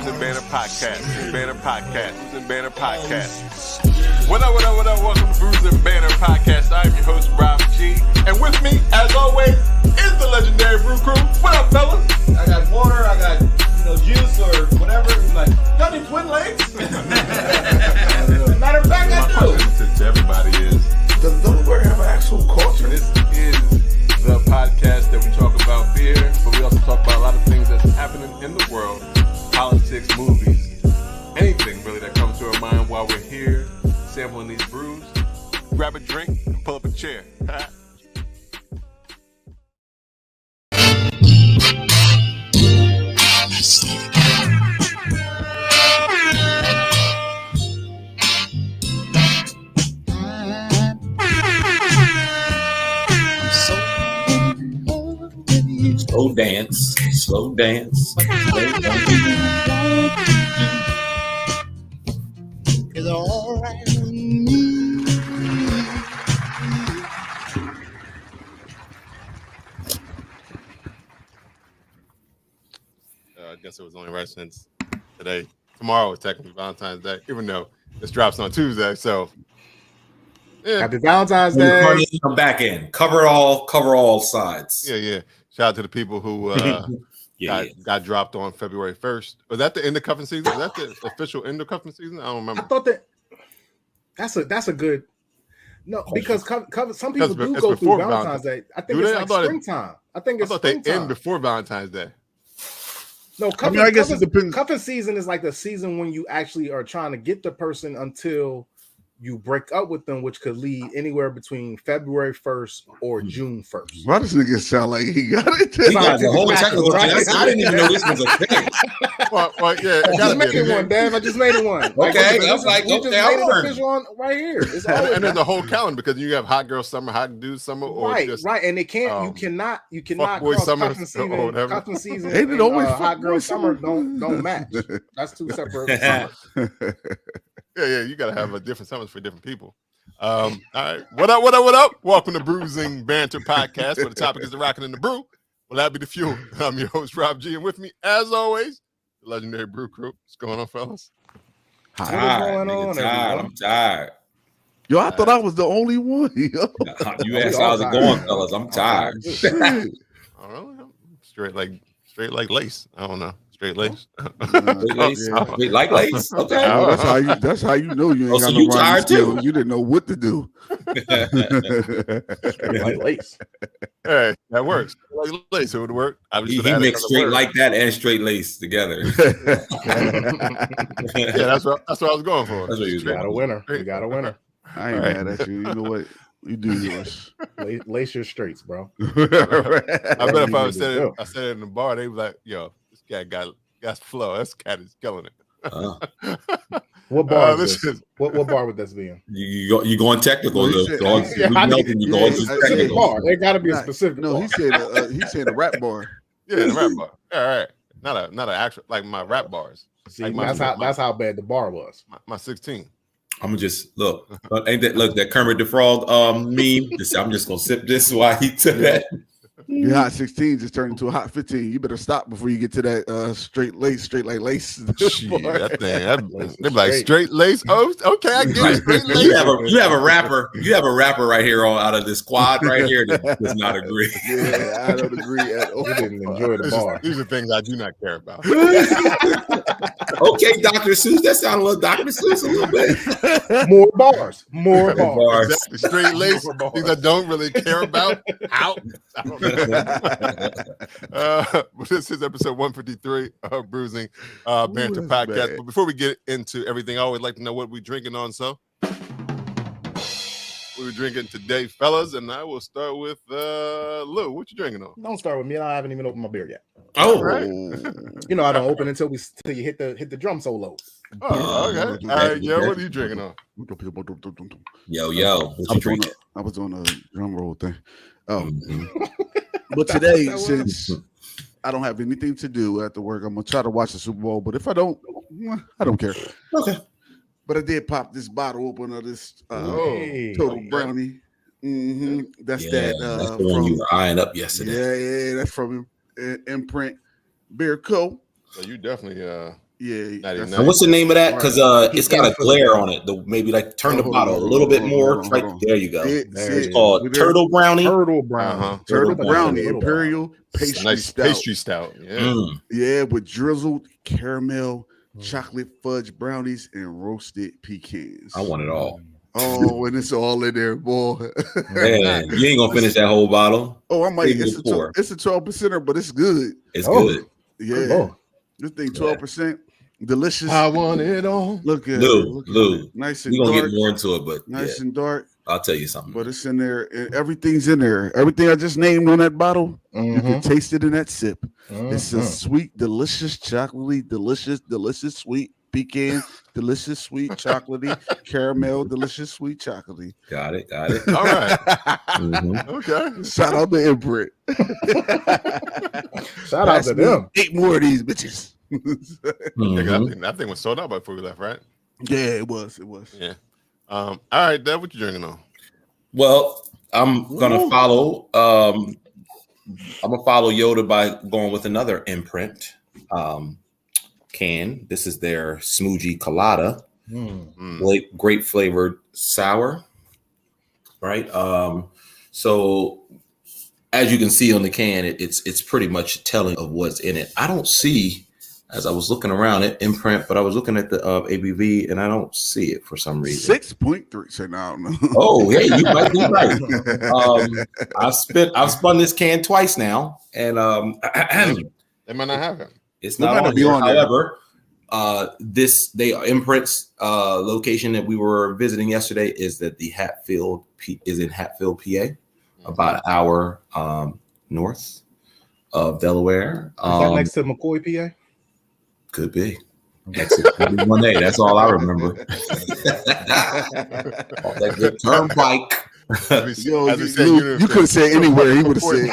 Brews and Banner Podcast. What up? Welcome to Brews and Banner Podcast. I'm your host, Rob G. And with me, as always, is the legendary Brew Crew. What up, fellas? I got water, I got juice or whatever. He's like, y'all need twin legs? Matter of fact, I do. To everybody is, does Delaware have an actual culture? This is the podcast that we talk about beer, but we also talk about a lot of things that's happening in the world, politics, movies, anything really that comes to our mind while we're here sampling these brews. Grab a drink and pull up a chair. Slow dance. It's all right with me. I guess it was only right since today. Tomorrow is technically Valentine's Day, even though this drops on Tuesday. So, yeah. Happy Valentine's Day. Come back in. Cover all sides. Yeah. Shout out to the people who got dropped on February 1st. Was that the end of cuffing season? Was that the official end of cuffing season? I don't remember. I thought that's a good because some people do go through Valentine's Day. I think it's like springtime. I thought they end before Valentine's Day. No, cuffing, I guess it depends. Cuffing season is like the season when you actually are trying to get the person until you break up with them, which could lead anywhere between February 1st or June 1st. Why does nigga sound like he got it? He got the whole technical. I didn't even know this was a thing. well, yeah, I just made it one, Dave. I just made it one. Okay, I was like, okay, I'm official on right here. And there's a whole calendar because you have hot girl summer, hot dude summer, or right, just, right, and it can't. You cannot boy cross summer cuffing season. Ain't it always hot girl summer don't match. That's two separate summers. Yeah, you gotta have a different summers for different people. All right. What up? Welcome to Bruising Banter Podcast, where the topic is the rockin' in the brew. Well, that be the fuel. I'm your host, Rob G, and with me, as always, the legendary Brew Crew. What's going on, fellas? What's going on? I'm tired. Yo, I thought I was the only one. Yo. You asked how's it going, fellas. I'm tired. I'm straight like lace. I don't know. Straight lace. Straight like lace. Okay. Oh, that's how you know you ain't got no tired too. You didn't know what to do. Straight like lace. Hey, that works. Like lace, it would work. He mixed straight like that and straight lace together. Yeah, that's what I was going for. That's what you got a winner. You got a winner. I ain't mad at you. You know what? You do yours. Lace your straights, bro. I bet if I said it in the bar, they was like, "Yo, this guy got flow. This cat is killing it." What bar? What bar would this be in? You going technical? No, specific bar. There got to be a specific. No, bar. he said a rap bar. Yeah, the rap bar. All right, not an actual like my rap bars. See, like that's how bad the bar was. My 16. I'm gonna just look. Ain't that Kermit the Frog meme? I'm just gonna sip this while he took that. Your hot 16 just turned into a hot 15. You better stop before you get to that straight like lace. Shit, that thing. They're like straight lace. Oh, okay, I get it. Straight lace. You have a rapper. You have a rapper right here out of this quad right here that does not agree. Yeah, I don't agree at all. You didn't enjoy the bar. These are things I do not care about. Okay, Dr. Seuss. That sounded a little Dr. Seuss a little bit. More bars. More bars. Exactly. Straight lace. Things I don't really care about. Out. I don't know. This is episode 153 of Bruising Banter Podcast. Bad. But before we get into everything, I always like to know what we're drinking on. So, what we're drinking today, fellas, and I will start with Lou. What you drinking on? Don't start with me. I haven't even opened my beer yet. Oh, right. You know I don't open until you hit the drum solo. Oh, okay. All right, yeah. What are you drinking on? Yo, what you drinking? I was on a drum roll thing. But today, since I don't have anything to do after work, I'm gonna try to watch the Super Bowl. But if I don't care. Okay. But I did pop this bottle open of this total brownie. Mm-hmm. That's the one you were eyeing up yesterday. Yeah, that's from Imprint Beer Co. So you definitely Yeah. And what's the name of that? Because it's got a glare on it. Maybe like turn the bottle a little bit more. There you go. It's called Turtle Brownie. Turtle Brownie. Turtle Brownie. Imperial pastry stout. Pastry stout. Yeah. Yeah, with drizzled caramel, chocolate fudge brownies, and roasted pecans. I want it all. Oh, and it's all in there, boy. Man, you ain't gonna finish that whole bottle. Oh, I might. It's a 12%er, but it's good. It's good. Yeah. This thing 12%. Delicious. I want it all. Look at Lou. Nice and we're gonna dark. get more into it, but nice and dark. I'll tell you something. But it's in there. Everything's in there. Everything I just named on that bottle, you can taste it in that sip. It's a sweet, delicious, chocolatey, delicious, sweet pecan, delicious, sweet, chocolatey, caramel, delicious, sweet, chocolatey. Got it. All right. Okay. Shout out to Imprint. Shout out to them. 8 more of these bitches. That thing was sold out before we left, right? Yeah, it was. Yeah. All right, Dad, what you drinking on? Well, I'm gonna follow. I'm gonna follow Yoda by going with another Imprint can. This is their smoochie colada, grape flavored sour. Right. So as you can see on the can, it's pretty much telling of what's in it. I don't see. As I was looking around it, Imprint, but I was looking at the ABV and I don't see it for some reason. 6.3. So now I don't know. Oh, hey, you might be right. I've spun this can twice now, and they might not have it. It's not on here. However, Imprint's location that we were visiting yesterday is in Hatfield, PA, about an hour north of Delaware. Is that next to McCoy, PA? Could be. Exit 1A. That's all I remember. Off that good turnpike. You could have said anywhere. He would have said.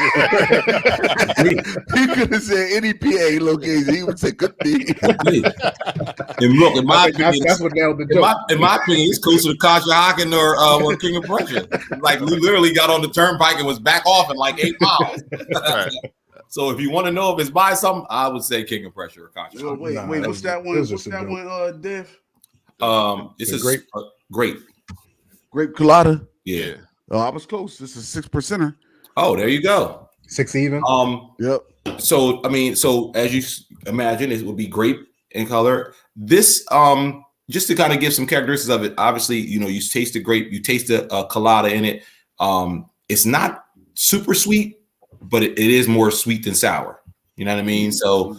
He could have said any PA location. He would say good thing. And look, in my opinion, that's what nailed the joke. In my opinion, it's closer to Conshohocken or King of Prussia. Like we literally got on the turnpike and was back off in like 8 miles. Right. So if you want to know if it's by something, I would say King of Prussia or Conshohocken. Wait, what's that one? What's that one, Dev? This is grape. Grape colada. Yeah. Oh, I was close. This is 6%er. Oh, there you go. 6 even. Yep. So as you imagine, it would be grape in color. This just to kind of give some characteristics of it. Obviously, you taste the grape, you taste the colada in it. It's not super sweet, but it is more sweet than sour. You know what I mean? So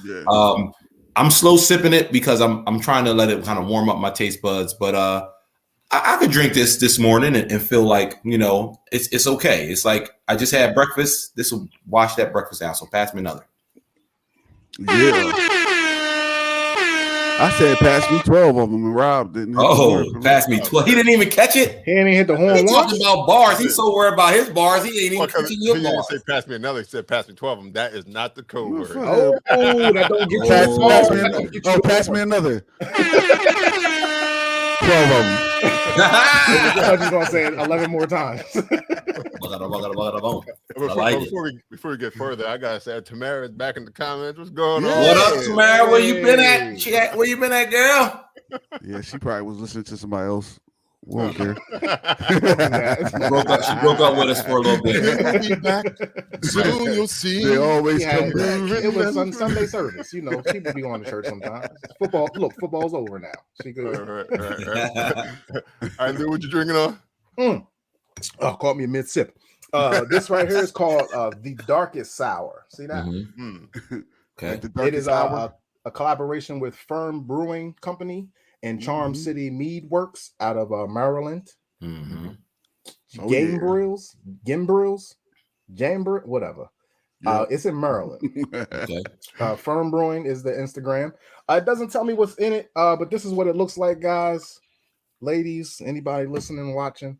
I'm slow sipping it because I'm trying to let it kind of warm up my taste buds. But I could drink this morning and feel like, it's okay. It's like I just had breakfast. This will wash that breakfast out. So pass me another. Yeah. I said pass me 12 of them and Rob didn't. Pass me 12. He didn't even catch it. He didn't hit the horn. He's talking about bars. He's so worried about his bars. He ain't even catching your bars. He didn't say pass me another. He said pass me 12 of them. That is not the code word. That don't get you. Pass me another. 12 of them. I was just gonna say it 11 more times. Before we get further, I gotta say Tamara's back in the comments. What's going on? What up, Tamara? Where you been at? Where you been at, girl? Yeah, she probably was listening to somebody else. Won't care. She broke up with us for a little bit. We'll be back soon. You'll see. They always come back. It was on Sunday service. People be going to church sometimes. Football's over now. She good. Right. All right, Lou, what you drinking on? Oh, caught me mid sip. This right here is called the Darkest Sour. See that? Mm-hmm. Okay. It is a collaboration with Firm Brewing Company and Charm City Mead Works out of Maryland. Mm-hmm. Gambrill, whatever. Yeah. It's in Maryland. Okay. Firm Brewing is the Instagram. It doesn't tell me what's in it, but this is what it looks like, guys, ladies, anybody listening, watching.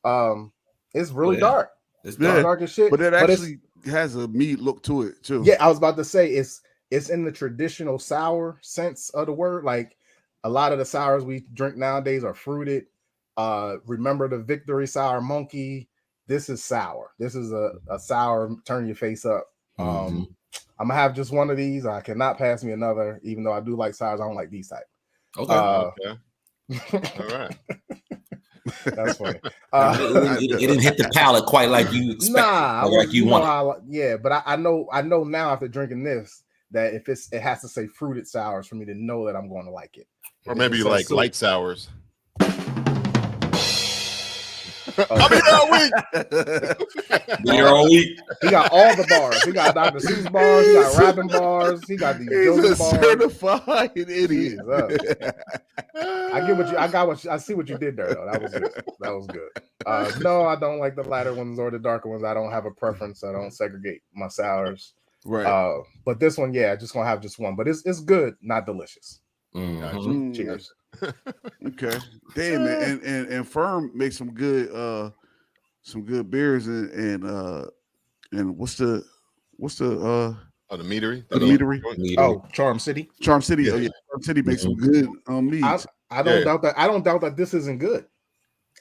It's really dark. It's dark as shit. But it actually has a mead look to it too. Yeah, I was about to say it's in the traditional sour sense of the word. Like a lot of the sours we drink nowadays are fruited. Remember the Victory Sour Monkey. This is sour. This is a sour turn your face up. I'm gonna have just one of these. I cannot pass me another, even though I do like sours. I don't like these type. Okay. All right. That's funny. It didn't hit the palate quite like you expected. Like you want. Yeah, but I know now after drinking this that if it has to say fruited sours for me to know that I'm going to like it. Or maybe you like light sours. I'll be here all week. He got all the bars. He got Dr. Seuss bars. He got rapping bars. He got these bars. Certified idiot. I see what you did there though. That was good. No, I don't like the lighter ones or the darker ones. I don't have a preference. I don't segregate my sours. Right. But this one, yeah, just gonna have just one. But it's good, not delicious. Mm-hmm. Cheers. Okay. Damn, man. And Firm makes some good beers and what's the the meadery? The meadery. Oh, Charm City. Charm City. Oh yeah. Charm City makes some good meats. I don't doubt that. I don't doubt that this isn't good.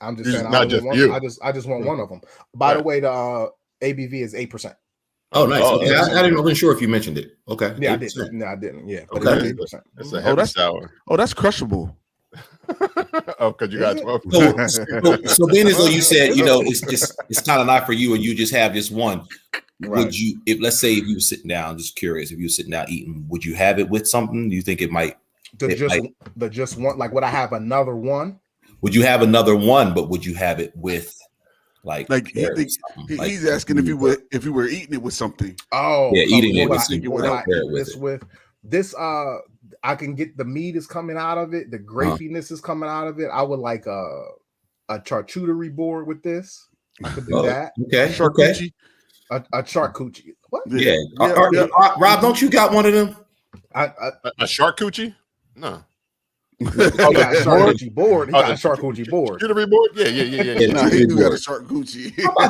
I'm just saying I just want one of them. By the way, the ABV is 8%. Oh, nice. Okay. I wasn't sure if you mentioned it. Okay. Yeah, 8%. I didn't. No, I didn't. Yeah. But okay. It's 8%. It's a heavy sour. Oh, that's crushable. Because you got 12. So being as though you said, it's kind of not for you, and you just have this one. Right. Would you, let's say if you were sitting down, just curious, if you were sitting down eating, would you have it with something? Do you think it might? The just one, like would I have another one? Would you have another one? But would you have it with? He's asking if you were eating it with something. Oh, yeah, eating it with this. I can get the meat is coming out of it. The grapiness is coming out of it. I would like a charcuterie board with this. I could do that. Okay, charcuterie. A charcuterie. What? Yeah. Rob, don't you got one of them? A charcuterie? No. He got a charcuterie board. He got a charcuterie board. Charcuterie board? Yeah. Nah, he do got a charcuterie. I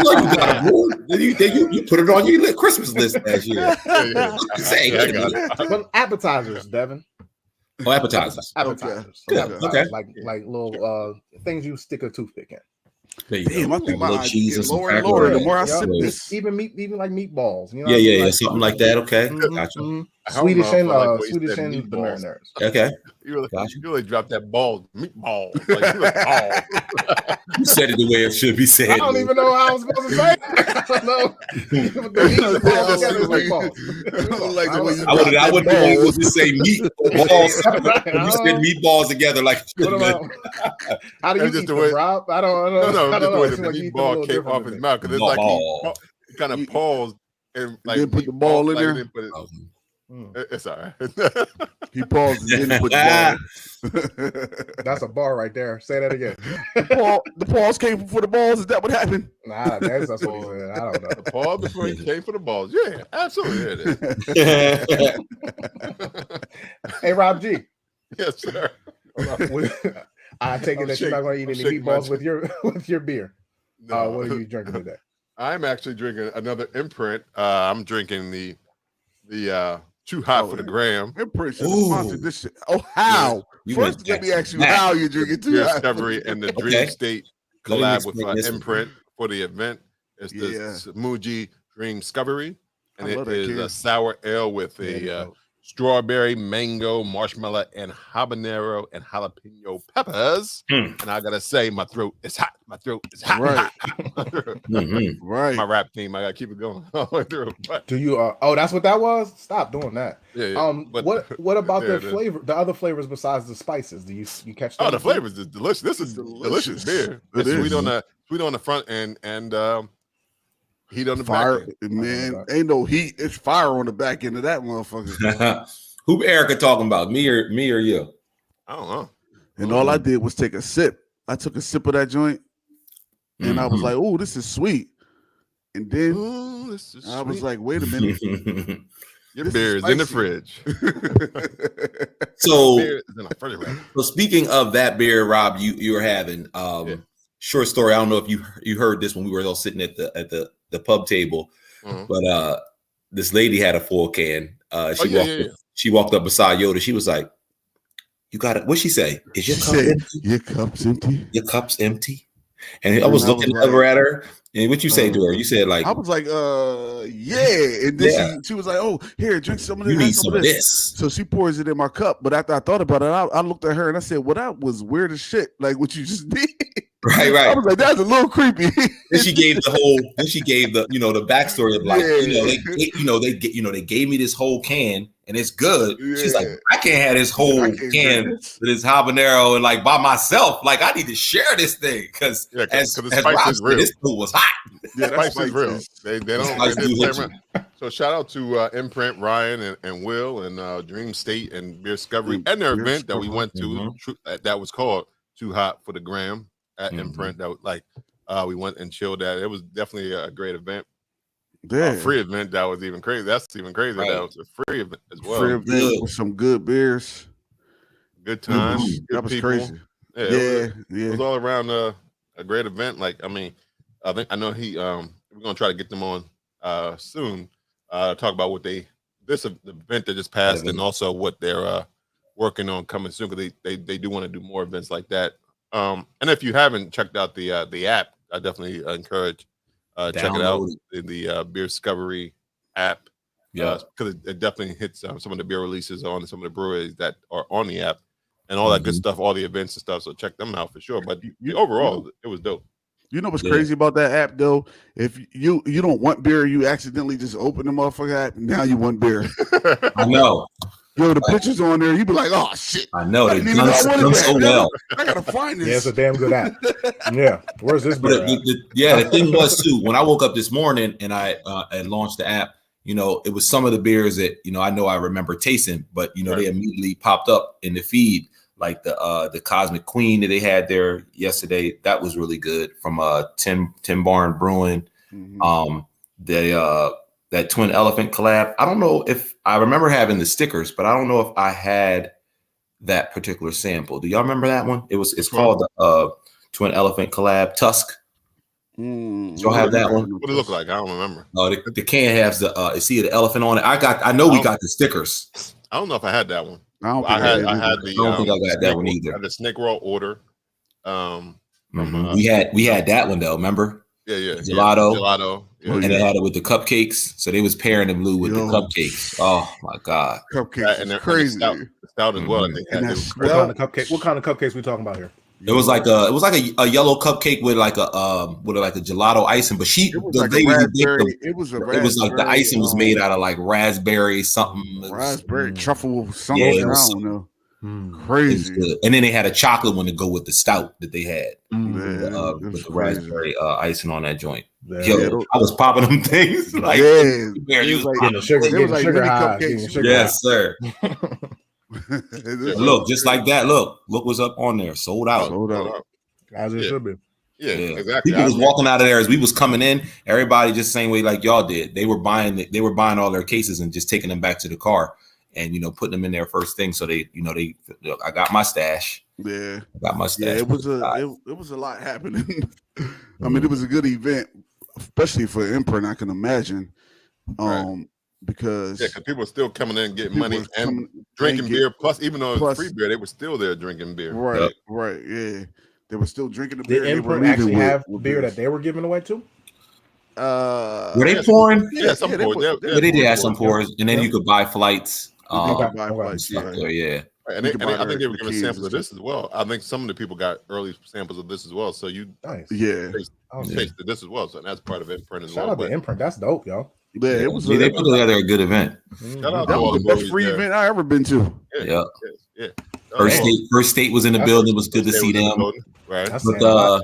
know you got a board. You put it on your Christmas list last year. But appetizers, Devin. Oh, appetizers. Appetizers. Okay. Like little things you stick a toothpick in. Damn, I think my cheese and lower and lower the more I sip this. Even like meatballs. You know yeah, something like that. Okay, gotcha. Swedish and the mariners. Okay, you really dropped that ball, meatball. You said it the way it should be said. I don't even know how I was supposed to say it. I don't know. I wouldn't be able to say meatballs. You said meatballs together like. How do you eat them, Rob? I don't know. No, just the way the meatball came off his mouth because it's like he kind of paused and like put the ball in there. It's all right. He paused and didn't put the ball. That's a bar right there. Say that again. The pause came before the balls. Is that what happened? Nah, that's what he said. I don't know. The pause before he came for the balls. Yeah, absolutely. Hey, Rob G. Yes, sir. I take it that you're not going to eat any meatballs with your beer. No. What are you drinking today? I'm actually drinking another imprint. I'm drinking the Too Hot for the Gram. Imprint sponsored this shit. Oh, how? First, let me ask you how you're drinking Too Hot. Discovery and the Dream State collab with Imprint for the event. It's the Smoochie Dream Discovery, and it is a sour ale with a strawberry, mango, marshmallow, and habanero and jalapeno peppers. And I gotta say, my throat is hot. My throat is hot. Right. Right. My rap team, I gotta keep it going. Do you? That's what that was. Stop doing that. Yeah. What about the flavor? The other flavors besides the spices? Do you catch that? Oh, the flavors is delicious. This is delicious beer. It's sweet on the front end and heat on the fire, back end. Man. Ain't no heat. It's fire on the back end of that motherfucker. Who Erica talking about? Me or you? I don't know. And all I did was take a sip. I took a sip of that joint, and I was like, "Oh, this is sweet." And then I was like, "Wait a minute, your beer is in the fridge." So speaking of that beer, Rob, you were having short story. I don't know if you heard this when we were all sitting at the pub table, but this lady had a full can. She walked up beside Yoda. She was like, "You got it." What'd she say? Is your cup empty? Your cup's empty. Your cup's empty. And I was looking over at her. And what you say to her? You said like, I was like, yeah. And then she was like, oh, here, drink some of this. You need some of this. So she pours it in my cup. But after I thought about it, I looked at her and I said, well, that was weird as shit. Like what you just did. Right. I was like, that's a little creepy. Then she gave the the backstory of like, they gave me this whole can and it's good. Yeah. She's like, I can't have this whole can with this habanero and like by myself. Like I need to share this thing because the spice is real. This food was hot. Yeah, the spice is real. They don't. So shout out to Imprint, Ryan and Will and Dream State and Beer Discovery and their event that we went to that was called Too Hot for the Gram at Imprint. That was like we went and chilled at. It was definitely a great event. Yeah. Free event that was even crazy. That's even crazier. Right. That was a free event as well. Free event with some good beers, good times. That was crazy. It was all around a great event. Like I mean, I know we're gonna try to get them on soon. Talk about what the event that just passed and also what they're working on coming soon because they do want to do more events like that. And if you haven't checked out the app, I definitely encourage check it out in the Beer Discovery app. Yeah, because it definitely hits some of the beer releases on some of the breweries that are on the app and all that good stuff, all the events and stuff. So check them out for sure. But overall, it was dope. You know what's crazy about that app though? If you don't want beer, you accidentally just open the motherfucker app, and now you want beer. I know. Yo, the pictures on there, you be like, oh shit. I know they done so well. I gotta find this. Yeah, it's a damn good app. Yeah, where's this beer? The thing was too, when I woke up this morning and I launched the app, it was some of the beers that I know I remember tasting, but they immediately popped up in the feed, like the Cosmic Queen that they had there yesterday. That was really good from Tim Barn Brewing. That Twin Elephant collab. I don't know if I remember having the stickers, but I don't know if I had that particular sample. Do y'all remember that one? It's called the Twin Elephant collab Tusk. Y'all have that one? What did it look like? I don't remember. The can has the elephant on it. I know we got the stickers. I don't know if I had that one. I don't think I got that one either. I had the Snake Roll order. We had that one though. Remember? Yeah. Gelato. Yeah. And they had it with the cupcakes. So they was pairing them with the cupcakes. Oh my God. Cupcakes and crazy. The stout as well. What kind of cupcakes we talking about here? It was like a yellow cupcake with like a gelato icing, but it was like the icing was made out of like raspberry something. Raspberry truffle something. I don't know. Crazy. And then they had a chocolate one to go with the stout that they had with the raspberry icing on that joint. Yo, I was popping them things like sugar high. Yes, sir. Look, just like that. Look what's up on there. Sold out. As it should be. Yeah, exactly. People was walking out of there as we was coming in. Everybody just same way like y'all did. They were buying all their cases and just taking them back to the car and putting them in there first thing. So I got my stash. Yeah, I got my stash. Yeah, it was a lot happening. I mean, it was a good event, especially for Imprint. I can imagine. Because people were still coming in and getting money and drinking beer. Plus, even though it was free beer, they were still there drinking beer. Right, right, yeah. They were still drinking the beer. Did Imprint actually have beer that they were giving away too? Were they pouring? Yeah, some pours. They did have some pours, and then you could buy flights. Yeah. And I think they were giving samples of this as well. I think some of the people got early samples of this as well. So you tasted this as well. So that's part of Imprint as well. Shout out to Imprint. That's dope, y'all. Yeah, it was. They put together a good event. Shout out that was the best free event I ever been to. Yeah. First state was in the building. It was good to see them. Right. But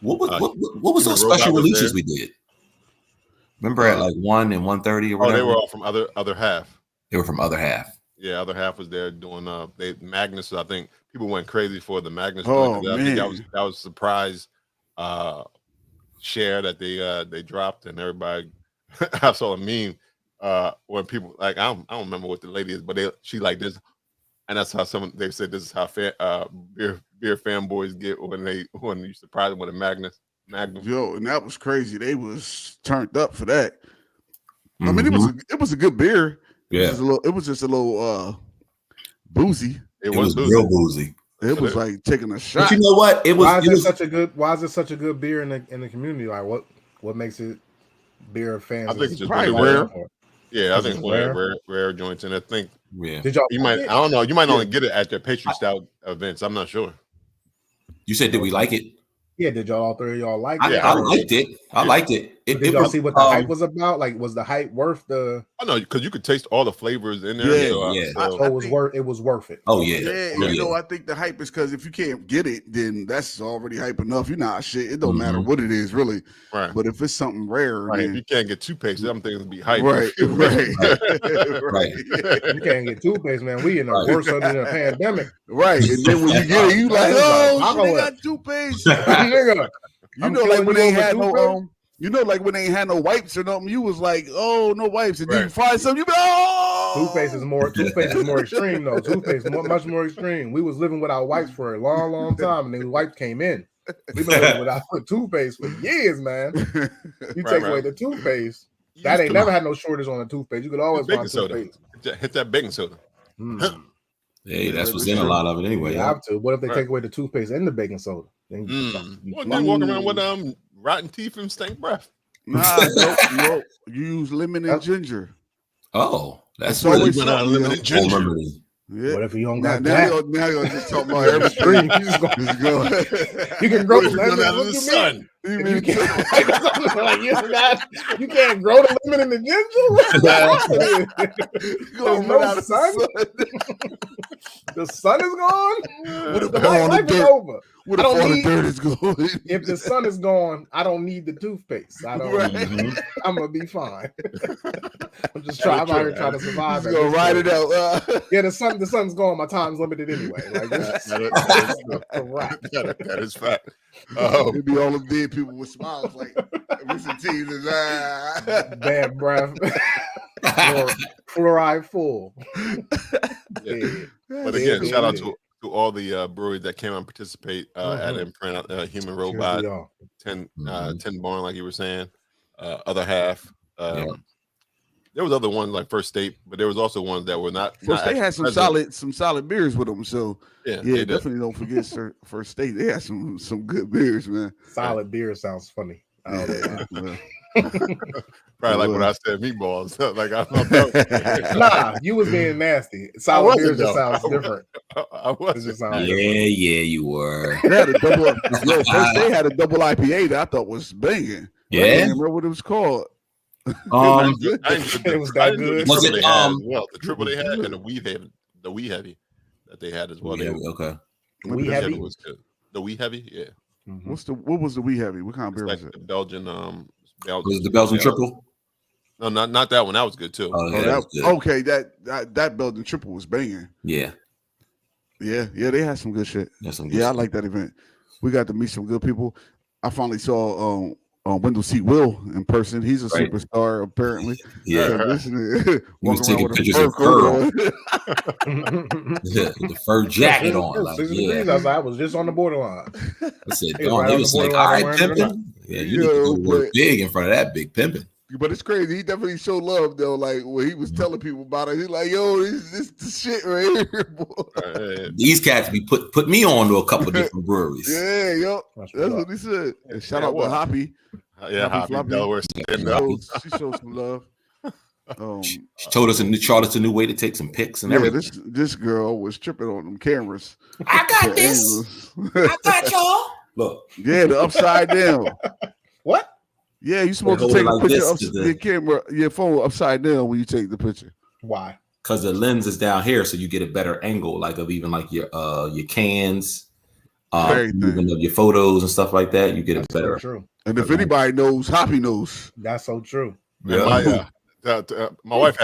what was those special releases we did? Remember at like 1 and 1:30 or whatever? They were all from other half. They were from other half. Yeah, other half was there doing Magnus. I think people went crazy for the Magnus. Oh, I think that was a surprise share that they dropped, and everybody. I saw a meme when people like I don't remember what the lady is, but she like this, and that's how they said this is how beer fanboys get when you surprise them with a Magnum. Yo, and that was crazy. They was turned up for that. I mean, it was a good beer. Yeah, it was just a little boozy. It was real boozy. It was like taking a shot. But you know what? Why is it such a good beer in the community? Like what makes it beer fans? I think it's just probably really rare. Yeah, I think it's one of the rare joints, and I think Did y'all? I don't know. You might only get it at their pastry stout events. I'm not sure. You said, did we like it? Yeah, did y'all all three of y'all like it? I liked it. I liked it. Did y'all see what the hype was about? Like, was the hype worth the? I know because you could taste all the flavors in there. So it was worth it. Oh yeah. You know, I think the hype is because if you can't get it, then that's already hype enough. You're not shit. It don't matter what it is, really. Right. But if it's something rare, right. Then... If you can't get toothpaste, them things will be hype. Right. Right. You can't get toothpaste, man. We in the worst of the pandemic. Right. And then when you get it, you like, oh, they got toothpaste, nigga. You know, like when they had no like when they ain't had no wipes or nothing, you was like, oh, no wipes. And then you find something, you be Toothpaste is more extreme though. Toothpaste is much more extreme. We was living without wipes for a long time, and then the wipes came in. We've been living without toothpaste for years, man. You take away the toothpaste. That ain't never had no shortage on the toothpaste. You could always find toothpaste. Hit that baking soda. Hey, that's what's in a lot of it anyway. You have to. What if they take away the toothpaste and the baking soda? Then you walk around with rotten teeth and stank breath. Nah, no. You use lemon and ginger. Oh, that's always lemon and ginger. Yeah. What if you don't got that? Now you're just talking about everything. You can grow the lemon out of the sun. You can't grow the lemon in the ginger? There's no sun? The sun is gone? What if life is over? What if all the dirt is gone? If the sun is gone, I don't need the toothpaste. I'm gonna be fine. I'm just trying. I'm out here trying to survive. You're gonna ride it out. Yeah, the sun's gone. My time's limited anyway. Like that is fact. It'd be all the dead people with smiles like Mr. T's is bad breath. Fluoride full. But again, shout out to all the breweries that came out and participate at Imprint, Human Robot, 10 Barn, like you were saying, Other Half. There was other ones like First State, but there was also ones that were not. First State had some solid beers with them. So yeah, definitely don't forget First State. They had some good beers, man. Solid beer sounds funny. Probably like when I said meatballs. Like I don't Nah, you was being nasty. Solid beer just sounds different. I wasn't. Yeah, you were. They had a double. First State had a double IPA that I thought was banging. Yeah, I can't remember what it was called. It was that good. Was it the triple they had and the wee heavy that they had as well. Okay. Wee heavy was good. The wee heavy, yeah. What was the wee heavy? What kind of beer was it? The Belgian was it the Belgian triple? No, not that one. That was good too. Okay, that Belgian triple was banging. Yeah, they had some good shit. I like that event. We got to meet some good people. I finally saw Window Seat Will in person. He's a superstar, apparently. Yeah. He was taking pictures of Pearl. The fur jacket on. I was just on the borderline. I said, he was like, all right, pimping. Yeah, you need to work big in front of that big pimping. But it's crazy. He definitely showed love, though. Like, when he was telling people about it, he's like, yo, this the shit right here, boy. These cats be put me on to a couple different breweries. Yeah, yo. That's what he said. And shout out to Hoppy. Yeah, Hoppy Delaware. She showed some love. She told us a new way to take some pics and everything. This girl was tripping on them cameras. I got this. I got y'all. Look. Yeah, the upside down. What? Yeah, you're supposed to take a picture of your camera, your phone upside down when you take the picture. Why? Because the lens is down here, so you get a better angle, like of even like your cans, even of your photos and stuff like that. You get it better. So true. And if anybody knows, Hoppy knows. That's so true. Yeah. My wife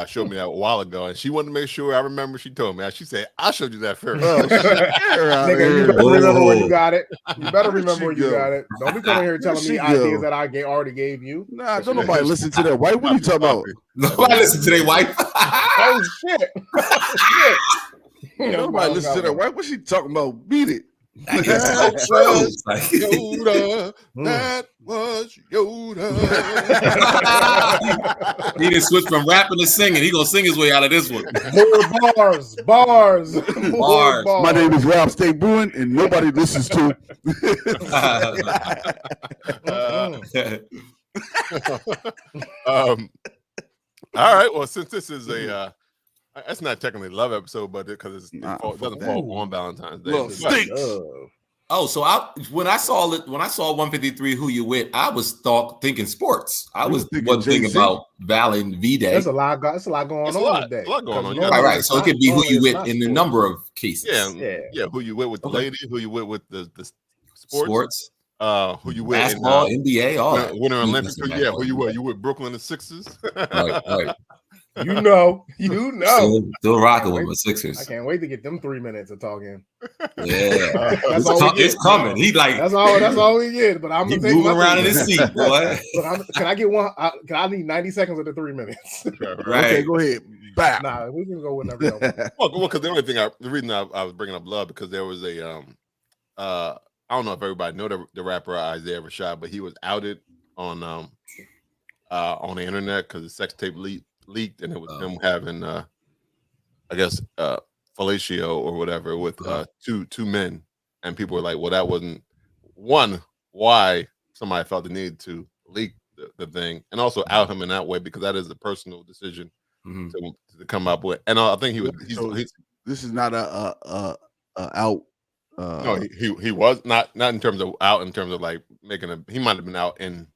showed me that a while ago, and she wanted to make sure I remember. She told me. She said, "I showed you that first." Nigga, you better remember where you got it. You better remember where you got it. Don't be coming here telling me ideas that I already gave you. Nah, don't nobody listen to that wife. What are you talking about? Nobody listen to their wife. Oh shit! Nobody listen to that wife. What she talking about? Beat it. That is so true. Like, Yoda. That was Yoda. He didn't switch from rapping to singing. He gonna sing his way out of this one. More bars. My name is Rob State Bruin, and nobody listens to. All right. Well, since this is a that's not technically a love episode, but because it doesn't fall on Valentine's Day. Oh, so when I saw 153 Who You With, I was thinking sports. I was thinking about Val and V-Day. There's a lot going on today. A lot going on. Right. So it could be Who You With in a number of cases. Yeah. Who you with the lady? Who you with the sports? Who you with? Basketball, NBA, all that. Winter Olympics. Yeah. Who you with? You with Brooklyn the Sixers? Right. You know. Still rocking with the Sixers. I can't wait to get them 3 minutes of talking. Yeah, it's coming. He like that's all we get. But I'm gonna take moving around in his seat, boy. But can I get one? I need 90 seconds of the 3 minutes. Right. Okay, go ahead. Back. Nah, we can go whenever. Well, because the reason I was bringing up love because there was a I don't know if everybody know the rapper Isaiah Rashad, but he was outed on the internet because the sex tape leaked, and it was him having I guess fellatio or whatever with two men, and people were like, well, that wasn't why somebody felt the need to leak the thing and also out him in that way, because that is a personal decision to come up with. And I think this is not a out. No, he was not in terms of out, in terms of like making he might have been out in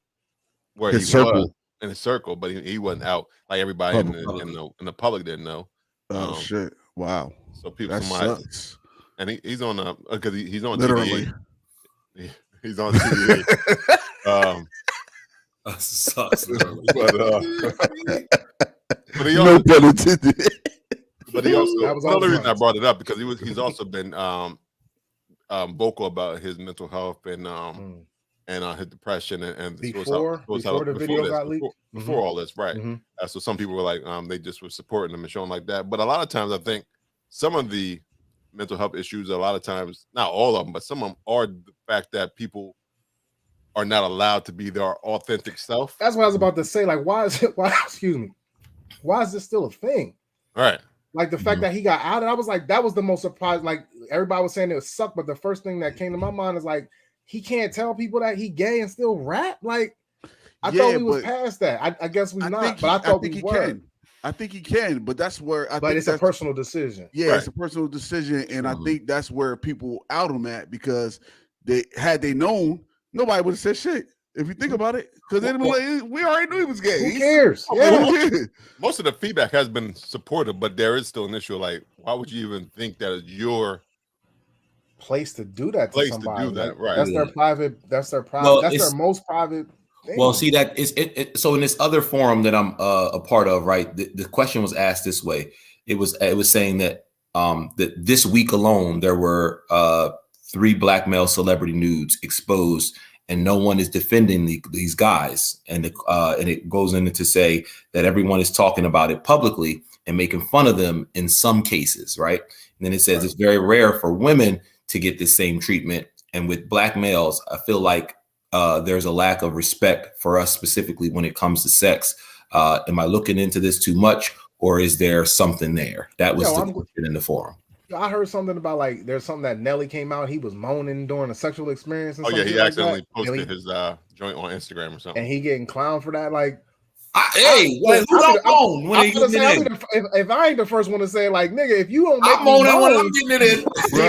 where his he circle. was in a circle, but he wasn't out like everybody in the public didn't know. Oh shit! Wow. So people, sucks. And he's on because he's on literally. TV. He's on TV. That sucks. But he also, no pun intended. But he also another reason I brought it up because he's also been vocal about his mental health and his depression and before the video got leaked, before all this, right? So some people were like, they just were supporting him and showing like that. But a lot of times, I think some of the mental health issues, a lot of times, not all of them, but some of them are the fact that people are not allowed to be their authentic self. That's what I was about to say. Like, why is this still a thing? Right. Like the fact that he got outed, I was like, that was the most surprising. Like everybody was saying it was suck, but the first thing that came to my mind is like, he can't tell people that he gay and still rap. Like, I thought we was past that. I guess we not, but I thought we were. I think he can, but that's where it's a personal decision. Yeah, right. It's a personal decision, and I think that's where people out him at, because had they known, nobody would have said shit. If you think about it, because we already knew he was gay. Who cares? Yeah. Most of the feedback has been supportive, but there is still an issue. Like, why would you even think that it's your place to do that to somebody? Right. That's their private. That's their private. Well, that's their most private thing. Well, see, that is it. So in this other forum that I'm a part of, right? The question was asked this way. It was saying that that this week alone there were 3 black male celebrity nudes exposed, and no one is defending these guys. And it goes into to say that everyone is talking about it publicly and making fun of them in some cases, right? And then it says it's very rare for women to get the same treatment. And with black males, I feel like there's a lack of respect for us specifically when it comes to sex. Am I looking into this too much, or is there something there? That was the question in the forum. I heard something about like there's something that Nelly came out. He was moaning during a sexual experience. And he accidentally posted his joint on Instagram or something, and he getting clowned for that. Like, if I ain't the first one to say, like, nigga, if you don't make me moaning when I'm getting it in,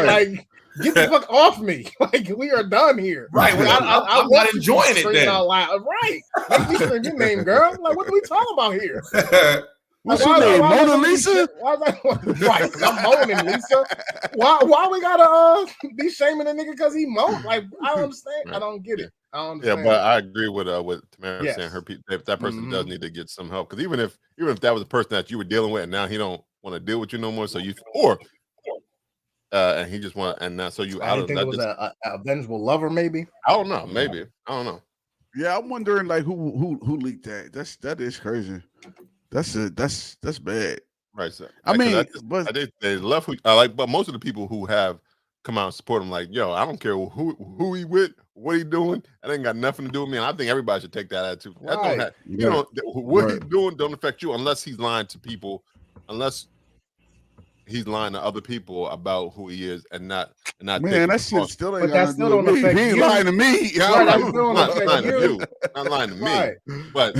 like, get the fuck off me. Like, we are done here. Right. I'm not enjoying it then. Right. Make me scream your name, girl. Like, what are we talking about here? What's your name? Mona Lisa? Right, I'm moaning, Lisa. Why we gotta be shaming a nigga because he moaned? Like, I don't understand. Right. I don't get it. I don't understand. Yeah, but I agree with Tamara saying if that person does need to get some help, because even if that was a person that you were dealing with and now he don't want to deal with you no more, so you and he just want and now so you out of that. It was a vengeful lover, maybe. I don't know. Maybe I don't know. Yeah, I'm wondering like who leaked that. That is crazy. That's bad. Right, sir. I mean, they left. But most of the people who have come out and support him. Like, yo, I don't care who he with, what he doing. That ain't got nothing to do with me. And I think everybody should take that attitude. That don't have, you know, what he's doing don't affect you unless he's lying to people, unless he's lying to other people about who he is and not. Man, that shit still ain't. But that still don't affect you. He ain't lying to me. Not lying to you. Not lying to me. But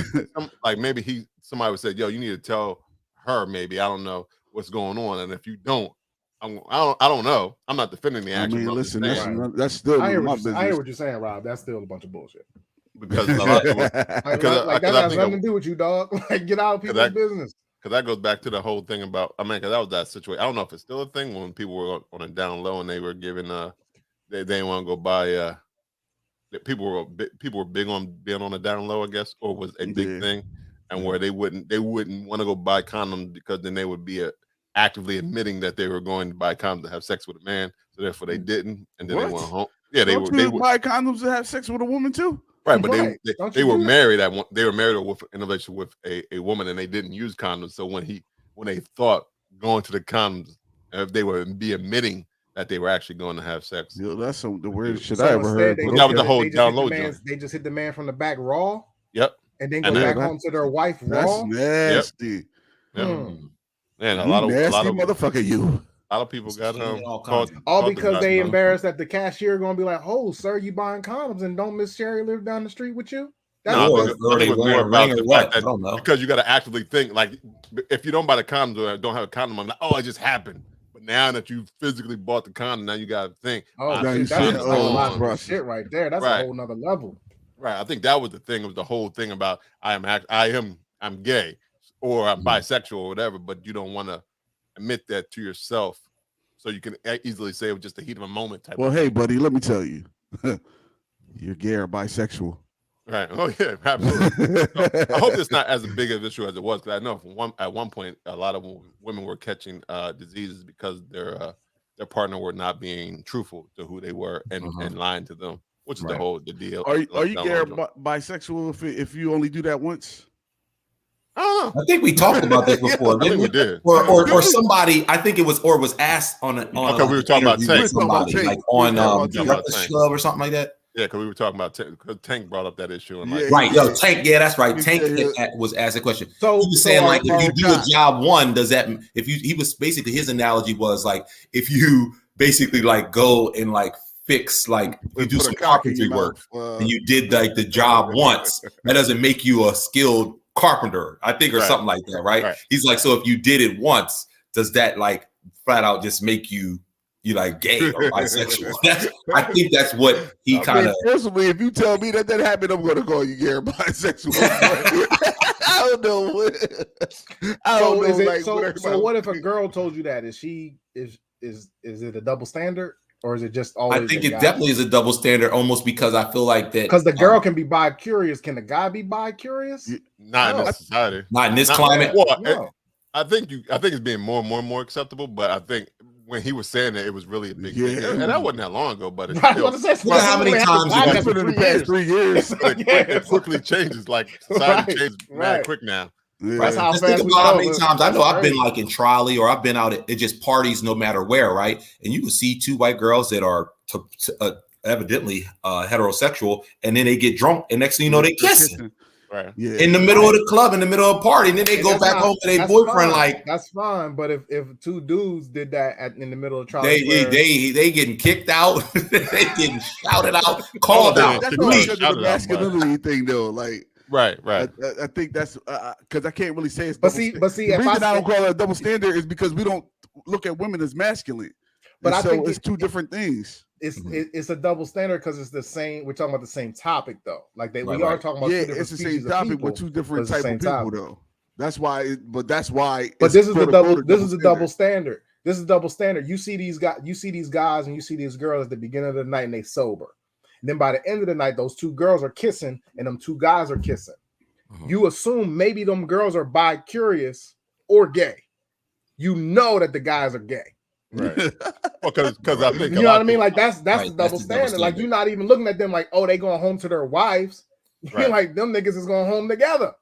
like maybe somebody would say, yo, you need to tell her. Maybe I don't know what's going on, and if you don't. I don't know. I'm not defending the action. I mean, listen, that's still I hear my business. I hear what you're saying, Rob. That's still a bunch of bullshit. Because a lot of people, that has nothing to do with you, dog. Like, get out of people's business. Because that goes back to the whole thing about. I mean, because that was that situation. I don't know if it's still a thing when people were on a down low and they were giving. They didn't want to go buy. People were big on being on a down low, I guess, or was a big thing, and where they wouldn't want to go buy condoms because then they would be actively admitting that they were going to buy condoms to have sex with a man, so therefore they didn't, and then they went home. Yeah, they would buy condoms to have sex with a woman too. Right, but they were married at one. They were married in a relationship with a woman, and they didn't use condoms. So when they thought going to the condoms, they were be admitting that they were actually going to have sex. Yo, that's the weirdest shit I ever heard. That was the whole down low joint. They just hit the man from the back raw. Yep, and then go back home to their wife raw. That's nasty. Yep. Man, a lot of motherfucker. A lot of people got all because they embarrassed that the cashier gonna be like, "Oh, sir, you buying condoms and don't Miss Sherry live down the street with you?" Because you got to actively think. Like, if you don't buy the condom or don't have a condom, I'm like, oh, it just happened. But now that you physically bought the condom, now you got to think. Oh, that's a lot of shit right there. That's a whole nother level. Right. I think that was the thing. It was the whole thing about I'm gay or I'm bisexual or whatever, but you don't want to admit that to yourself, so you can easily say it was just the heat of a moment type. Well, hey, buddy, let me tell you, you're gay or bisexual. Right. Oh yeah, absolutely. So, I hope it's not as big of an issue as it was, because I know at one point a lot of women were catching diseases because their partner were not being truthful to who they were and lying to them, which is the deal. Are you gay or bisexual if you only do that once? I don't know. I think we talked about this before. I think we did. Or somebody, I think it was asked on okay, we were talking about Tank. Somebody, like on Breakfast Club or something like that. Yeah, because we were talking about Tank brought up that issue. And Tank. Yeah, that's right. Tank was asked a question. So he was saying, like, if you do a job one, does that he was basically, his analogy was like, if you basically like go and like fix, like you do some carpentry work and you did like the job once, that doesn't make you a skilled carpenter, I think, or something like that, right? He's like, so if you did it once, does that like flat out just make you like gay or bisexual? I think that's what he kind of. Personally, if you tell me that happened, I'm gonna call you gay or bisexual. I don't know. So what if a girl told you that? Is it a double standard? Or is it just always? I think it definitely is a double standard, almost, because I feel like that. Because the girl can be bi-curious. Can the guy be bi-curious? Not in this society. Not in this climate. Well, I think it's being more and more acceptable. But I think when he was saying that, it was really a big thing, and that wasn't that long ago. But look at how many times you put in the past 3 years. It quickly changes. Like society changes mad quick now. Yeah. That's how fast think about how many times I know I've been like in trolley, or I've been out at just parties, no matter where, right? And you can see two white girls that are evidently heterosexual, and then they get drunk, and next thing you know, they kissing. Right. Yeah. In the middle of the club, in the middle of a party, and then they go back home to their boyfriend. Fine. Like, that's fine, but if two dudes did that in the middle of trolley, they getting kicked out, they getting shouted out, called out. That's the masculinity thing, though. Like. Right. I think that's because I can't really say it's. But see, the reason I don't call it a double standard is because we don't look at women as masculine. But I think it's two different things. It's a double standard because it's the same. We're talking about the same topic, though. Like we are talking about. Yeah, it's the same topic with two different types of people, though. That's why. But this is the double. This is a double standard. This is double standard. You see these guys. You see these guys, and you see these girls at the beginning of the night, and they sober. And then by the end of the night, those two girls are kissing and them two guys are kissing. You assume maybe them girls are bi-curious or gay. You know that the guys are gay. Right. Well, because I think you know what I mean? Like that's the double standard. Like you're not even looking at them like, oh, they going home to their wives. You're like, them niggas is going home together.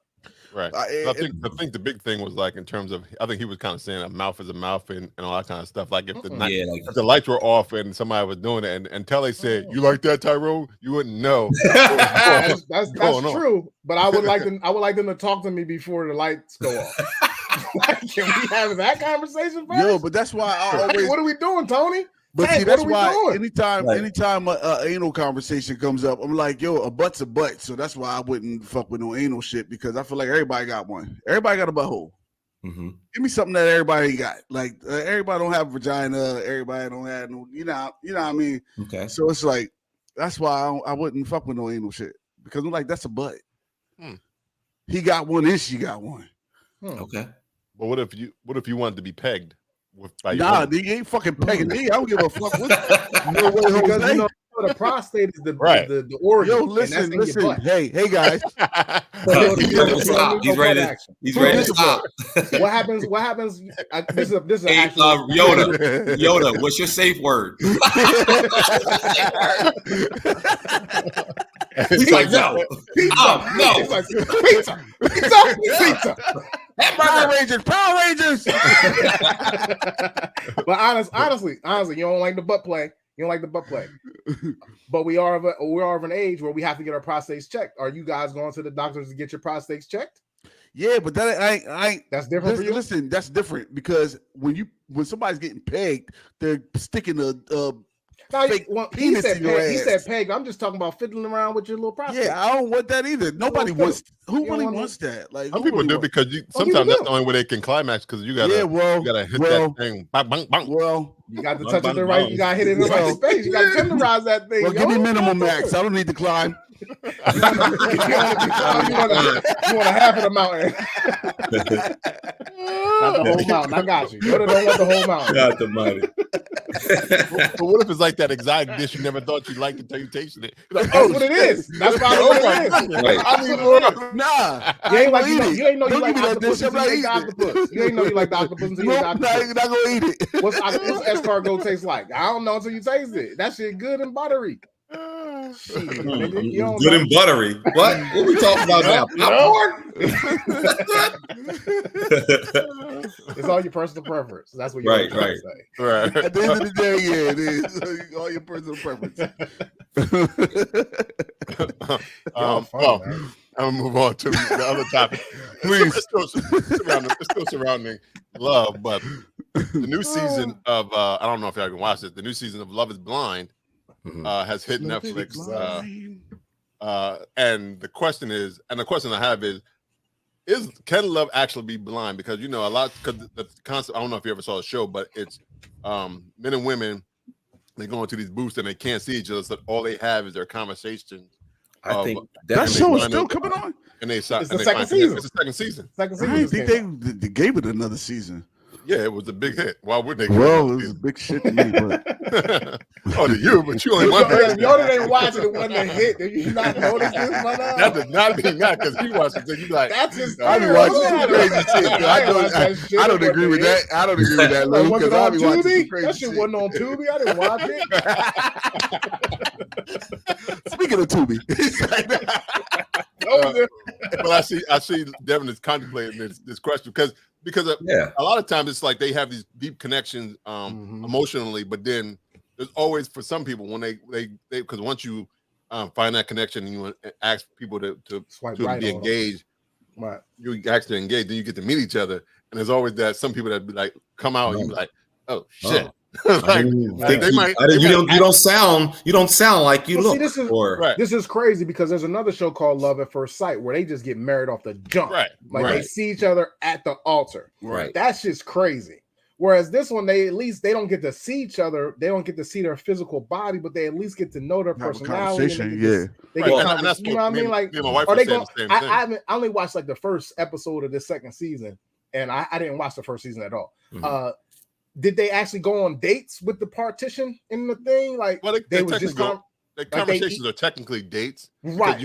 Right. I think the big thing was like in terms of I think he was kind of saying a mouth is a mouth and all that kind of stuff. Like if if the lights were off and somebody was doing it and until they said you like that, Tyrone, you wouldn't know. That's true. But I would like them to talk to me before the lights go off. Can we have that conversation first? Yo, but that's why I always. What are we doing, Tony? But see, that's why anytime an anal conversation comes up, I'm like, yo, a butt's a butt. So that's why I wouldn't fuck with no anal shit because I feel like everybody got one. Everybody got a butthole. Mm-hmm. Give me something that everybody got. Like everybody don't have a vagina. Everybody don't have no. You know what I mean. Okay. So it's like that's why I wouldn't fuck with no anal shit because I'm like that's a butt. He got one and she got one. Okay. But what if you wanted to be pegged? Nah, you ain't fucking pegging me. I don't give a fuck. No way, because you know the prostate is the organ. Yo, listen. Hey guys. He's ready to stop. What happens? This is actually Yoda, what's your safe word? He's like, no. He's like, pizza. Power Rangers. But honestly, you don't like the butt play. You don't like the butt play. But we are of an age where we have to get our prostates checked. Are you guys going to the doctors to get your prostates checked? Yeah, but that I that's different for you. Listen, that's different because when somebody's getting pegged, they're sticking a he said peg. I'm just talking about fiddling around with your little prostate. Yeah, I don't want that either. Nobody wants. Who really wants that? Like some people do because sometimes that's the only way they can climax because you gotta hit that thing. Bang, bang, bang. Well, you got to touch it the right. You got to hit it in the right space. You got to tenderize that thing. Well, give me minimum max. I don't need to climb. You want a half of the mountain. Not the whole mountain. I got you. You don't want the whole mountain. Got the money. But what if it's like that exotic dish you never thought you'd like until you tasted it? Like, that's what it is. That's what it is. Right. Nah, you ain't like you ain't know you like octopus until you ate octopus. You ain't know you like octopus until you ate octopus. You're not gonna eat it. What's escargot taste like? I don't know until you taste it. That shit good and buttery. Good and buttery. What are we talking about now? Popcorn? It's all your personal preference. That's what you're right. Say. Right. At the end of the day, yeah, it is all your personal preference. I'm gonna move on to the other topic. Please, it's still surrounding love, but the new season of I don't know if y'all can watch it. The new season of Love Is Blind has hit Netflix. And the question I have is can love actually be blind? Because you know a lot because the concept. I don't know if you ever saw the show, but it's men and women. They go into these booths and they can't see each other, so all they have is their conversations. I think that show is still coming on. And it's the second season. It's the second season. I didn't think they gave it another season. Yeah, it was a big hit. Why would they? Well, it was a big shit to me. But... oh, to you, but you only one. Yoda didn't watch it. It wasn't a hit. Did you not notice this? That did not mean that because he watched it. So you like that's his. I be watching some crazy shit. I don't agree with that. I don't agree with that, Lou. Was it on Tubi? That shit wasn't on Tubi. I didn't watch it. Speaking of Tubi, but I see Devin is contemplating this question because a lot of times it's like they have these deep connections emotionally, but then there's always for some people when they because once you find that connection and you ask people to be engaged, right? You ask to engage, then you get to meet each other, and there's always that some people that be like come out and you be like, oh shit. You don't sound like you look. See, this is crazy because there's another show called Love at First Sight where they just get married off the jump. They see each other at the altar. Right. That's just crazy. Whereas this one, they don't get to see each other. They don't get to see their physical body, but they at least get to know their personality. Yeah. You know what I mean? Like, are they going? I only watched like the first episode of this second season, and I didn't watch the first season at all. Mm-hmm. Did they actually go on dates with the partition in the thing? Like, they was just the conversations are technically dates, right?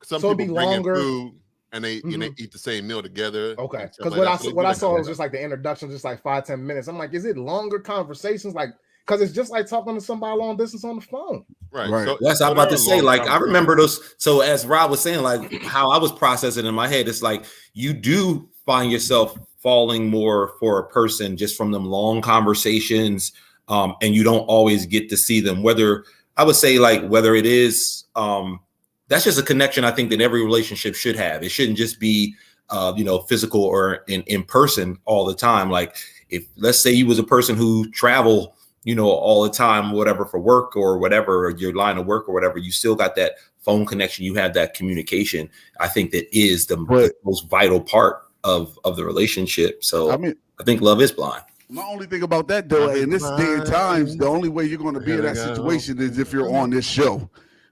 Some people bring longer. In food and they eat the same meal together. Okay, because what I saw was just like the introduction, just like 5-10 minutes. I'm like, is it longer conversations? Like, because it's just like talking to somebody long distance on the phone. Right. So that's what I'm about to say. Like, I remember those. So as Rob was saying, like how I was processing in my head, it's like you do find yourself falling more for a person just from them long conversations, and you don't always get to see them. Whether I would say like whether it is, that's just a connection I think that every relationship should have. It shouldn't just be, physical or in person all the time. Like if let's say you was a person who travel, all the time, whatever, for work or whatever, or your line of work or whatever, you still got that phone connection. You have that communication. I think that is the most vital part of the relationship. So I think Love is Blind. My only thing about that though, in this day and times, the only way you're going to be in that situation is if you're on this show.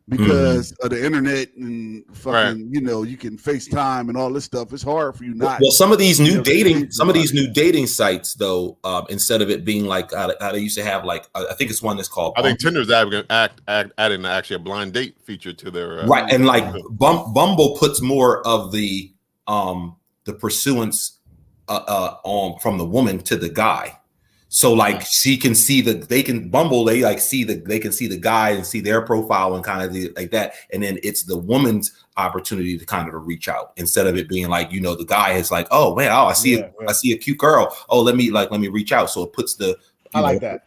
Because of the internet and fucking, you can FaceTime and all this stuff. It's hard for you not. Well, some of these new dating sites, though, instead of it being like how they used to have, like I think it's one that's called. I think Tinder's adding actually a blind date feature to their right, and like Bumble puts more of the pursuance from the woman to the guy. So like she can see they can see the guy and see their profile and kind of like that. And then it's the woman's opportunity to kind of reach out instead of it being like, the guy is like, oh man, I see a cute girl. Oh, let me reach out. So it puts I like that.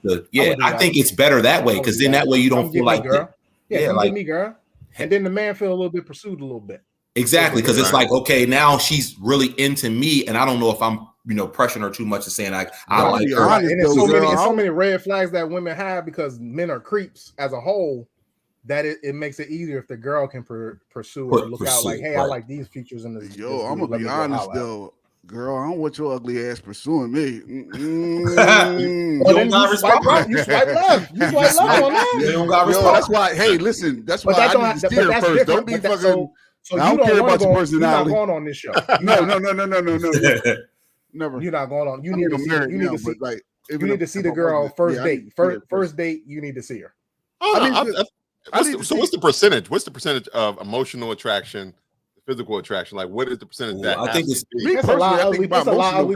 I think it's better that way. Cause then that way you don't feel like, girl. Come get me, girl. And then the man feel a little bit pursued a little bit. Exactly. Cause it's like, okay, now she's really into me. And I don't know if I'm, pressuring her too much and saying like I like her. And there's so many red flags that women have because men are creeps as a whole that it makes it easier if the girl can pursue or look out like, hey, I like these features in this. Yo, I'm gonna be honest though, girl, I don't want your ugly ass pursuing me. Well, then you swipe right, you swipe left. You swipe left on that. You don't got respect. That's why. Hey, listen, that's why I need to steer first. Don't be fucking. So I don't care about your personality. You're not going on this show. No. Never. You're not going on. You need to see. You need to see the girl first date. First date. You need to see her. What's the percentage? What's the percentage of emotional attraction, physical attraction? Like, what is the percentage that? I think it's a lot of ugly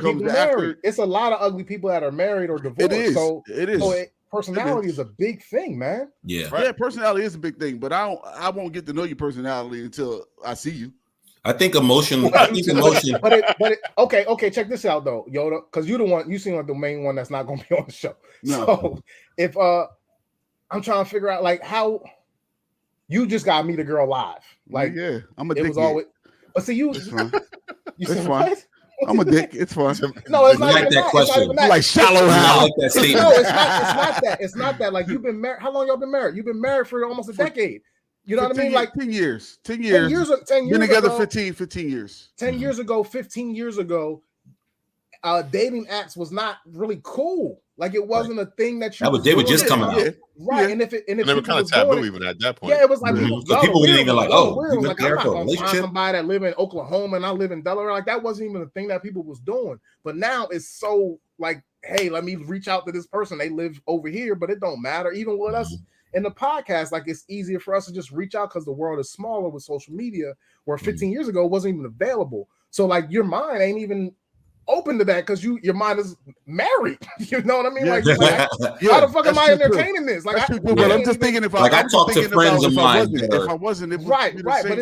people married. It's a lot of ugly people that are married or divorced. It is. So personality is a big thing, man. Yeah. Yeah, personality is a big thing, but I won't get to know your personality until I see you. I think emotion. Okay. Check this out though, Yoda, because you seem like the main one that's not going to be on the show. No. So if I'm trying to figure out like how you just got to meet a girl live, like I'm a dick. It was always, but see you. It's fine. You it's fine. What? I'm a dick. It's fine. No, it's not like that question. Like shallow how. Like that statement. No, it's not that. It's not that. Like you've been married. How long y'all been married? You've been married for almost a decade. You know what I mean? Like 10 years. 10 years. 10 years been together ago, 15 years. 10 years ago, 15 years ago, dating apps was not really cool. Like it wasn't a thing that you. They were just coming out, right? Yeah. And if they were kind of taboo even at that point. Yeah, it was like people were even like, "Oh, you like, I'm not gonna find somebody that live in Oklahoma and I live in Delaware." Like that wasn't even a thing that people was doing. But now it's so like, hey, let me reach out to this person. They live over here, but it don't matter. Even with us. In the podcast, like it's easier for us to just reach out because the world is smaller with social media, where 15 years ago it wasn't even available. So like your mind ain't even open to that because your mind is married. You know what I mean? Like how the fuck am I entertaining this? Like but I'm just thinking if I talk to friends of mine, if I wasn't, it right. But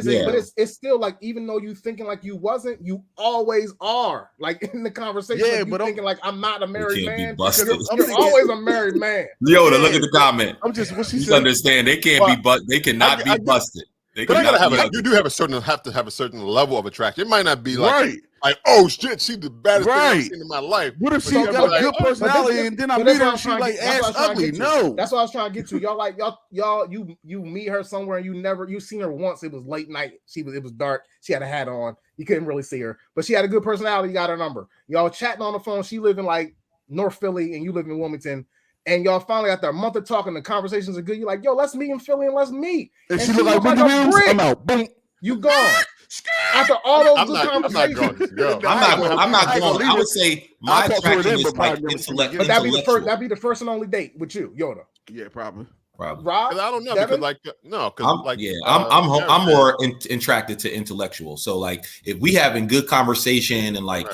it's still like even though you thinking like you wasn't, you always are. Like in the conversation, like you thinking like I'm not a married man. You're always a married man. Yoda, look at the comment. I'm just what she said. Just understand they can't be they cannot be busted. But you do have to have a certain level of attraction. It might not be like like, oh shit, she's the baddest thing I've seen in my life. What if she got a good personality and then I meet her and she's like ass ugly? No. That's what I was trying to get to. Y'all like y'all you meet her somewhere and you seen her once. It was late night. It was dark. She had a hat on. You couldn't really see her, but she had a good personality. You got her number. Y'all chatting on the phone. She live in like North Philly and you live in Wilmington. And y'all finally after a month of talking, the conversations are good. You're like, yo, let's meet in Philly and let's meet. And she look like I'm out. Boom. You gone. After all those good conversations. I'm not going. I would say my attraction is like intellect. But that'd be the first and only date with you, Yoda. Yeah, probably. Rob, I don't know because I'm more attracted to intellectual. So like if we having good conversation and like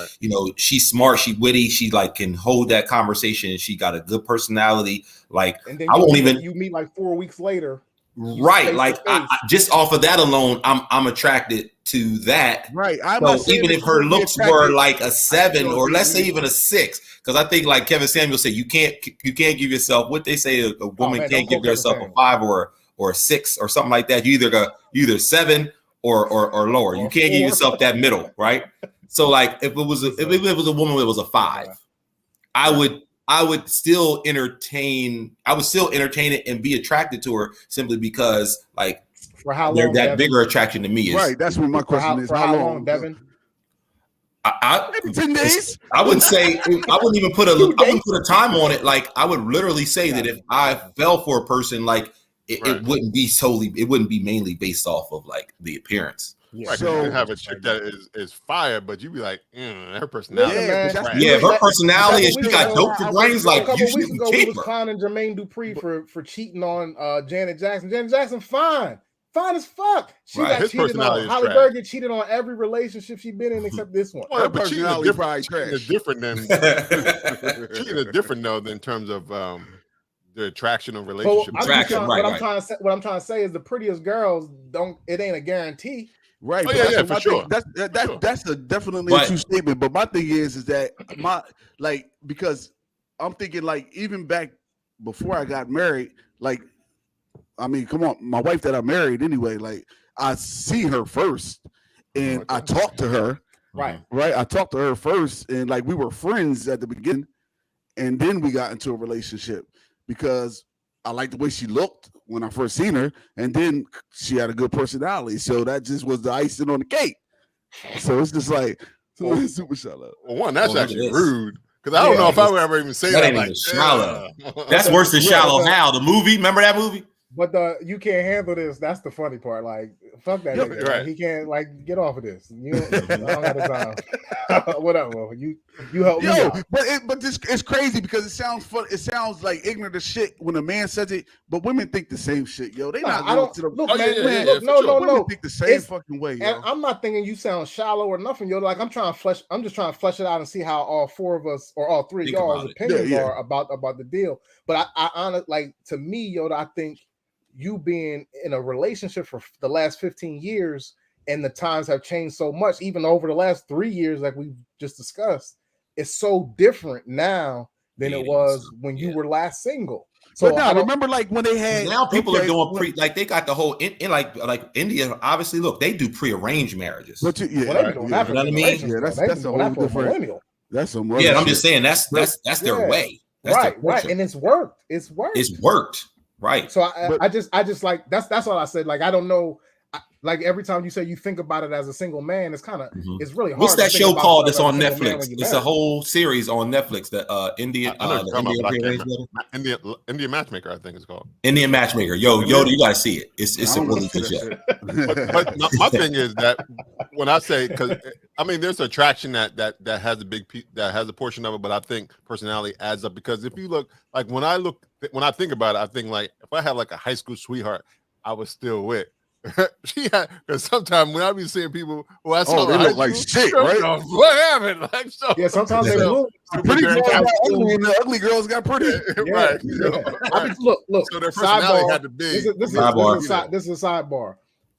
she's smart, she witty, she like can hold that conversation. She got a good personality. Like and then I won't even. You meet like 4 weeks later. Right, like I, just off of that alone, I'm attracted to that. Right. So even if her looks were like a 7 or let's say even a 6, because I think like Kevin Samuel said, you can't give yourself what they say a woman can't give herself a 5 or a 6 or something like that. You either 7 or lower. You can't give yourself that middle, right? So like if it was a woman that was a 5, I would still entertain it and be attracted to her simply because like for how long that bigger attraction to me is. Right. That's what my question is. For how long, Devin? Maybe 10 days. I wouldn't say I wouldn't even put a time on it. Like I would literally say that if I fell for a person, like it wouldn't be mainly based off of like the appearance. Yeah. Right, so you have a chick that is fire, but you be like, her personality. Yeah, her personality is she got dope for brains. Like a couple weeks ago, we was clowning Jermaine Dupri for cheating on Janet Jackson. Janet Jackson, fine as fuck. She got cheated on. Holly Berger cheated on every relationship she's been in except this one. Well, but cheating is different than cheating is different though in terms of the attraction of relationship. What I'm trying to say is the prettiest girls it ain't a guarantee. Right. Oh, for sure. That's a definitely a true statement. But my thing is that because I'm thinking like even back before I got married, like I mean, come on, my wife that I married anyway, like I see her first and I talked to her. Right. I talked to her first and like we were friends at the beginning and then we got into a relationship because I liked the way she looked when I first seen her, and then she had a good personality. So that just was the icing on the cake. So it's just like super shallow. Well, one, that's actually rude. Because I don't know if I would ever even say that. Like shallow. That's worse than Shallow Hal. The movie, remember that movie? But you can't handle this. That's the funny part. Like, fuck that nigga. Right. Like, he can't like get off of this. I don't got the time. Whatever. You help me out. But this it's crazy because it sounds fun. It sounds like ignorant as shit when a man says it. But women think the same shit, yo. They not. I don't. Look, no. Women think the same fucking way. Yo. And I'm not thinking you sound shallow or nothing, yo. Like I'm just trying to flesh it out and see how all 4 of us or all 3 of y'all's opinions are about the deal. But I honestly, like to me, yo, I think you being in a relationship for the last 15 years and the times have changed so much, even over the last 3 years, like we just discussed, it's so different now than it was when you were last single. So but now remember like when they had now people are doing like they got the whole in like India, obviously look, they do prearranged marriages. But you know what I mean? Yeah, that's a whole different. That's some I'm just saying that's their way. That's right. And it's worked. It's worked. Right. So I just like that's all I said. Like I don't know. Like every time you say you think about it as a single man, it's kind of it's really hard. What's that show called that's on Netflix? It's a whole series on Netflix that Indian Matchmaker, I think it's called. Indian Matchmaker. Yo, you gotta see it. It's a really good show. But my thing is that when I say, because I mean there's attraction that has a big that has a portion of it, but I think personality adds up because if you look like when I think about it, I think like if I had like a high school sweetheart, I was still with. She had because sometimes when I be seeing people who I saw they look like shit, right? What happened? Like so, sometimes they look. The pretty girls got ugly and the ugly girls got pretty. Right. I mean, look. So their personality had to be. This is a sidebar.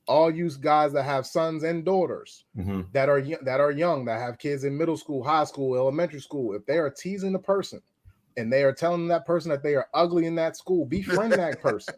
All you guys that have sons and daughters that are young, that have kids in middle school, high school, elementary school, if they are teasing the person and they are telling that person that they are ugly in that school, befriend that person.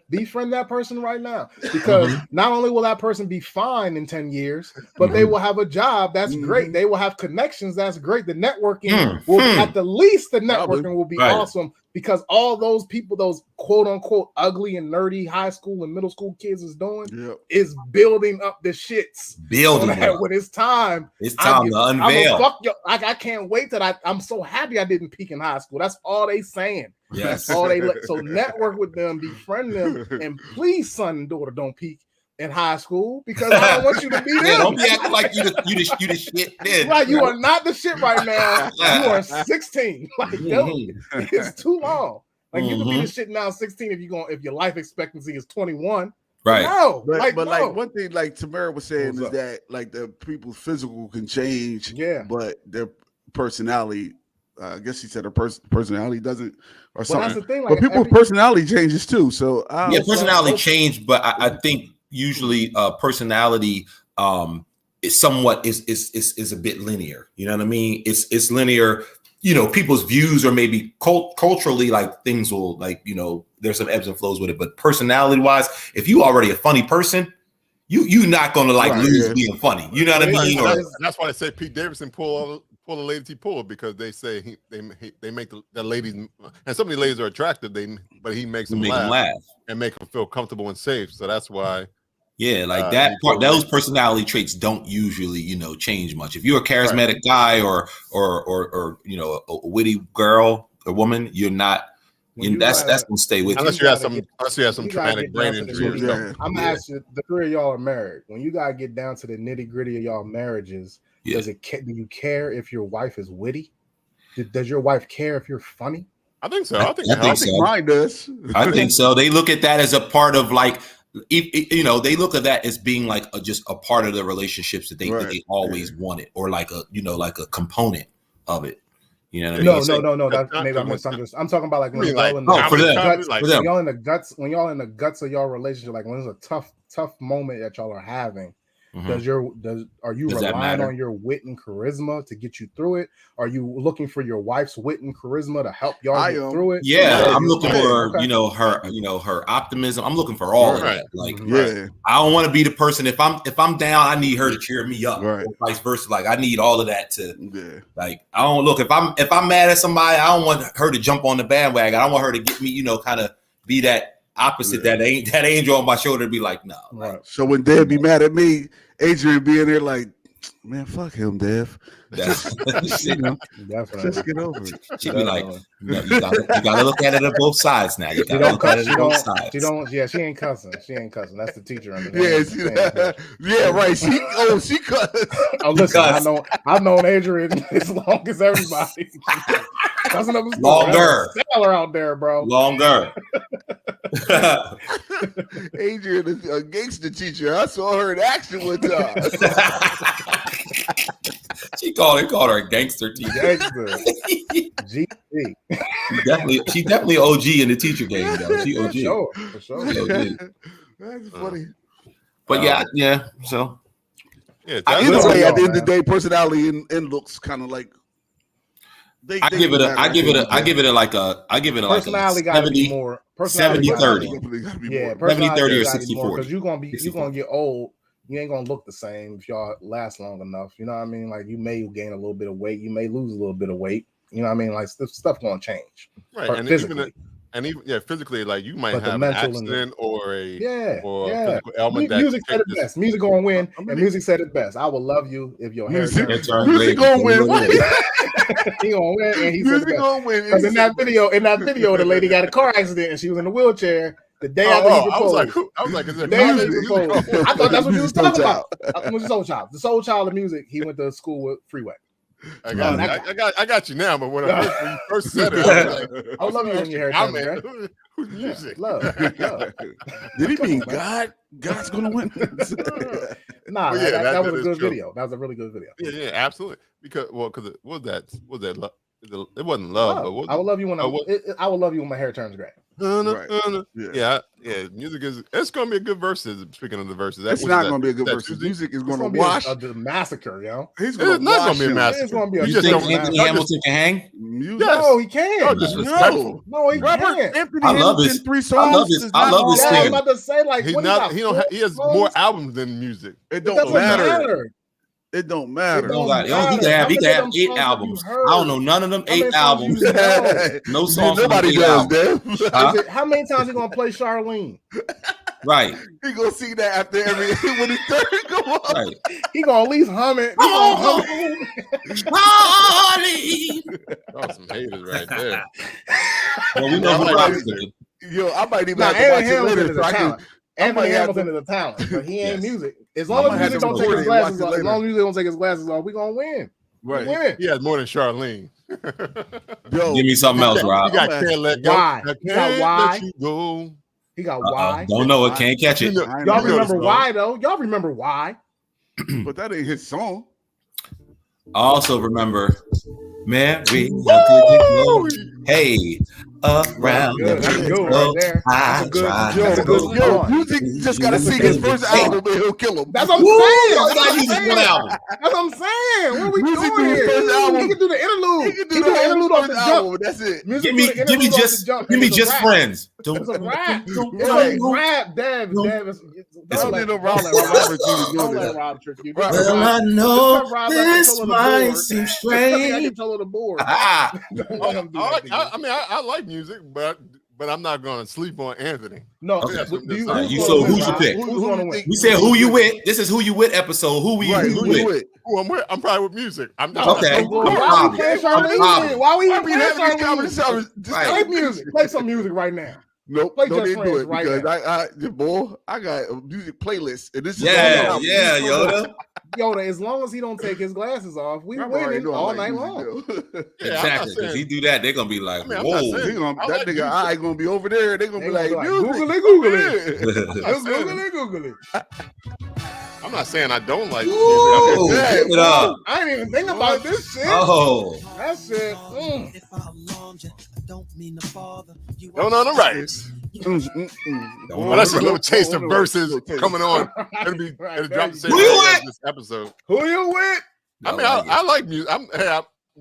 Befriend that person right now. Because not only will that person be fine in 10 years, but they will have a job that's great. They will have connections that's great. The networking will at the least the networking will be awesome because all those people, those quote unquote ugly and nerdy high school and middle school kids is doing is building up the shits. When it's time to unveil. I can't wait that I'm so happy I didn't peak in high school. That's all they saying. Yes. All they so network with them, befriend them, and please, son and daughter, don't peak in high school because I don't want you to be there. Don't be acting like you the shit. Then. Right, you are not the shit right now. You are 16. Like, it's too long. Like you can be the shit now 16 if your life expectancy is 21. Right. No, but like one thing like Tamara was saying is that like the people's physical can change, but their personality I guess he said her personality doesn't or something. That's the thing, but people's personality changes too. So personality changed, but I think usually personality is somewhat is a bit linear. You know what I mean? It's linear. You know, people's views or maybe culturally, like things will like, you know, there's some ebbs and flows with it. But personality wise, if you already a funny person, you're not gonna like lose being funny. You know what I mean? That's why I say Pete Davidson pull the ladies he pulled, because they say they make the ladies, and some of the ladies are attractive. But he makes them laugh and make them feel comfortable and safe. So that's why. Yeah, like that part, those personality traits don't usually, you know, change much. If you're a charismatic guy or you know, a witty girl or woman, you're not. That's gonna stay with you. Unless you have some traumatic brain injury or something. I'm gonna ask you, the three of y'all are married. When you gotta get down to the nitty gritty of y'all marriages, do you care if your wife is witty? Does your wife care if you're funny? I think so. I think mine does. I think so. They look at that as a part of like. You know, they look at that as being like just a part of the relationships that they always wanted, or like a, you know, like a component of it. You know what I mean? No. That maybe I'm misunderstood. I'm talking about like when y'all in the guts, when y'all in the guts of y'all relationship, like when there's a tough moment that y'all are having. Mm-hmm. Are you relying on your wit and charisma to get you through it? Are you looking for your wife's wit and charisma to help y'all get through it? Yeah, I'm looking for you know her optimism. I'm looking for all of that. Like, I don't want to be the person if I'm down, I need her to cheer me up, or vice versa. Like, I need all of that to like. I don't look if I'm mad at somebody, I don't want her to jump on the bandwagon. I want her to get me, you know, kind of be that opposite, that angel on my shoulder to be like, no. Right. So when Dad be mad at me, Adrian be in there like, man, fuck him, Dev. Just get over it. She be like, no, you gotta look at it on both sides now. You gotta look at it on both sides. She ain't cussing. That's the teacher. Right. She cuss. Oh, listen, I've known Adrian as long as everybody. Cussing up his longer. Sailor out there, bro. Longer. Adrian is a gangster teacher. I saw her in action one time. She called her a gangster teacher. GT. She definitely OG in the teacher game, though. She OG. For sure. That's funny. But yeah. So either way, at the end of the day, personality and looks kind of like. I give it a like a 70, more 70-30. Yeah, 70-30 or 60-40. Because you're gonna get old. You ain't gonna look the same if y'all last long enough. You know what I mean? Like, you may gain a little bit of weight, you may lose a little bit of weight. You know what I mean? Like, stuff gonna change. Right. And physically. Physically, like you might have an accident or a physical element. Music said it best. Music gonna win, and music said it best. I will love you if your hair turns. Music gonna win. He gonna win, and he said gonna win. Because in that video, the lady got a car accident and she was in a wheelchair. The day after he proposed. I was like, is it I thought that's what you was talking about. The soul child of music. He went to school with Freeway. I got you now, but when you first said it, I was like, I love you when your hair turns red. Who's music? Love. Did he mean God? God's gonna win? Nah, that was a good video. That was a really good video. Yeah, absolutely. Because it was that it wasn't love. But I will love you when I will love you when my hair turns gray. Yeah. Music it's gonna be a good verses. Speaking of the verses, it's not gonna be a good verses. Music is gonna wash a massacre, yo. It's not gonna be a massacre. It's gonna be you think Anthony Hamilton can hang? No, he can't. No, he can't. I love his three songs. I love his singing. I'm about to say, like, he has more albums than music. It don't matter. It don't matter. He can have 8 albums. I don't know none of them 8 albums. No songs. Nobody does that. How many times you gonna play Charlene? Right. He gonna sing that after every when he third go on. Right. He gonna at least hum it. Some haters right there. Well, we know who Rock's good. Yo, I might even have to watch it later. Anthony Hamilton is a talent, but he ain't music. As long as music don't take his glasses off, we gonna win. Right. Win. He has more than Charlene. Yo, give me something else, Rob. You got Can't Let Go. Why? He got Why? He got Why? Don't know it. Can't catch it. Y'all remember Why though? Y'all remember Why? But that ain't his song. I also remember Mary, how could you go? Hey, around the That's a good one world, right there. That's a good. I That's a good Yo, one. Music just gotta sing his first album and he'll kill him. That's what I'm Woo! saying. All That's you what gotta I'm use is one saying. album. That's what I'm saying. What are we Music doing do his here? first album. He can do the interlude. He can do He the do the interlude whole off the first jump. album. That's it. Music Give me, do the give me interlude off just, the jump, give and me it's a just rap. friends. It's a rap. It's Right. a rap. Dev. Don't let Don't Rob Don't let Rob trick you. Right. Just Well, I just know because Rob got this control of the might board. seem Just because he got strange. control of the board. Ah, Don't let him do that to you. I like music, but I'm not going to sleep on Anthony. No, Okay. do you, All right, who's you- gonna so win, who's your Rob? pick? Who's going to win? we said who you with. This is who you with episode. Who we Right, who who you you with? with? Who I'm probably with music. I'm not. Okay. Well, why we playing Charlene? Why we I even mean, playing having these Charlene? conversations. Right. Play music. Play some music right now. Nope, Play don't Just even do Friends it right because now. I got a music playlist and this is Yeah, all yeah, Yoda. Yoda, as long as he don't take his glasses off, we winning all night long. Exactly, because he do that, they're gonna be like, I mean, I'm whoa. not saying- I That like nigga music. I gonna be over there. They gonna be like, Google music. it, Google it. I'm Just not saying- Google it. I'm not saying I don't like music. Ooh, I'm just- give it up. I ain't even think about this shit. Oh, That shit. Don't on the rights. Well, that's a little taste of verses coming on. It'll be it'll drop the same Who you day with? as this episode. Who you with? I mean, I like music.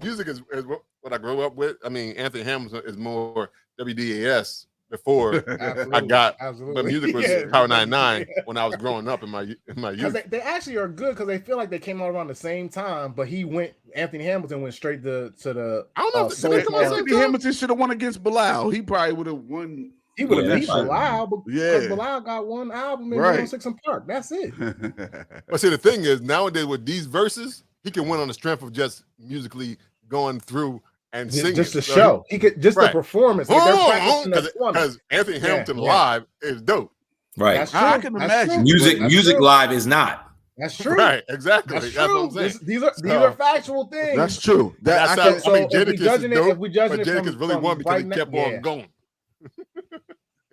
Music is what I grew up with. I mean, Anthony Hamilton is more WDAS before I got, but music was Power 99 when I was growing up in my youth. They actually are good because they feel like they came out around the same time, but Anthony Hamilton went straight to the. I don't know. Did they come out Anthony sometime? Hamilton should have won against Bilal. He probably would have won. He would have Yeah, beat that's Bilal, but Yeah. Bilal got one album in Right. 106 and Park. That's it. But see, the thing is, nowadays with these verses, he can win on the strength of just musically going through and singing. Just the So show. He could just the Right. performance. Like they're practicing the performance. Because Anthony Hamilton yeah. live is dope. right. That's true. I can That's imagine. true. Music That's true. live is not. That's true. Right, exactly. That's That's what I'm true. saying. These are factual things. That's true. That's I how, can, so I mean, if we Jadakiss is judging it- dope, if we judging but it Jadakiss from- really from won because right he now- kept yeah. on going.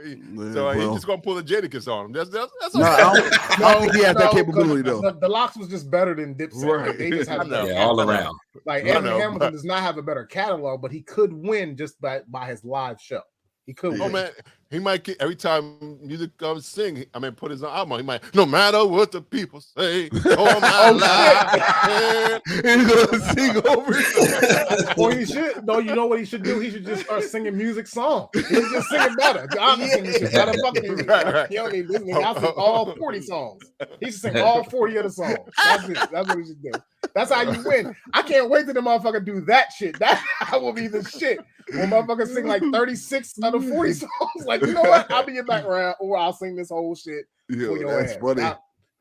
So well, he's just gonna pull the Jadakiss on him. That's no, okay. I don't think he has that capability though. The Locks was just better than Dipset. Right. Like, they just have I know. Yeah, all around. like I Anthony know, Hamilton but- does not have a better catalog, but he could win just by his live show. He could Oh win. man, he might get every time music comes sing. I mean, put his album on. He might, no matter what the people say, oh my life. He's gonna sing over it. Or he should. No, you know what he should do? He should just start singing music songs. He should just sing it better. I'm singing shit better. Fucking music. Right. You don't need this nigga. I'll sing all 40 songs. He should sing all 40 of the songs. That's it. That's what he should do. That's how you win. I can't wait till the motherfucker do that shit. That will be the shit. When motherfuckers sing like 36 out of 40 songs. Like, you know what? I'll be in background or I'll sing this whole shit for your That's ass. funny.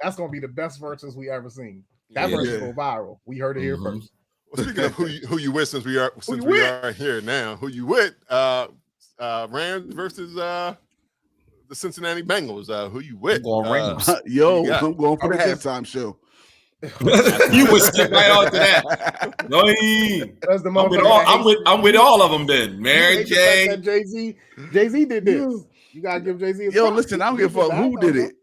That's gonna be the best verses we ever seen. That verse go viral. We heard it here first. Well, speaking of who you with, since we are here now, who you with? Rams versus the Cincinnati Bengals. Who you with? Going Rams. Yo, Yeah. I'm going for the I was halftime show. You would skip right on to that. No, That's the I'm with all of them then. Mary J. Jay-Z did this. You gotta give Jay-Z a Yo, props. listen, I don't give a fuck who did it.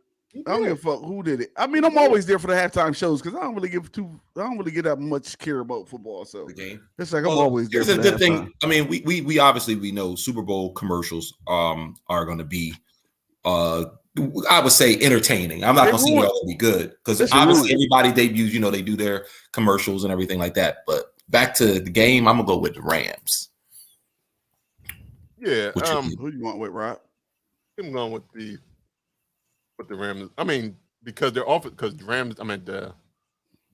I don't give a fuck who did it. I mean, I'm always there for the halftime shows because I don't really get that much care about football. So The game. it's like I'm always there. Here's For a the good thing. halftime. I mean, we obviously we know Super Bowl commercials are going to be I would say entertaining. I'm not going to say they're all going to be good because obviously everybody debuts, they do their commercials and everything like that. But back to the game, I'm gonna go with the Rams. Yeah. Who you want with, Rob? I'm going with the Rams. I mean, because the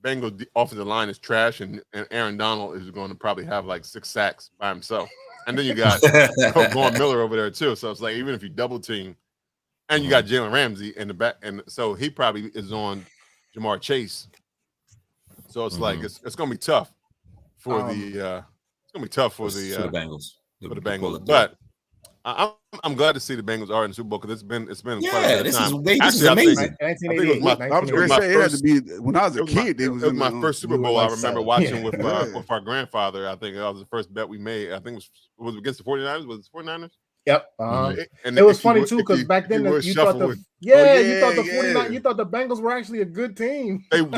Bengals offensive line is trash, and Aaron Donald is going to probably have like 6 sacks by himself. And then you got Vaughn Miller over there too. So it's like even if you double team, and you got Jalen Ramsey in the back, and so he probably is on Jamar Chase. So it's like it's going to be tough for the Bengals. For the Bengals, but I'm glad to see the Bengals are in the Super Bowl because it's been quite a this time. is amazing. I think it was I was going to say it had to be when I was a kid. It was my first Super Bowl. I remember watching with our grandfather. I think that was the first bet we made. I think it was against the 49ers. Was it 49ers? Yep. And it was funny too because back then you thought the 49. You thought the Bengals were actually a good team. They were.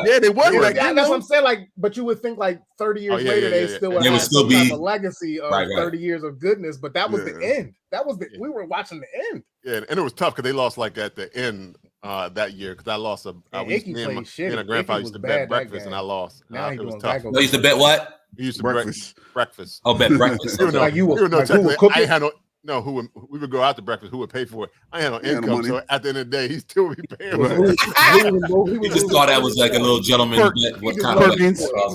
Yeah, they were. That's what I'm saying. Like, but you would think like 30 years later they still would have some type of legacy of 30 years of goodness. But that was the end. That was we were watching the end. Yeah, and it was tough because they lost like at the end that year because I lost a. Me and a grandfather used to bet breakfast and I lost. Now it was tough. You used to bet what? We used to breakfast. Oh, bet breakfast. Like you would cook it. I had no, we would go out to breakfast. Who would pay for it? I had no income, so at the end of the day, he still would be paying. He just thought that was like a little gentleman.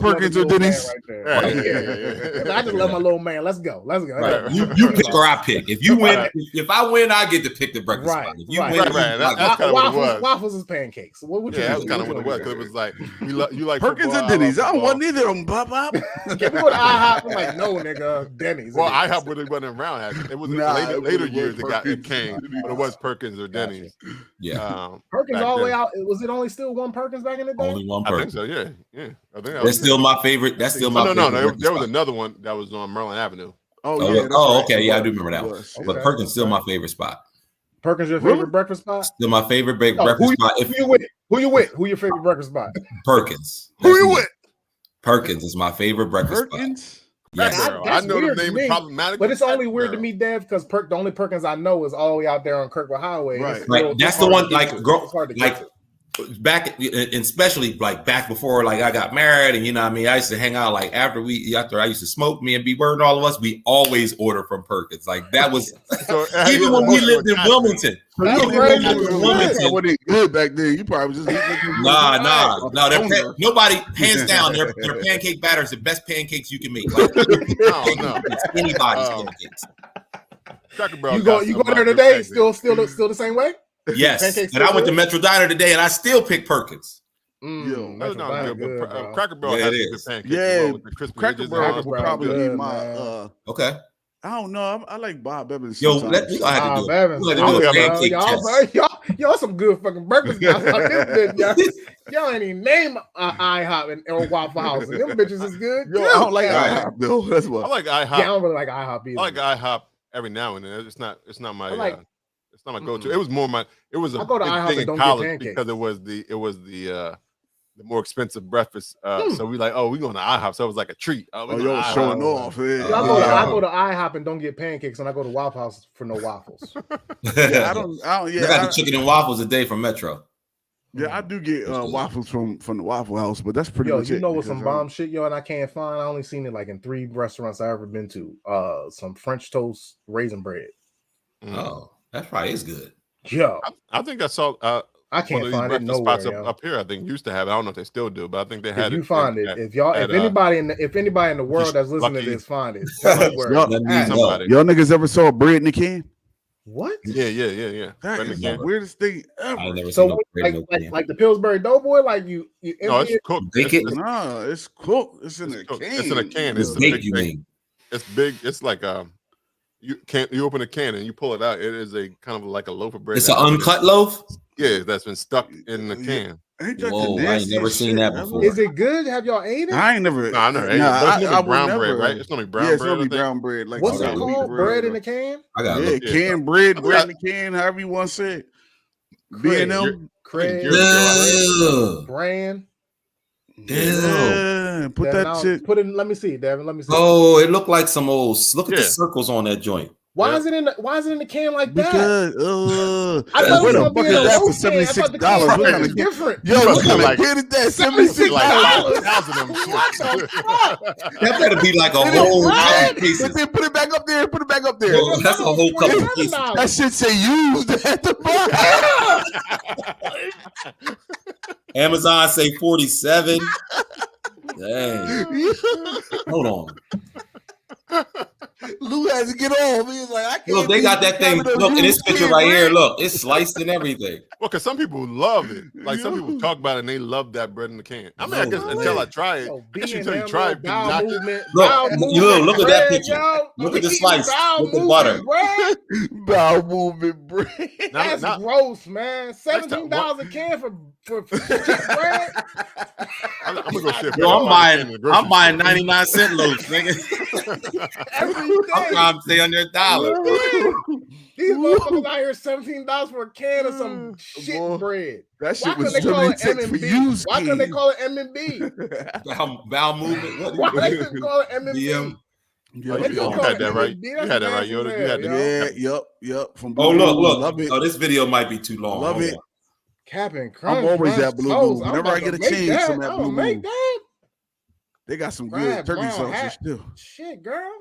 Perkins or Denny's. I just love my little man. Let's go. Right. You pick or I pick. If you win, if I win, I get to pick the breakfast spot. If you win, that's kind of what it was. Waffles is pancakes. That was kind of what it was. Because it was like you like Perkins or Denny's. I don't want neither of them. Pop. Can we go to IHOP? I'm like, no, nigga, Denny's. Well, IHOP really wasn't around. It was later years it came, but it was Perkins or Denny's. Yeah, Perkins all the way out. Was it only still one Perkins back in the day? Only one Perkins. I think so. Yeah. I think that's still my favorite. That's still my favorite. No. There was another one that was on Maryland Avenue. Okay. Yeah, I do remember that one. But Perkins still my favorite spot. Perkins your favorite breakfast spot? Still my favorite breakfast spot. Who you with? Who your favorite breakfast spot? Perkins. Who you with? Perkins is my favorite breakfast spot. Yes. I know the name is problematic, but it's only weird to me, Dev, because the only Perkins I know is all the way out there on Kirkwood Highway. Right. That's the one. Back, and especially like back before like I got married, and you know what I mean, I used to hang out like after I used to smoke, me and B Word and all of us, we always order from Perkins. Like that was even when we lived in Wilmington. What it good back then? You probably just no. Nobody hands down. Their pancake batter is the best pancakes you can make. Like, anybody's pancakes. You go there today? Still the same way? Yes, and I went to Metro Diner today, and I still pick Perkins. Cracker Barrel has good pancakes. Yeah, Cracker Barrel would probably be my. Okay. I don't know. I like Bob Evans. Yo, Bob Evans. Y'all some good fucking breakfast guys out this. Y'all ain't even name IHOP or Waffle House. And them bitches is good. Yo, I don't like IHOP though. That's what I like IHOP. Yeah, I don't really like IHOP either. I like IHOP every now and then. It's not my. It's not my go-to. It was more it was a big thing in college because it was the more expensive breakfast. So we like, we going to IHOP. So it was like a treat. You're showing off. I go to IHOP and don't get pancakes, and I go to Waffle House for no waffles. I don't. I got the chicken and waffles a day from Metro. Yeah, I do get waffles from the Waffle House, but that's pretty much it. You know what some bomb shit, and I can't find. I only seen it like in 3 restaurants I've ever been to. Some French toast raisin bread. Oh. That probably is good. Yo, I think I saw. I can't find it nowhere. Spots up here, I think used to have it. I don't know if they still do, but I think they had it. If you find it, if anybody in the world that's listening to this find it, y'all niggas ever saw bread in the can? What? Yeah. That is the weirdest thing ever. So like the Pillsbury Doughboy, like you no, it's cooked. It's cooked. It's in a can. It's in a can. It's big. You mean? It's big. It's like You open a can and you pull it out. It is a kind of like a loaf of bread. It's an uncut loaf. Yeah, that's been stuck in the can. Whoa, I ain't never seen that before. Is it good? Have y'all ate it? I ain't never. No, I never ate it. It's gonna be brown bread, right? It's gonna be brown bread. It's gonna be brown bread. Like what's it called? Bread in a can? I got canned bread, bread in a can. However you want to say it. B&M, Craig, brand. Yeah, put that shit. Put it. Let me see, Devin. Let me see. Oh, it looked like some old. Look at the circles on that joint. Why is it in the can like that? Because I thought it was gonna be in a that for $76. What kind of different? Yo, what kind of kid is that? $76. That better be like a whole couple pieces. Then put it back up there. Put it back up there. Yo, that's a whole couple pieces. That shit say used at the bottom. Amazon say 47. Dang. Hold on. Lou has to get off. He's like, I can't. Look, they got that thing. Look in this picture right here. Look, it's sliced and everything. Well, because some people love it. Like some people talk about it and they love that bread in the can. I mean, I guess until I try it. I guess until you try it, look at that picture. Look at the slice with the butter. Bowel movement bread. That's gross, man. $17 a can for bread. I'm gonna go shit. Yo, I'm buying 99-cent loaves, nigga. I'm trying to stay under $1. These motherfuckers out here $17 for a can of some shit bread. That shit Why was couldn't they call it $76 M&B? Why couldn't they call it M&B? Bowel movement. Why they couldn't call it M&B? BM. You had that right. You had that right, Yoda. You had that. Yep. From Oh, look. Love it. Oh, this video might be too long. Love it. Cap'n Crunch. I'm always at Blue Moon. Whenever I get a change from that Blue Moon. That. They got some good turkey sausage too. Shit, girl.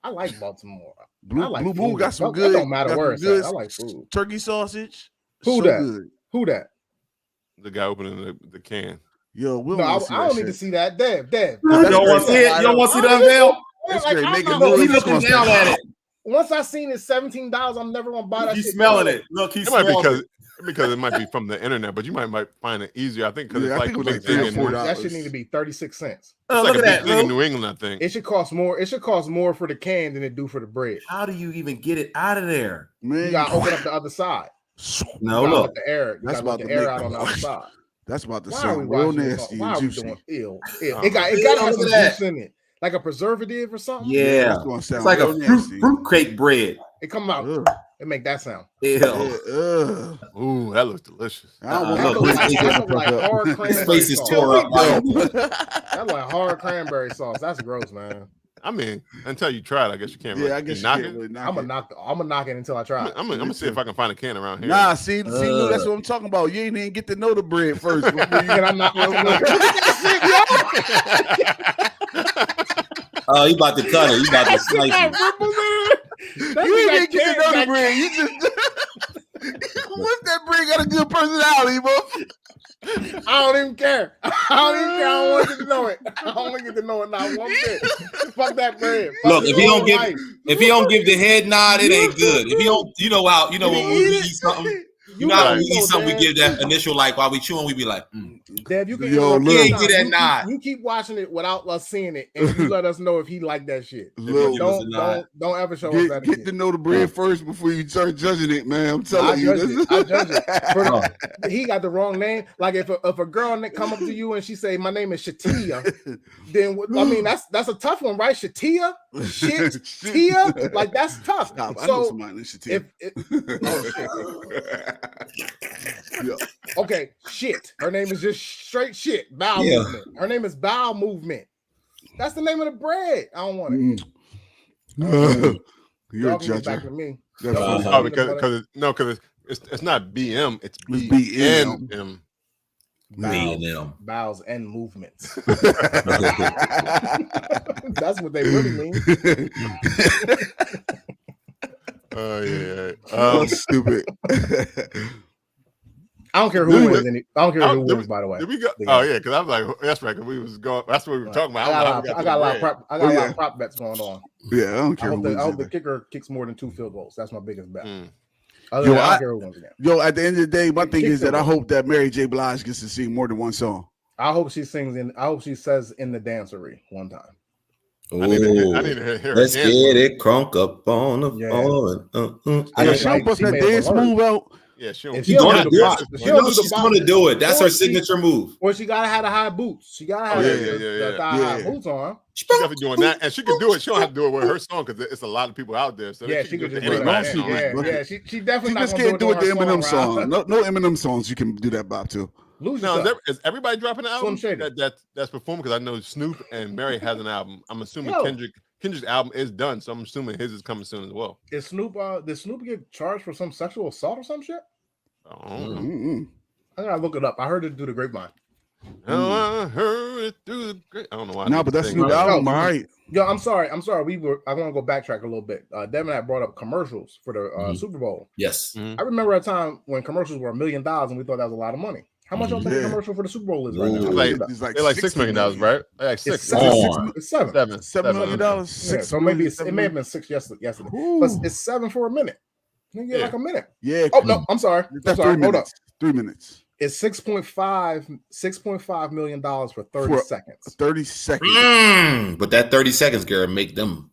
I like Baltimore. Blue like Moon got some It good. don't matter where it's at. I like food. Turkey sausage. Who that? Good. Who that? The guy opening the can. Yo, I don't need to see that. Dev. You don't want to see it? You don't want to see the unveil? That's great. Make it look. He's looking down at it. Once I seen it $17, I'm never gonna buy that. He's shit. smelling it. Look, he's smelling it. Because it might be from the internet, but you might find it easier. I think because it's like a big thing in $4. That should need to be 36 cents. It's like a big thing in New England, I think. It should cost more. It should cost more for the can than it do for the bread. How do you even get it out of there? Man, you gotta open up the other side. No, look. The air. That's about the air out on the other side. That's about to sound real nasty and juicy. Ew. It got to have some juice in it, like a preservative or something. Yeah, it's like a fruit cake bread. It come out. It make that sound. Ew. Ooh, that looks delicious. That look like hard cranberry sauce. Face is tore up. That's like hard cranberry sauce. That's gross, man. I mean, until you try it, I guess you can't. Yeah, I guess knock you it. really I'm gonna knock it until I try it. I'm gonna see if I can find a can around here. Nah, see, Lou, that's what I'm talking about. You ain't even get to know the bread first. I'm not. Oh, you about to cut it. You about to slice it. You ain't get to know the bread. You just what's that bread got a good personality, bro? I don't even care. I don't want you to know it. I don't want you to know it not one bit. Fuck that bread. Look, if he don't give the head nod, it ain't good. If he don't, when we eat something. You know how we eat something, we give that initial while we chewing, we be like, Dave, you can get that nod. You keep watching it without us seeing it, and you let us know if he like that shit. Don't ever show us that. Get to know the bread first before you start judging it, man. I'm telling you. I judge it. He got the wrong name. Like if a girl come up to you and she say, "My name is Shatia," then I mean that's a tough one, right? Shatia, Tia, like that's tough. I know somebody named Shatia. Okay, shit. Her name is just straight shit. Bowel movement. Her name is Bowel Movement. That's the name of the bread. I don't want it. You're a judge. Back to me. Because it's not BM. It's BNM. B&M. Bowels and movements. That's what they really mean. Oh yeah. Stupid. I don't care who wins. I don't care who wins. By the way, did we go? Oh yeah, because I was like, that's right. Because we was going. That's what we were talking about. I got a lot of prop bets going on. Yeah, I don't care. I hope the kicker kicks more than 2 field goals. That's my biggest bet. I don't care who wins again. Yo, at the end of the day, my thing is that I hope that Mary J. Blige gets to sing more than one song. I hope she sings I hope she says in the dancery one time. Ooh, I need to hear let's get it crunk up on the floor. She'll bust that dance move out. Yeah, she's gonna do it. That's her signature move. Well, she gotta have the high boots. She gotta have the high boots on. She's definitely doing that, and she can do it. She don't have to do it with her song because it's a lot of people out there. So she could just do it. She definitely just can't do it the Eminem song. No Eminem songs you can do that bop to. Is everybody dropping an album that's performing? Because I know Snoop and Mary has an album. I'm assuming Kendrick's album is done, so I'm assuming his is coming soon as well. Did Snoop get charged for some sexual assault or some shit? I gotta look it up. I heard it through the grapevine. I heard it through the grapevine. I don't know why. No, but that's Snoop album, all right. Yo, I'm sorry. I want to go backtrack a little bit. Devin had brought up commercials for the Super Bowl. Yes. I remember a time when commercials were $1 million and we thought that was a lot of money. How much on the commercial for the Super Bowl is right now? They're like $6 million, right? Like $6. It's $7 million. So maybe it may have been 6 yesterday, but it's 7 for a minute. You get like a minute. Yeah. Oh no, I'm sorry. Hold up. 3 minutes. It's $6.5 million for 30 seconds. 30 seconds. But that 30 seconds, Garrett, make them.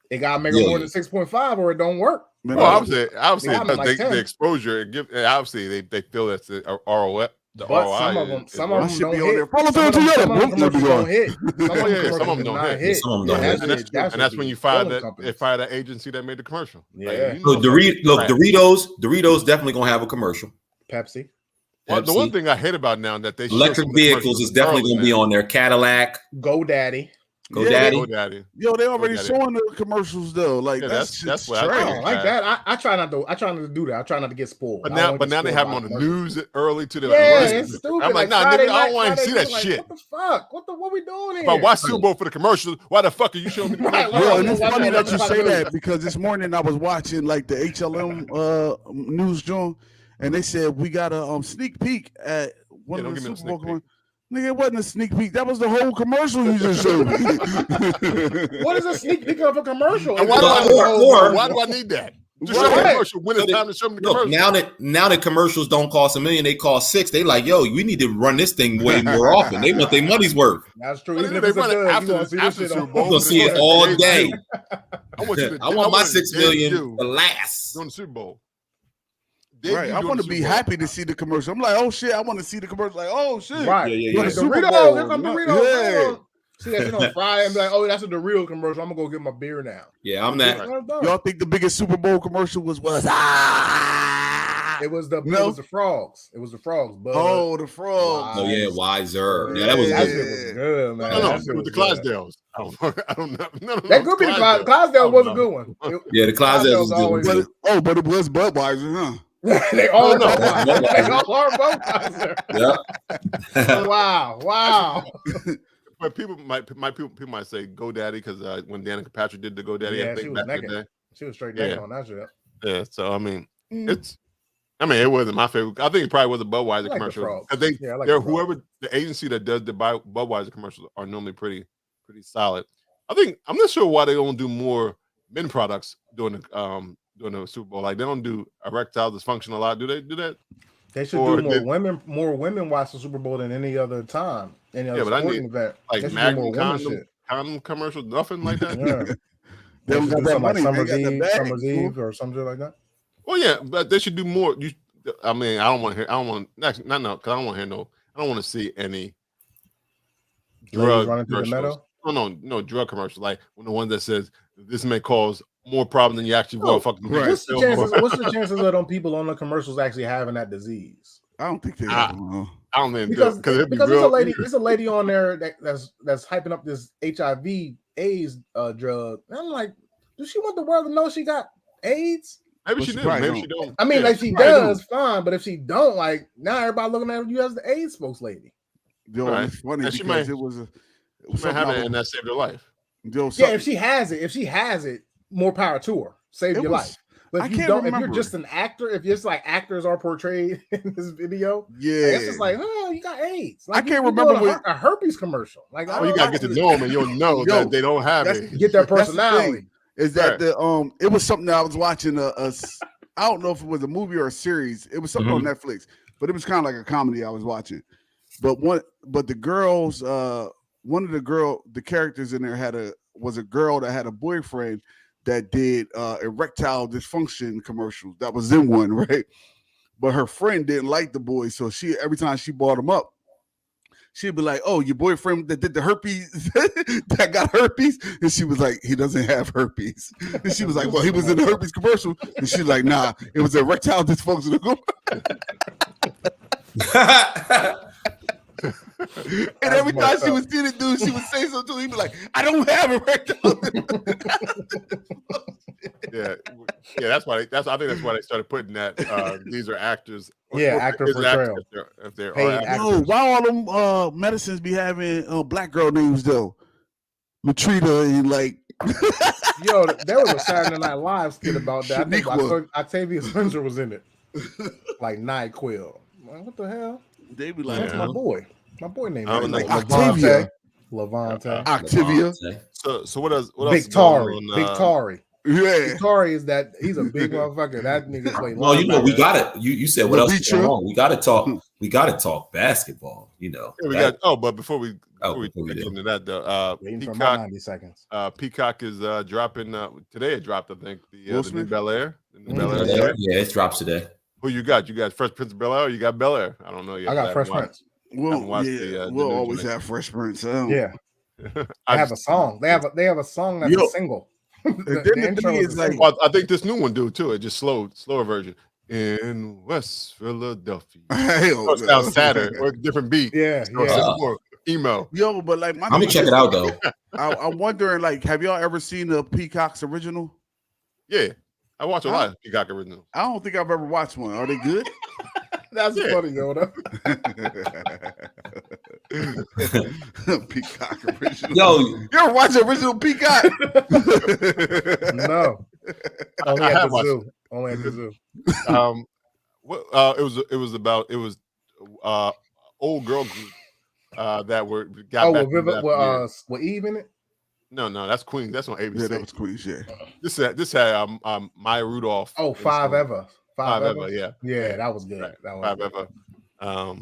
It gotta make it more than 6.5 or it don't work. Well, obviously, the exposure. Obviously, they feel that's the ROI. the but ROI. some of them Some don't hit. Some of them don't hit. Some of them don't hit. Some of them don't hit. And that's when you fire that agency that made the commercial. Yeah. Like, so Doritos definitely gonna have a commercial. Pepsi. Well, the one thing I hate about now that they electric vehicles is definitely going to be on there. Cadillac, GoDaddy. GoDaddy. Yo, they already showing the commercials though. Like that's what I don't like that. I try not to do that. I try not to get spoiled. But now they have them on the news early to the. It's stupid. I'm like, nah, nigga, I don't want to see that shit. What the fuck? What we doing here? But why Super Bowl for the commercials? Why the fuck are you showing me? And it's funny that you say that because this morning I was watching like the HLM news joint, and they said we got a sneak peek at one of the Super Bowl. Nigga, it wasn't a sneak peek. That was the whole commercial you just showed me. What is a sneak peek of a commercial? And why do I need that? Just show me the commercial when it's time to show me the commercial. Now that commercials don't cost $1 million, they cost $6 million. They like, yo, we need to run this thing way more often. They want their money's worth. That's true. Even if it's after Super Bowl, you're gonna see it all day. I want my $6 million to last during the Super Bowl. Right, I want to be happy to see the commercial. I'm like, oh shit, I want to see the commercial. Like, oh shit, right? Yeah. Doritos, here come Doritos. Yeah. See that shit on Friday and be like, oh, that's a Doritos commercial. I'm gonna go get my beer now. Yeah, I'm that. Y'all think the biggest Super Bowl commercial was It was the frogs. It was the frogs. But oh, the frogs. Oh yeah, Wiser. Yeah, that was good, man. No, it was the Clydesdales. I don't know. No, that could be the Clydesdales. Was a good one. The Clydesdales was good. But it was Budweiser, huh? They all know. They all are Budweiser. Yeah. Wow. But people might say GoDaddy because when Danica Patrick did the GoDaddy, I think back in the day, she was straight naked on that shit. Yeah, so I mean, it wasn't my favorite. I think it probably was a Budweiser commercial because whoever the agency that does the Budweiser commercials are normally pretty solid. I'm not sure why they don't do more men products during the Super Bowl. Like they don't do erectile dysfunction a lot. Do they do that? They should do more women watch the Super Bowl than any other time. Any other sporting event. Like Magnum condom commercials, nothing like that. Yeah. They don't got that money. Summer's Eve or something like that. Well, yeah, but they should do more. I don't want to see any drug running through the meadow. No drug commercials. Like when the one that says this may cause more problem than you actually want. Fucking what's the chances of them people on the commercials actually having that disease? I don't think they. I don't think because there's a lady on there that's hyping up this HIV/AIDS drug. And I'm like, does she want the world to know she got AIDS? Maybe she do. Maybe she don't. I mean, like she does, fine. But if she don't, like now everybody looking at you as the AIDS spokesady. Yo, it's funny because it was have it and that saved her life. If she has it, more power to her. Save your life. But if if you're just an actor, if it's like actors are portrayed in this video, it's just like, oh, you got AIDS. Like, I can't remember a herpes commercial. Like, you gotta get to know them, and you'll know that they don't have it. Get their personality. Is that it was something that I was watching I don't know if it was a movie or a series. It was something on Netflix, but it was kind of like a comedy I was watching. But the girls, one of the characters in there was a girl that had a boyfriend that did erectile dysfunction commercials. That was in one, right? But her friend didn't like the boy, so every time she brought him up, she'd be like, "Oh, your boyfriend that did the herpes, that got herpes," and she was like, "He doesn't have herpes." And she was like, "Well, he was in the herpes commercial," and she's like, "Nah, it was erectile dysfunction." And every time she would see the dude, she would say something to him. He'd be like, "I don't have erectile." Yeah. That's why they started putting that. These are actors. Actor portrayal. If they're why all them medicines be having black girl names though? Latrina and like. Yo, there was a Saturday Night Live skit about that. I think Octavia Spencer was in it. Like NyQuil. Like, what the hell? They be like, that's my boy. My boy named Octavia. Levante. Octavia. So what else? Big Tari. Big Tari. Yeah. Big Tari is that he's a big motherfucker. That nigga play. Well, we got it. You said what else is going on? We got to talk. We got to talk basketball. But before we get into that, Peacock, 90 seconds. Peacock is dropping today. It dropped, I think, the new Bel Air. Yeah, it drops today. Who you got? You got Fresh Prince of Bel-Air or you got Bel-Air? I don't know yet. I got Fresh Prince. We'll always have Fresh Prince. Yeah. I have a song. They have a song that's a single. the intro is like, well, I think this new one do too. It just slower version. In West Philadelphia. So it sounds sadder or a different beat. Yeah. More emo. Yo, but like I'm gonna check it out though. I'm wondering, like, have y'all ever seen the Peacock's original? Yeah. I watch a lot of Peacock originals. I don't think I've ever watched one. Are they good? That's funny, Yoda. Peacock original. Yo, you ever watch the original Peacock? No. Only at the zoo. Only at the zoo. It was old girl group that got back. With Eve in it? No, that's Queen. That's on ABC. Yeah, that was Queen. Yeah. This had Maya Rudolph. Oh, Five Ever. Five Ever. Yeah. Yeah, that was good. Right. That was Five good. Ever.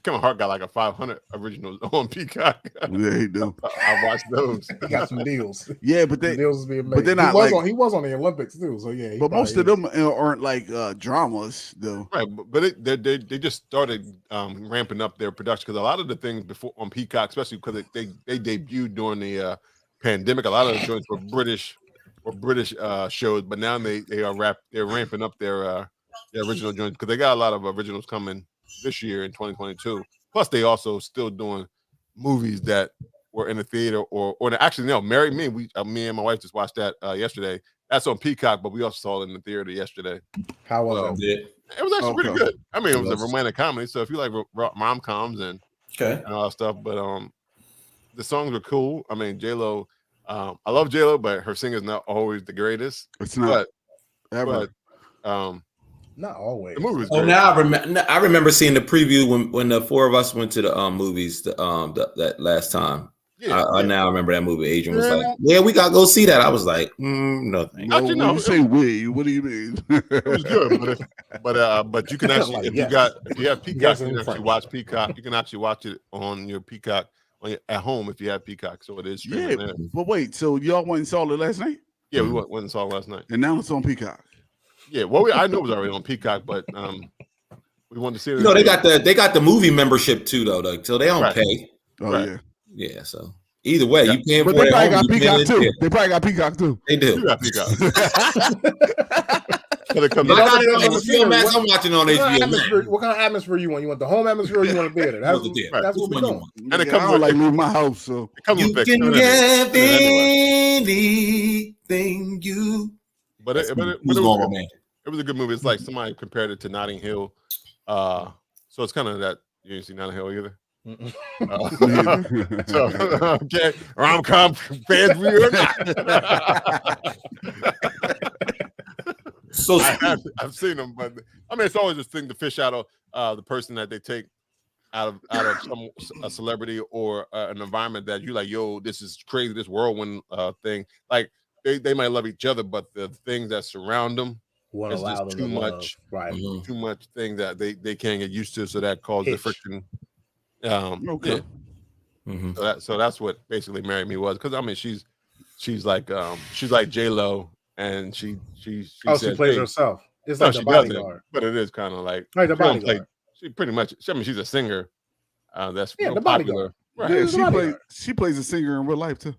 Kevin Hart got like a 500 originals on Peacock. Yeah, he do. I watched those. He got some deals. Yeah, but the deals be amazing. But they're not he was on the Olympics too. So yeah. But most of them aren't like dramas though. Right, but they just started ramping up their production because a lot of the things before on Peacock, especially because they debuted during the pandemic, a lot of the joints were British shows, but now they're ramping up their original joints because they got a lot of originals coming this year in 2022. Plus, they also still doing movies that were in the theater or actually no, Marry Me. Me and my wife just watched that yesterday. That's on Peacock, but we also saw it in the theater yesterday. How was it? It was actually pretty good. I mean, it was a romantic comedy, so if you like rom-coms and all that stuff, but the songs were cool. I mean, J-Lo, I love J-Lo, but her singing's not always the greatest. It's not ever. But, not always. The movie was great. Now I remember seeing the preview when the four of us went to the movies that last time. Yeah, I now remember that movie. Adrian was like, "Yeah, we gotta go see that." I was like, "No, thank you." When you say "we," what do you mean? It was good, but you can actually if you have Peacock, you can actually watch Peacock. You can actually watch it on your Peacock at home if you have Peacock. So it is streaming there. But wait, so y'all went and saw it last night? Yeah, we went and saw it last night, and now it's on Peacock. Yeah, well, I knew it was already on Peacock, but we wanted to see it. No, they got the movie membership too, though. So they don't pay. Oh yeah. So either way, you paying for it. They probably got Peacock too. Yeah. They probably got Peacock too. They do. You got Peacock. I'm watching on HBO. What kind of atmosphere you want? You want the home atmosphere or you want a theater? That's what we're doing. And it comes with like leave my house, so it comes you with can get anything you. But it was a good movie. It's like somebody compared it to Notting Hill. So it's kind of that. You didn't see Notting Hill either? So, okay. Rom-com fans, we are not. So I've seen them, but I mean, it's always this thing to fish out of the person that they take out of a celebrity or an environment that you like, yo, this is crazy, this whirlwind thing. Like, they might love each other, but the things that surround them is just too much, too much thing that they can't get used to. So that causes the friction. Okay. Yeah. Mm-hmm. So that's what basically Marry Me was. Because I mean, she's like J-Lo, and she plays herself. It's like the bodyguard, but it is kind of like the bodyguard. She pretty much. I mean, she's a singer. That's real the popular. Right. Yeah, she plays a singer in real life too.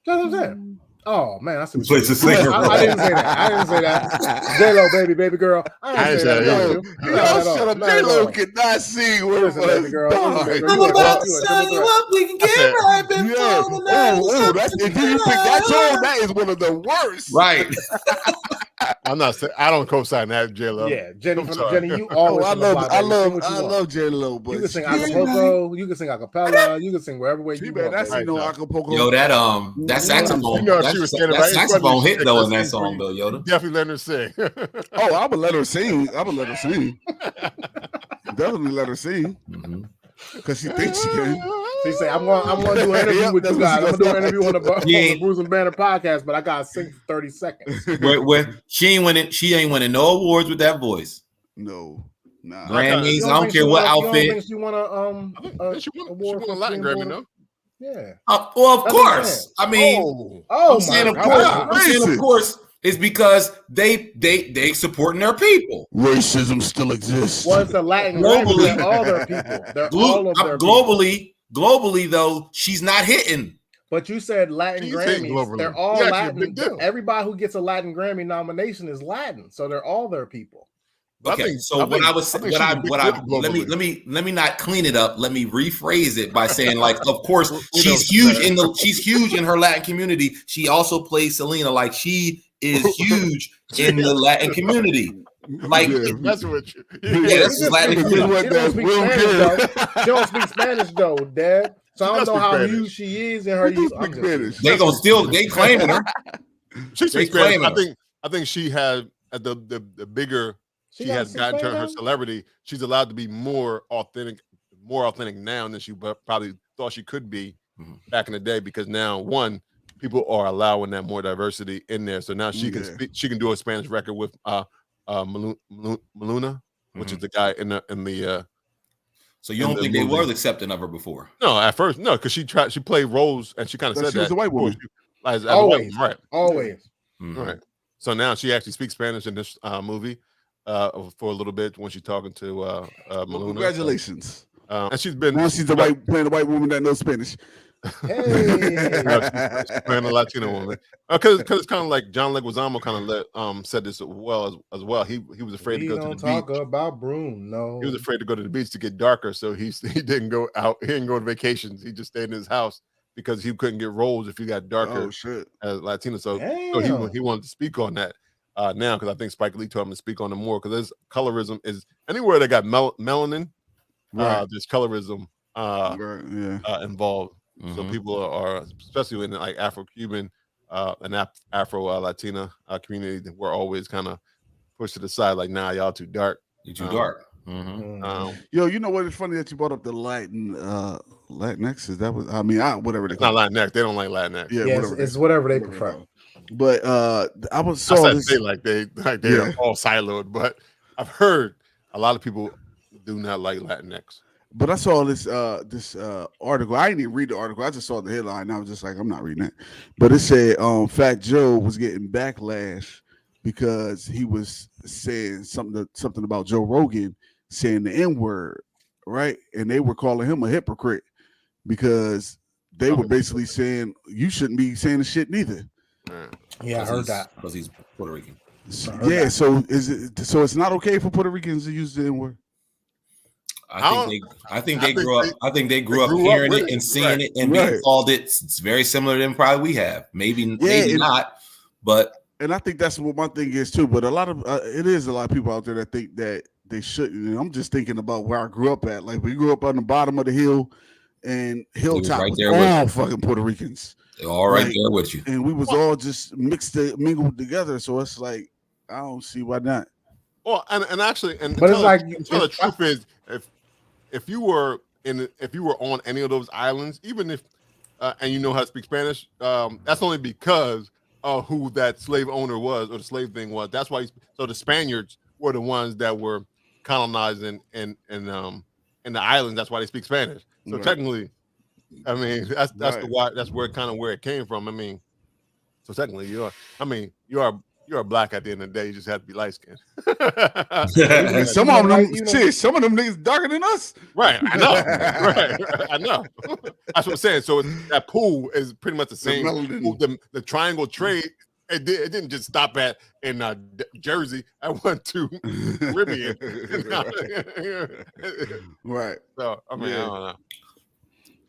That's what I'm saying. Oh man, that's a singer. I didn't say that. J-Lo, baby girl. I didn't say that. Shut up. J-Lo cannot sing with baby girl. I'm about to tell you what we can get right before the night. If you pick that song, that is one of the worst. Right. I'm not saying I don't co-sign that, J-Lo. Yeah, Jenny, you always. I love J-Lo, but you can sing acapella, you can sing acapella, you can sing wherever way you want. That's acapella. Yo, that saxophone. She was standing that saxophone hit though in that song though, Yoda. Definitely let her sing. I would let her sing. Definitely let her sing. Because she thinks she can. She say, I'm going to do an interview with you guys. I'm going to do an interview on the Brews and Banner podcast, but I got to sing for 30 seconds. Where she ain't winning no awards with that voice. No. Nah. Grammys, I don't care what outfit. She won she won a Latin Grammy, no? Yeah. Well, of course. I mean, I'm saying of course. It's because they supporting their people. Racism still exists. Well, it's the Latin globally. They're all their people. They're all of their globally. Globally, though, she's not hitting. But you said Latin Grammys. They're all Latin. Everybody who gets a Latin Grammy nomination is Latin, so they're all their people. Okay, so let me not clean it up. Let me rephrase it by saying, like, of course, she's huge in her Latin community. She also plays Selena, like she is huge in the Latin community. Like that's what you. This is Latin community. She don't speak Spanish though, Dad. So I don't know how huge she is in her use. They claiming her. She speaks Spanish. I think she had the bigger. She has gotten to her celebrity. She's allowed to be more authentic now than she probably thought she could be back in the day. Because now, one, people are allowing that more diversity in there. So now she can speak. She can do a Spanish record with Maluna, which is the guy in the. So you don't think they were accepting of her before? No, at first, no, because she played roles and she kind of said she was a white woman. Always, right? Always, right. So now she actually speaks Spanish in this movie for a little bit when she's talking to Maluna. Congratulations! And she's playing the white woman that knows Spanish. Hey, she's playing a Latino woman. Because it's kind of like John Leguizamo kind of said this as well. He was afraid to go to the beach. Talk about Brew. No, he was afraid to go to the beach to get darker, so he didn't go out. He didn't go on vacations. He just stayed in his house because he couldn't get roles if you got darker as Latino. So he wanted to speak on that now because I think Spike Lee told him to speak on it more because there's colorism is anywhere that got melanin. There's colorism involved. So people are, especially in like Afro-Cuban and Afro-Latina community, we're always kind of pushed to the side, like, nah, y'all too dark. You're too dark. Yo, you know what? It's funny that you brought up the Latinx. Is that was? I mean, whatever they call it. Not Latinx. They don't like Latinx. Yeah, it's whatever they prefer. But I saw this. They they're all siloed, but I've heard a lot of people do not like Latinx. But I saw this article. I didn't even read the article. I just saw the headline. And I was just like, I'm not reading that. But it said Fat Joe was getting backlash because he was saying something about Joe Rogan saying the N-word, right? And they were calling him a hypocrite because they were basically saying you shouldn't be saying the shit neither. Yeah, I heard that because he's Puerto Rican. Yeah, so it's not okay for Puerto Ricans to use the N-word. I think they grew up hearing it and seeing it and being called it. It's very similar to them probably we have. Maybe not, but and I think that's what my thing is too. But a lot of people out there that think that they shouldn't. And I'm just thinking about where I grew up at. Like we grew up on the bottom of the hill, and Hilltop was all fucking Puerto Ricans. They're all right there with you, and we was all just mingled together. So it's like I don't see why not. Well, and actually, but it's like the truth is if you were on any of those islands, even if and you know how to speak Spanish, that's only because of who that slave owner was or the slave thing was. That's why. So the Spaniards were the ones that were colonizing in the islands. That's why they speak Spanish. So technically, I mean that's where it came from. I mean, so technically you are black at the end of the day. You just have to be light skinned. some of them niggas darker than us. Right. I know. Right. I know. That's what I'm saying. So that pool is pretty much the same. The triangle trade, it didn't just stop in Jersey. I went to Caribbean. Right. So I mean, I don't know.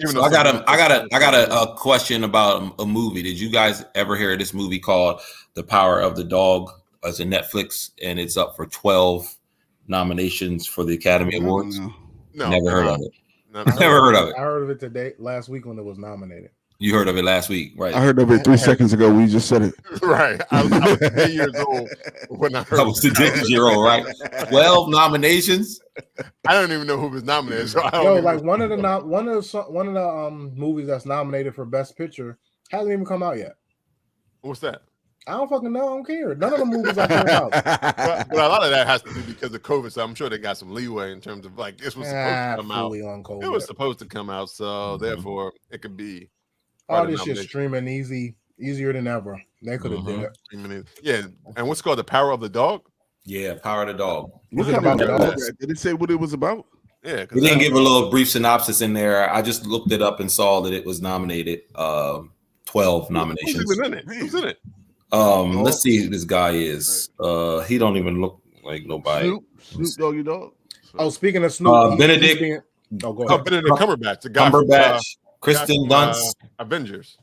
So I got a question about a movie. Did you guys ever hear of this movie called The Power of the Dog? It's a Netflix, and it's up for 12 nominations for the Academy Awards. No, never heard of it. Never heard of it. I heard of it last week when it was nominated. You heard of it last week, right? I heard of it 3 seconds ago. We just said it. Right. I was 10 years old when I heard. I was 10 years old, right? 12 nominations. I don't even know who was nominated. So one of the movies that's nominated for Best Picture hasn't even come out yet. What's that? I don't fucking know. I don't care. None of the movies I care about. But a lot of that has to be because of COVID. So I'm sure they got some leeway in terms of like this was supposed to come out. It was supposed to come out, so therefore it could be. All this shit streaming easy. easier than ever. They could have did it. Yeah, and what's called the power of the dog? Yeah, Power of the Dog. What Is it kind about of the dog? dogs? Did it say what it was about? Yeah, We didn't give a little brief synopsis in there. I just looked it up and saw that it was nominated. 12 nominations. Who's in it? Who's in it? Let's see who this guy is. He don't even look like nobody. Snoop Doggy Dog. Oh, speaking of Snoop, Benedict. Go ahead. Benedict Cumberbatch, the guy Cumberbatch, from, Kristen Dunst, Avengers.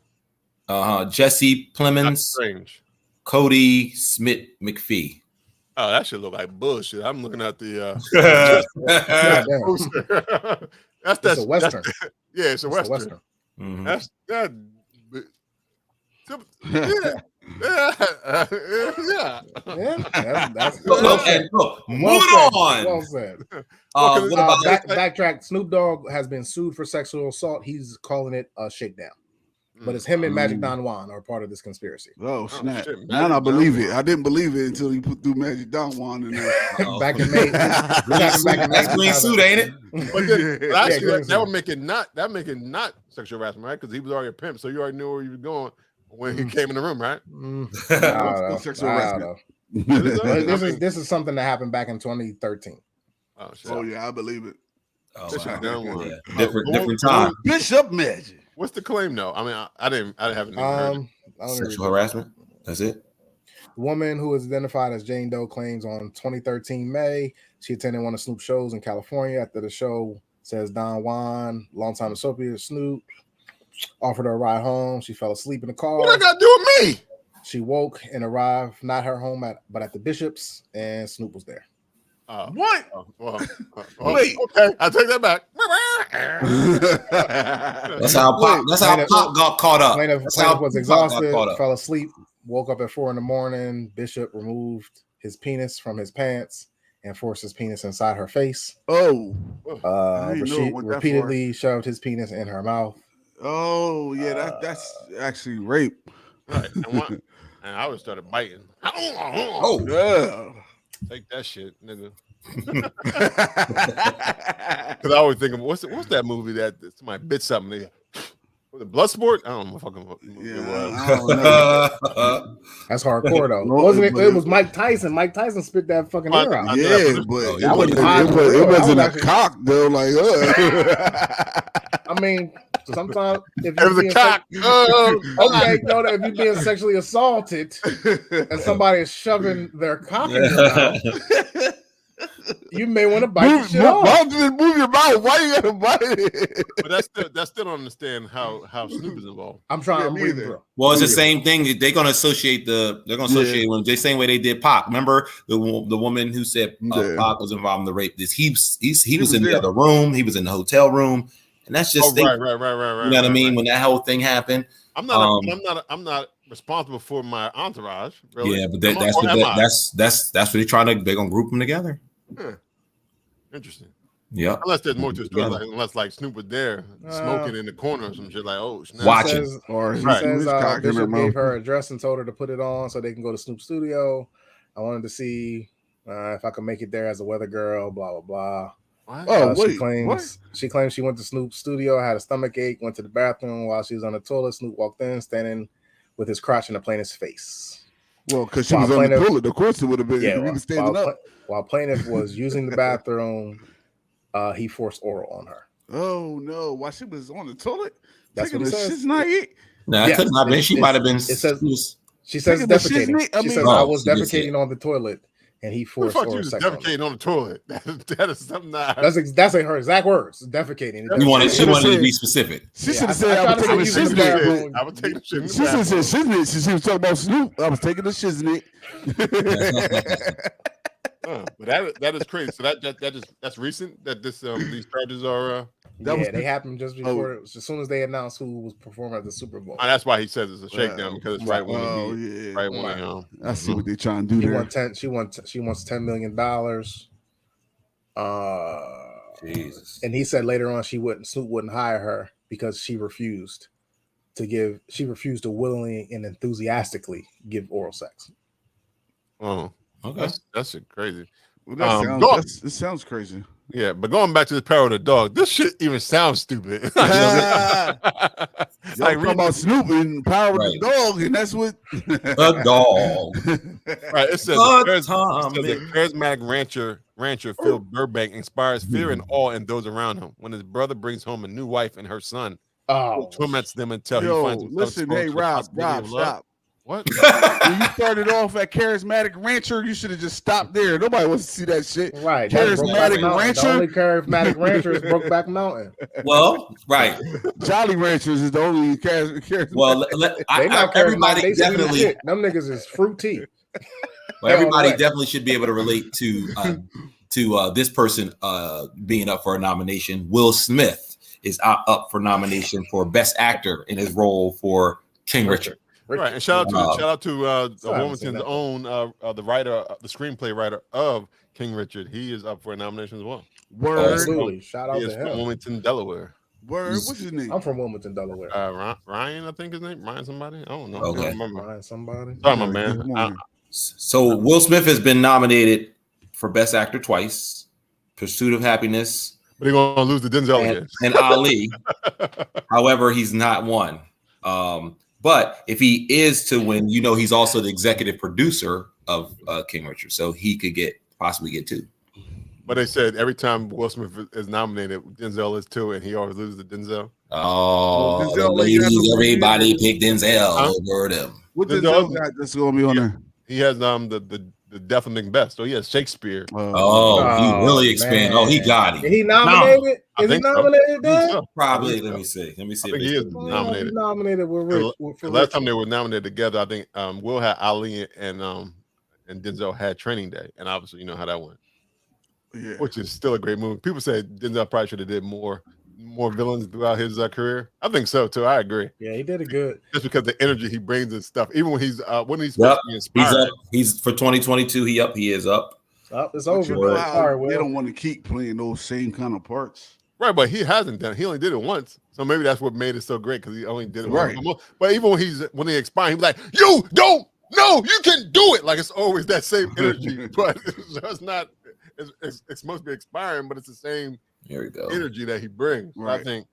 Jesse Plemons, Strange. Cody Smith McPhee. Oh, that should look like bullshit. I'm looking at the. That's a Western. It's a Western. Mm-hmm. That's that. That's moving on. Well said. What about backtrack? Snoop Dogg has been sued for sexual assault. He's calling it a shakedown. But it's him and Magic Don Juan are part of this conspiracy. Oh, snap. Shit, now I believe it. I didn't believe it until he put through Magic Don Juan in there. Back in May. That's green suit, ain't it? But then, actually, that would make it not sexual harassment, right? Because he was already a pimp, so you already knew where he was going when he came in the room, right? Sexual harassment. This is something that happened back in 2013. Oh, shit. Oh yeah, I believe it. Oh, wow. Yeah. Different time. Bishop Magic. What's the claim though? I mean, I haven't even heard it. Sexual harassment. That's it. The woman who is identified as Jane Doe claims on 2013 May she attended one of Snoop's shows in California. After the show, says Don Juan, longtime associate of Snoop, offered her a ride home. She fell asleep in the car. What I got to do with me? She woke and arrived not her home but at the Bishop's, and Snoop was there. What? Wait. Okay, I take that back. That's how Pop got caught up. Plaintiff was exhausted, fell asleep, woke up at 4 a.m. Bishop removed his penis from his pants and forced his penis inside her face. Oh. Repeatedly shoved his penis in her mouth. Oh, yeah, that's actually rape. Right. And I would started biting. Oh, yeah. Take that shit, nigga. Because I always think of what's that movie that somebody bit something? Was it Bloodsport? I don't know. Fucking That's hardcore though. Wasn't it? It was Mike Tyson. Mike Tyson spit that fucking hair out. Yeah, but it wasn't a cock though. Like, I mean, sometimes if it was a cock. Okay, no, if you're being sexually assaulted and somebody is shoving their cock in your mouth, you may want to bite the shit off. Why just move your mouth? Why you gotta bite it? But that's still don't understand how Snoop is involved. I'm trying to read through. Well, it's the same thing. They're gonna associate when the same way they did Pac. Remember the woman who said Pac was involved in the rape. He was in the other room. He was in the hotel room, and that's just right. You know what I mean? When that whole thing happened, I'm not responsible for my entourage. Really. Yeah, but that's what they're trying to. They're gonna group them together. Interesting. Yeah. Unless there's more to the story, unless like Snoop was there smoking in the corner or some shit, like watching. He says Bishop gave her address and told her to put it on so they can go to Snoop's studio. I wanted to see if I could make it there as a weather girl. Blah blah blah. She claims she went to Snoop's studio, had a stomach ache, went to the bathroom while she was on the toilet. Snoop walked in, standing with his crotch in the plaintiff's face. Well, because she was on the toilet, of course it would have been. Yeah, he was standing up. While plaintiff was using the bathroom, he forced oral on her. Oh no! While she was on the toilet, that's what it says. No, it couldn't have been. She might have been. She says defecating. She says I was defecating on the toilet, and he forced oral sex. Defecating on the toilet. That is something. That's her exact words. Defecating. She wanted to be specific. She should have said I was taking the shiznit. I was taking the shiznit. She should have said shiznit since she was talking about Snoop. I was taking the shiznit. But that is crazy. So that's recent that these charges are. They happened just before, as soon as they announced who was performing at the Super Bowl. That's why he says it's a shakedown because it's right when I see what they're trying to do there. She wants $10 million. Jesus. And he said later on Snoop wouldn't hire her because she refused to willingly and enthusiastically give oral sex. Oh. Okay, that's crazy. Well, it sounds crazy. Yeah, but going back to the power of the dog, this shit even sounds stupid. Y'all talking about Snoop and Power of the Dog, and that's what the dog. Right. It says a charismatic rancher Phil Burbank inspires fear and awe in those around him. When his brother brings home a new wife and her son, he torments them until he finds himself. Listen, hey Rob, stop. What? When you started off at charismatic rancher, you should have just stopped there. Nobody wants to see that shit. Right. Charismatic rancher. The only charismatic rancher is Brokeback Mountain. Well, right. Jolly Ranchers is the only charismatic. Well, everybody definitely. Them niggas is fruity. Well, everybody definitely should be able to relate to this person being up for a nomination. Will Smith is up for nomination for Best Actor in his role for King Richard. Right, and shout out to the Wilmington's own the writer, the screenplay writer of King Richard. He is up for a nomination as well. Word, absolutely. Shout out to him. From Wilmington, Delaware. Word, what's his name? I'm from Wilmington, Delaware. Ryan, I think his name. Ryan somebody. I don't know. Okay. I don't remember. Ryan somebody. Sorry, my man. So Will Smith has been nominated for Best Actor twice, Pursuit of Happiness, but he's gonna lose to Denzel again. And Ali. However, he's not won. But if he is to win, he's also the executive producer of King Richard, so he could possibly get 2. But they said every time Will Smith is nominated, Denzel is too, and he always loses to Denzel. Oh, ladies, everybody pick Denzel over them. What Denzel got that's going to be on there? He has the Death of Macbeth. So he has Shakespeare. He really expanded. Oh, he got him. Is he nominated? Is he nominated? So. Probably. Let me see. I think he is nominated. Nominated with Rich. Last time they were nominated together, I think Will had Ali and Denzel had Training Day, and obviously you know how that went. Yeah. Which is still a great movie. People say Denzel probably should have did more villains throughout his career. I think so too. I agree. Yeah, he did it good. Just because the energy he brings and stuff. Even when he's he's up. He's for 2022. He is up. It's over. They don't want to keep playing those same kind of parts. Right, but he hasn't done it. He only did it once. So maybe that's what made it so great because he only did it once. But even when they expire, he's like, "You don't know, you can do it." Like it's always that same energy, but it's not. It's supposed to be expiring, but it's the same energy that he brings. Right. So I think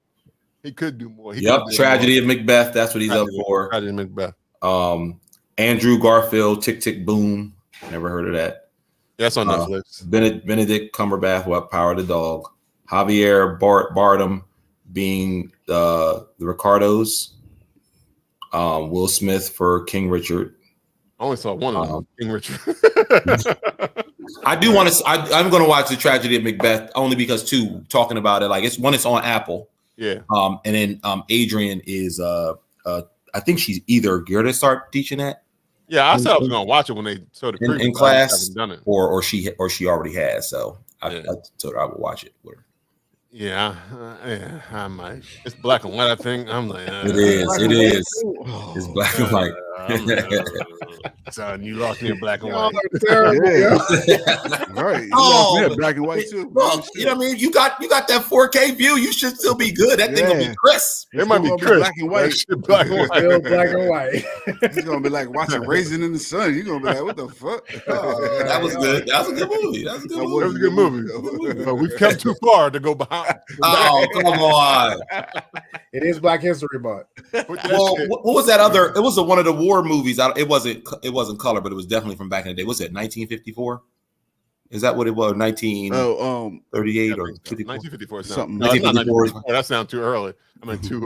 he could do more. Tragedy of Macbeth. That's what he's up for. Tragedy of Macbeth. Andrew Garfield, Tick Tick Boom. Never heard of that. That's on Netflix. Benedict Cumberbatch, what Power of the Dog. Javier Bardem being the Ricardos. Will Smith for King Richard. I only saw one of them, King Richard. I do want to. I'm going to watch the Tragedy of Macbeth only because talking about it, like it's on Apple. Yeah. And then Adrian is I think she's either going to start teaching that. Yeah, I said I was going to watch it when they showed the in class, or she already has. So I told her I would watch it with her. Yeah, I might. It's black and white. I think I'm like, it is. It's black and white. Son, you lost me in black and white. Right. You black and white too. Look, you know what I mean? You got that 4K view. You should still be good. That thing gonna be crisp. It might be crisp. Black and white. Black and white. Still black and white. It's gonna be like watching Raisin in the Sun. You're gonna be like, what the fuck? That was good. That was a good movie. That was a good movie. But we've come too far to go behind. Oh, come on. It is Black History Month. Well, what was that other? It was one of the war movies. It wasn't color, but it was definitely from back in the day. Was it 1954? Is that what it was? 1938 or 1954? Something. 1954. That sounds too early. I mean, too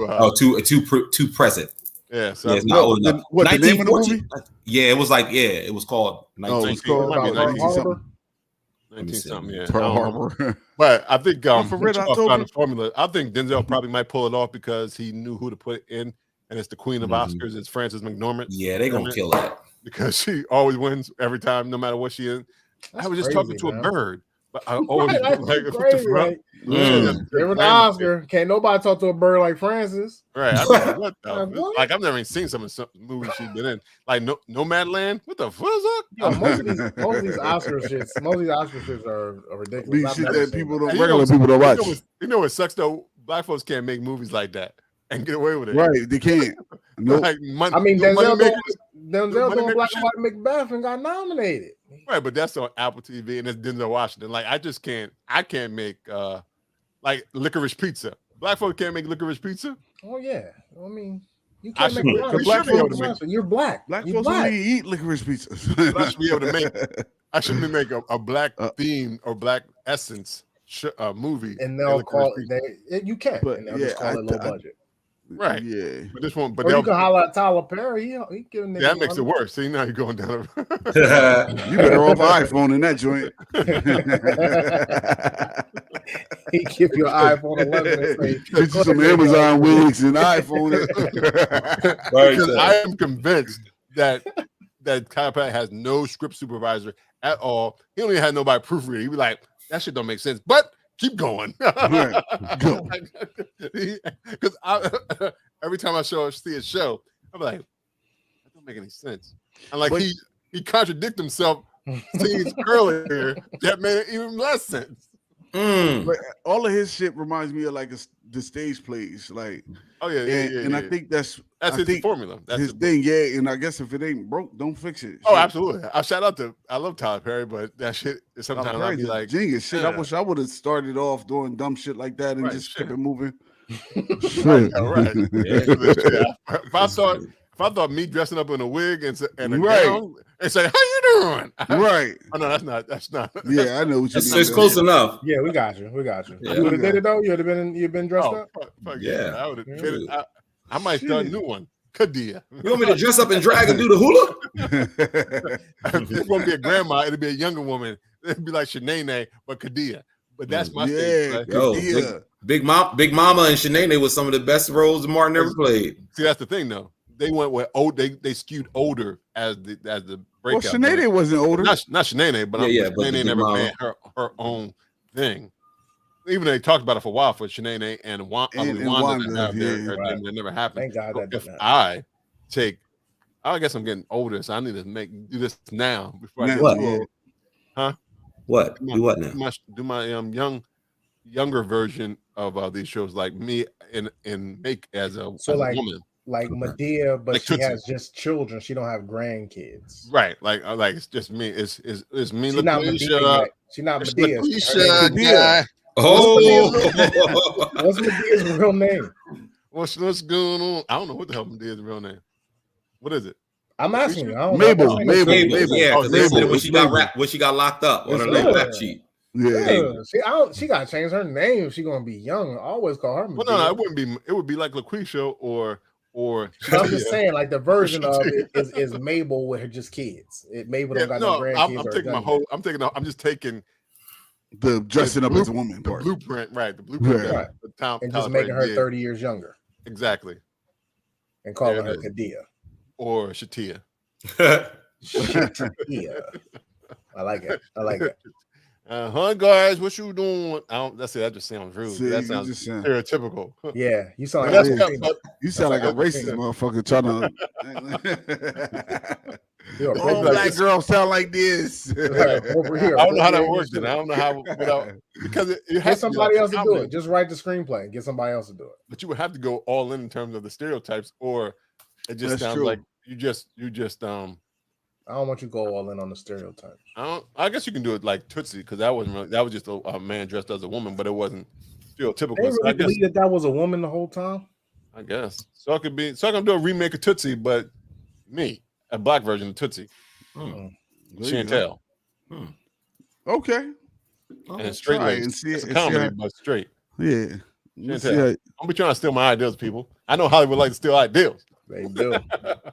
present. Yeah. So it's not old enough. What the name of the movie? Yeah, it was it was called 19-something. 19-something, yeah. Pearl Harbor. But I think formula. I think Denzel probably might pull it off because he knew who to put in, and it's the queen of Oscars. It's Frances McDormand. Yeah, they're gonna kill that because she always wins every time, no matter what she is. I was just talking to a bird, but I always Give her the Oscar. Can't nobody talk to a bird like Frances. Right. I mean, what? Like I've never even seen some movies she's been in. Like Nomadland. What the fuck is that? Yo, most of these Oscar shits are ridiculous. Regular people don't watch. You know what sucks though? Black folks can't make movies like that and get away with it. Right, they can't. Nope. Denzel doing Black and White Macbeth and got nominated. Right, but that's on Apple TV and it's Denzel Washington. Like I can't make like Licorice Pizza. Black folks can't make Licorice Pizza. Oh yeah. I mean, you can't make You're black. Black You're folks black. only eat licorice pizza. I should be able to make. I should make a black theme or black essence movie. And they'll call it. You can, but and they'll just call it low budget. Right. Yeah. But this one, but or you can holler at Tyler Perry. He giving that makes it worse. See, now you're going down. You better off iPhone in that joint. He give you an iPhone 11 and say, get you some Amazon wigs and iPhone. Because I am convinced that Tyler Perry has no script supervisor at all. He don't even have nobody proofread. He be like, that shit don't make sense, but keep going. Right. Go. Because every time I see a show, I'm like, that don't make any sense. And like he contradicted himself scenes earlier that made it even less sense. But all of his shit reminds me of like the stage plays, like and I think that's his formula. That's his thing, And I guess if it ain't broke, don't fix it. Oh, absolutely. I love Tyler Perry, but that shit is sometimes I'd be like genius shit. I wish I would have started off doing dumb shit like that and just kept it moving. Right. If I thought me dressing up in a wig and a gown and say, "How you doing?" Right. Oh no, that's not. Yeah, I know what you mean. It's close enough. Yeah, we got you. Yeah. You would have did it though. You'd been dressed up. Fuck yeah. I would have did it. I might start a new one. Kadia. You want me to dress up and drag and do the hula? It won't be a grandma. It'll be a younger woman. It'll be like Shanae, but Kadia. But that's my thing. Right? Yo, Big Mama and Shanae was some of the best roles Martin ever played. See, that's the thing though. They went with they skewed older as the breakout. Well, Shanae wasn't older. Not Shanae, but Shanae never made her own thing. Even though they talked about it for a while for Shanae and Wanda that never happened. Thank God that if didn't happen. I guess I'm getting older, so I need to do this now before I get What? too old. Huh? What? Do what now? Do my younger version of these shows, like me and make as a woman. Like Medea, but like she Tootsie. has just children. She don't have grandkids. Right. Like it's just me. It's me. She's not Medea. She's not Medea. Guy. Oh, what's Medea's real name? What's going on? I don't know what the hell Medea's real name. What is it? I'm asking you. I don't Mabel. know. Mabel. Yeah, Mabel. when she got locked up on her name rap sheet. Yeah. She got to change her name if she's gonna be young. I always call her Medea. Well, no, it wouldn't be. It would be like LaQuisha or. I'm just saying, like the version of it is Mabel with her just kids. Mabel don't got no grandkids. I'm just taking the dressing up as a woman part. The blueprint, right? The blueprint, right. And just making her 30 years younger. Exactly. And calling her Kadia or Shatia. Shatia. I like it. Guys, what you doing? That's it. That just sounds rude. See, that sounds stereotypical. Yeah, you sound like you sound like a racist motherfucker trying to. All black girls sound like this. Right, over here. I don't know how that works. Then I don't know how because it has get somebody else to do it. Just write the screenplay and get somebody else to do it. But you would have to go all in terms of the stereotypes, or it just sounds like you just I don't want you to go all in on the stereotypes. I guess you can do it like Tootsie, because that was just a man dressed as a woman, but it wasn't stereotypical. They really believe that was a woman the whole time. I guess so. I can do a remake of Tootsie, but a black version of Tootsie. Chantel. Okay. And straight legs. It's a comedy, but straight. Yeah. Chantel. Don't be trying to steal my ideas, people. I know Hollywood likes to steal ideas. They do.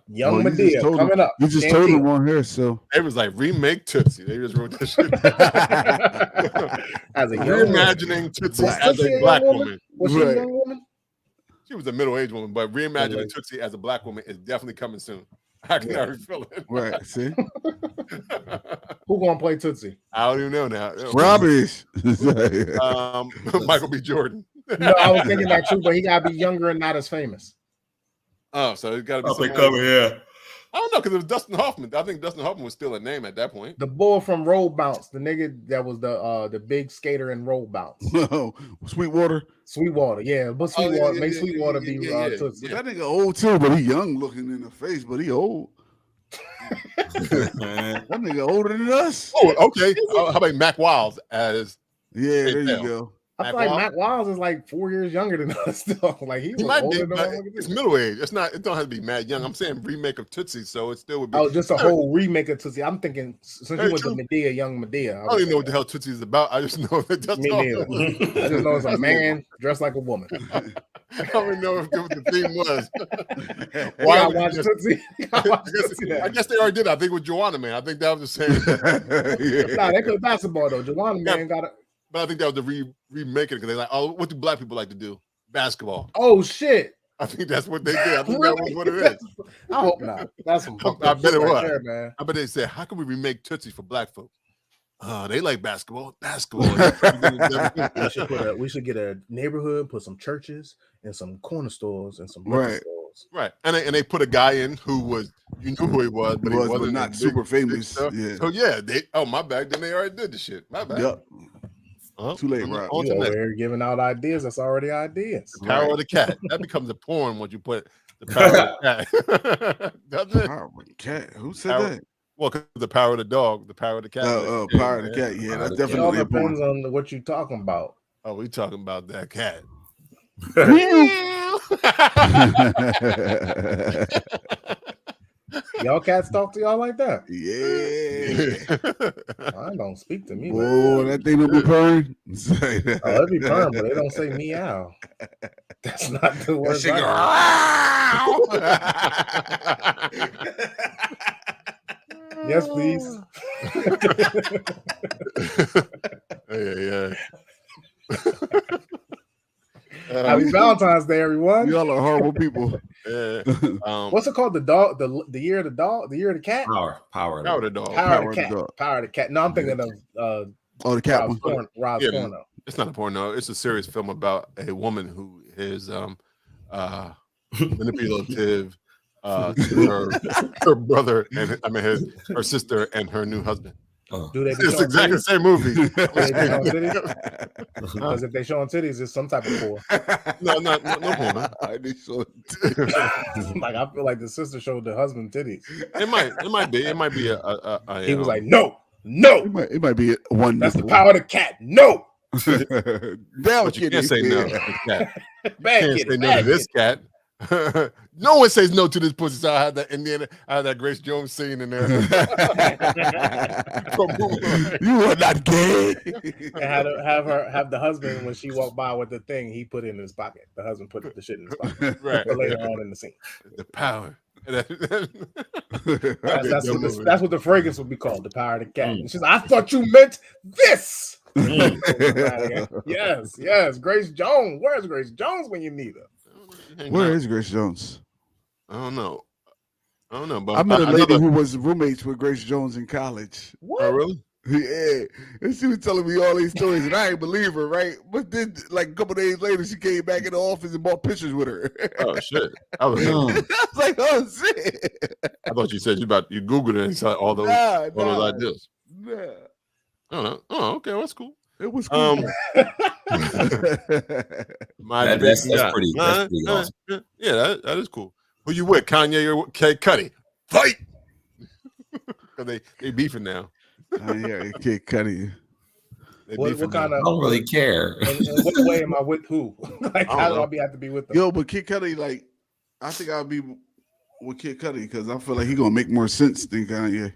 Young Medea coming up. You just told them on here, so it was like remake Tootsie. They just wrote that shit. As a young reimagining Tootsie as a black woman. Was she a young woman? She was a middle-aged woman, but reimagining Tootsie as a black woman is definitely coming soon. I can already feel it. Right. See, who gonna play Tootsie? I don't even know now. Rubbish. Michael B. Jordan. No, I was thinking that too, but he gotta be younger and not as famous. Oh, so it's got to be up and coming, yeah. I don't know, because it was Dustin Hoffman. I think Dustin Hoffman was still a name at that point. The bull from Roll Bounce, the nigga that was the big skater in Roll Bounce. Sweetwater, yeah, but Sweetwater, Sweetwater be Tootsie. That nigga old too, but he young looking in the face, but he old. That nigga older than us. Oh, okay. How about Mac Wiles as? Yeah, there you go. I feel like Matt Wiles is like 4 years younger than us still. Like he might older be, than it's middle age. It's not. It don't have to be mad young. I'm saying remake of Tootsie, so it still would be. Oh, just a whole remake of Tootsie. I'm thinking since you went to Medea, young Medea. I don't even know what the hell Tootsie is about. I just know that that's me neither. I just know it's a man dressed like a woman. I don't even know what the theme was. Why I watched Tootsie? I guess they already did. I think with Joanna Man. I think that was the same. Nah, they could basketball though. Joanna Man got it. But I think that was the remake it because they're like, oh, what do black people like to do? Basketball. Oh shit! I think that's what they did. I think that was what it is. I hope not. That's some fucked I up bet shit it right was. there, man. I bet they said, how can we remake Tootsie for black folks? They like basketball. Basketball. we should get a neighborhood, put some churches and some corner stores and some liquor stores. Right. And they put a guy in who was, you knew who he was, but he wasn't not super famous. Yeah. So yeah, my bad. Then they already did the shit. My bad. Yep. Too late, Rob. You over here giving out ideas. That's already ideas. The power of the cat. That becomes a porn once you put the power of the cat. Doesn't it? Power of the cat. Who said that? Well, because the power of the dog, the power of the cat. Power of the cat. Yeah, that's definitely. It all depends on what you're talking about. Oh, we talking about that cat. Y'all cats talk to y'all like that? Yeah. I don't speak to me. Oh, that thing will be purring. It'll be purring, but they don't say meow. That's not the word. Yes, please. Yeah. Happy Valentine's Day, everyone. Y'all are horrible people. Yeah. What's it called? The dog, the year of the dog, the year of the cat? Power of the dog. Power of the cat. No, I'm thinking of the cat Rob's porno. It's not a porno. It's a serious film about a woman who is manipulative to her brother and her sister and her new husband. It's exactly the same movie. Because if they showing titties, it's some type of porn. No porn. Like I feel like the sister showed the husband titties. It might be a he was like, no. It might be one. That's the power of the cat. No. But you can't say no. Can't say no to this cat. No one says no to this pussy. So I had that Grace Jones scene in there. You are not gay. And have the husband when she walked by with the thing he put in his pocket. The husband put the shit in his pocket. Right. Later on in the scene. The power. That's what the fragrance would be called. The power of the cat. And she's like, I thought you meant this. Yes. Grace Jones. Where's Grace Jones when you need her? Where is Grace Jones? I don't know. But I met a lady who was roommates with Grace Jones in college. What? Oh, really? Yeah. And she was telling me all these stories, and I ain't believe her, right? But then, like a couple days later, she came back in the office and bought pictures with her. Oh shit! I was like, oh shit! I thought you said you Googled it and saw all those ideas. Nah. I don't know. Oh, okay, well, that's cool. It was cool. That's pretty awesome. Yeah, that is cool. Who you with, Kanye or Kid Cudi? Fight! Because they beefing now. Yeah, Kid Cudi. What kind of? I don't really care. In what way am I with who? Like, how do I have to be with them? Yo, but Kid Cudi, like, I think I'll be with Kid Cudi because I feel like he's gonna make more sense than Kanye.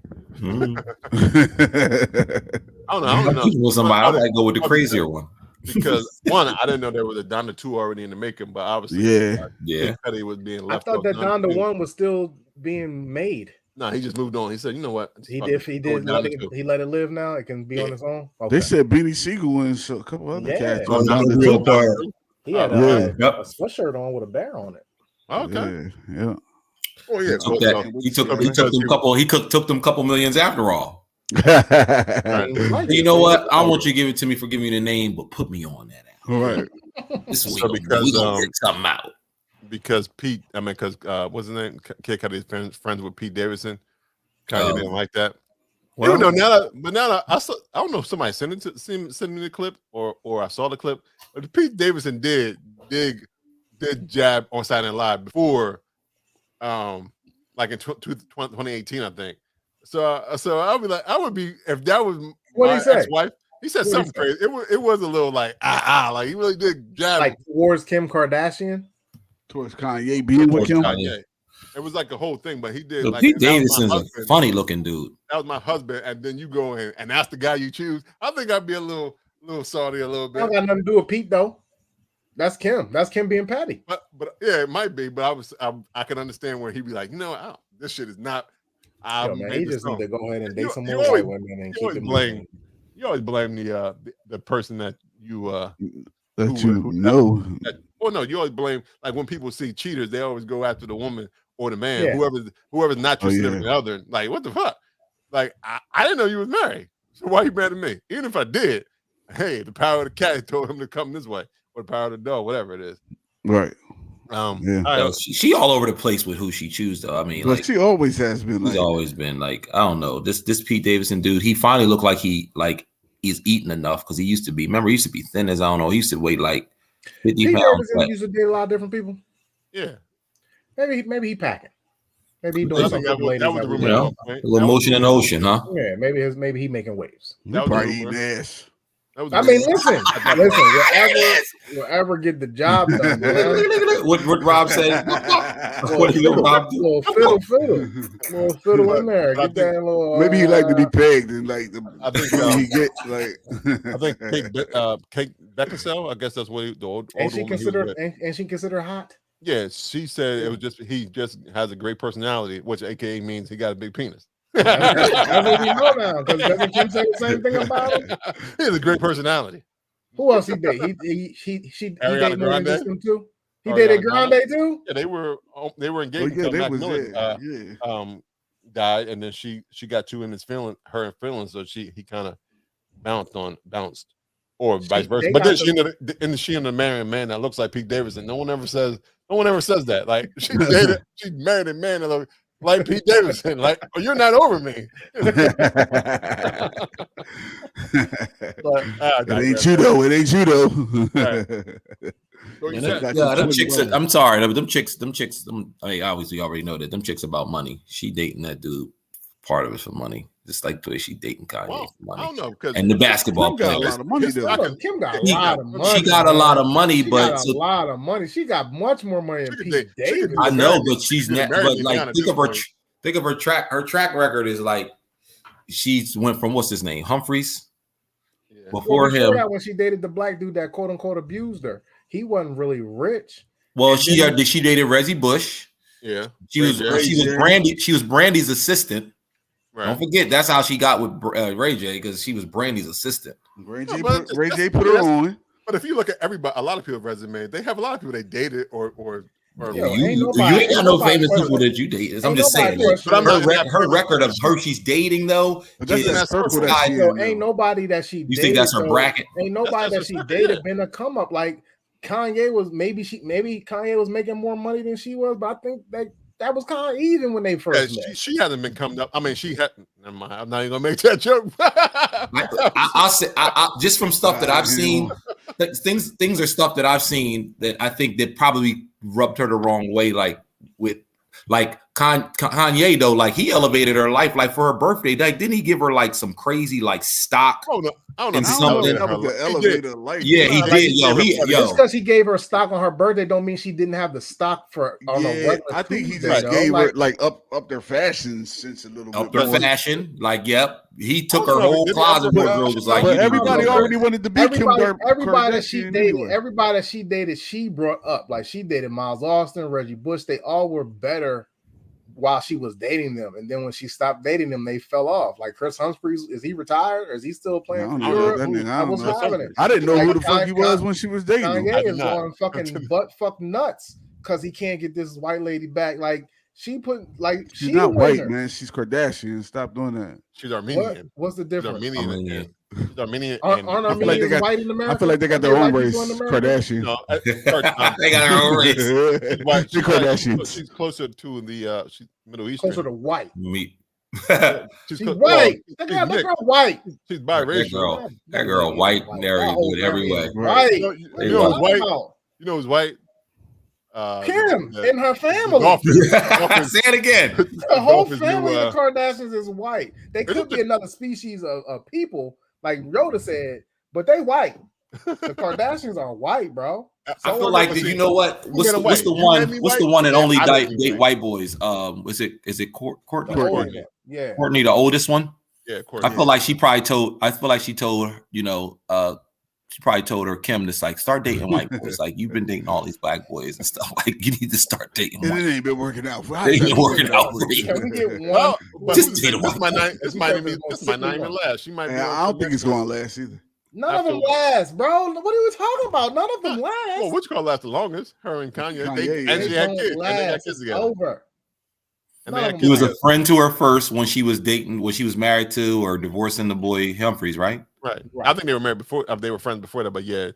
I don't know. Somebody, I might go with the crazier one. Because one, I didn't know there was a Donda 2 already in the making, but obviously, Kid Cudi was being left. I thought that Donda 1 was still being made. No, he just moved on. He said, "You know what? He let it live now. It can be on its own." Okay. They said Beanie Siegel and a couple other cats. He had a sweatshirt on with a bear on it. Okay. Yeah. Oh yeah. He took them couple millions after all. You know what? I want you to give it to me for giving me the name, but put me on that out. Right. This week we gonna work something out. Because what's his name? Kid Cudi's friends with Pete Davidson. Kanye didn't like that. Well, even though I don't know if somebody sent me the clip or I saw the clip, but Pete Davidson did jab on Saturday Night Live before, like in 2018, I think. So I would be like, if that was what my did he say? ex-wife, He said something crazy. It was a little like like he really did jab like towards Kim Kardashian, towards Kanye being with Kim. Kanye. It was like a whole thing, but he did. Look, like Pete Davidson's a funny looking dude. That was my husband, and then you go in and that's the guy you choose. I think I'd be a little salty a little bit. I got nothing to do with Pete though. That's Kim. That's Kim being petty. But yeah, it might be. But I can understand where he'd be like, this shit is not. Man, he just need to go ahead and date some more white women and keep it moving. You always blame the person that you know. No, you always blame, like when people see cheaters, they always go after the woman or the man, whoever's not your significant other. Like, what the fuck? Like, I didn't know you was married. So why you mad at me? Even if I did, hey, the power of the cat told him to come this way, or the power of the dog, whatever it is. Right. She all over the place with who she chooses, though. I mean, but she always has been. She's always been like, I don't know. This Pete Davidson dude, he finally looked like he's eating enough, because he used to be. Remember, he used to be thin as I don't know. He used to weigh like 50 Pete pounds. Davidson used to date a lot of different people. Yeah. Maybe he packing. Maybe he doing something. That was the rumor. A little motion in the ocean, huh? Yeah, maybe he making waves. That was probably eating ass. I mean, listen, wherever get the job done. What Rob said? What did Rob do? Little fiddle in there. Get that little. Maybe he like to be pegged and like the. I think he get like. I think Kate Beckinsale. I guess that's what the old and she woman consider hot. Yeah, she said it was he just has a great personality, which AKA means he got a big penis. That's what we know now, because doesn't Kim say the same thing about him? He has a great personality. Who else he did? He dated more than just him too. He Ariana dated Grande too. Yeah, they were engaged until Mac Miller died, and then she got too in his feelings, so he kind of bounced, or vice versa. But then she and the married man that looks like Pete Davidson. No one ever says that. Like she married a man that like Pete Davidson, like, oh, you're not over me. But, it ain't you though. It ain't you though. Them chicks. I'm sorry. Them chicks. I mean, obviously, you already know that them chicks about money. She dating that dude. Part of it for money. Just like the way she dating Kanye for money. I don't know, because and the basketball Kim got a lot of money. Kim got a lot of money. She got a lot of money, but a lot of money. She got much more money than Pete Davidson. I know, but she's not. But like, think of her track. Her track record is like she's went from what's his name, Humphreys. Yeah. Before him, when she dated the black dude that quote unquote abused her, he wasn't really rich. Well, she dated Reggie Bush. Yeah, she was Brandy. She was Brandy's assistant. Right. Don't forget, that's how she got with Ray J, because she was Brandy's assistant. Ray J put her on. But if you look at everybody, a lot of people's resume, they have a lot of people they dated or you ain't got no famous people that you dated. I'm just saying. Her record of her she's dating though. Ain't nobody that she. You think that's her bracket? Ain't nobody that she dated been a come up. Like Kanye was maybe Kanye was making more money than she was, but I think that was kind of even when they first met. She hasn't been coming up. I mean, she had. Never mind. I'm not even gonna make that joke. I'll say, just from stuff that I've seen, things are stuff that I've seen that I think that probably rubbed her the wrong way. Like Kanye though, like he elevated her life. Like for her birthday, like didn't he give her like some crazy like stock? Oh no, I don't know. Something. Yeah, he did. Just because he gave her stock on her birthday, don't mean she didn't have the stock for. I think he just gave her like up their fashion since a little bit. Up their fashion, like yep. He took her whole closet. Was like, but everybody already wanted to be everybody that she dated. Everybody that she dated, she brought up. Like she dated Miles Austin, Reggie Bush. They all were better while she was dating them, and then when she stopped dating them, they fell off. Like Chris Humphries, is he retired or is he still playing? I didn't know who the fuck he was when she was dating him. Kanye is going fucking butt fuck nuts because he can't get this white lady back. Like she's not white, man. She's Kardashian. Stop doing that. She's Armenian. What's the difference? She's Armenian. Aren't Armenians white in America? I feel like they got their own race. Kardashian. No, they got their own race. She's Kardashian. She's closer to the she's Middle Eastern. Closer to white. Meat. She's white. That girl white. She's biracial. That girl white and every way. Right. You know who's white? You know who's white? Kim and her family. Say it again. The whole family of Kardashians is white. They could be another species of people, Like Yoda said, but they white. The Kardashians are white, bro. I feel like you know what? What's the one that only date white boys? Is it Courtney? Yeah, Courtney, the oldest one. Yeah, Courtney. I feel like she probably told. I feel like she told she probably told her Kim this like start dating white boys. Like you've been dating all these black boys and stuff. Like you need to start dating. And it ain't been working out. It ain't working out for you. Can we get one? Just date a white boy. This might not even last. She might. I don't think it's going to last either. None of them last, bro. What are we talking about? None of them last. Well, which girl last the longest? Her and Kanye. Kanye, She had kids. And they had kids together. Over. He was a friend to her first when she was dating, when she was married to or divorcing the boy Humphreys, right? Right. I think they were married before. They were friends before that, but yeah.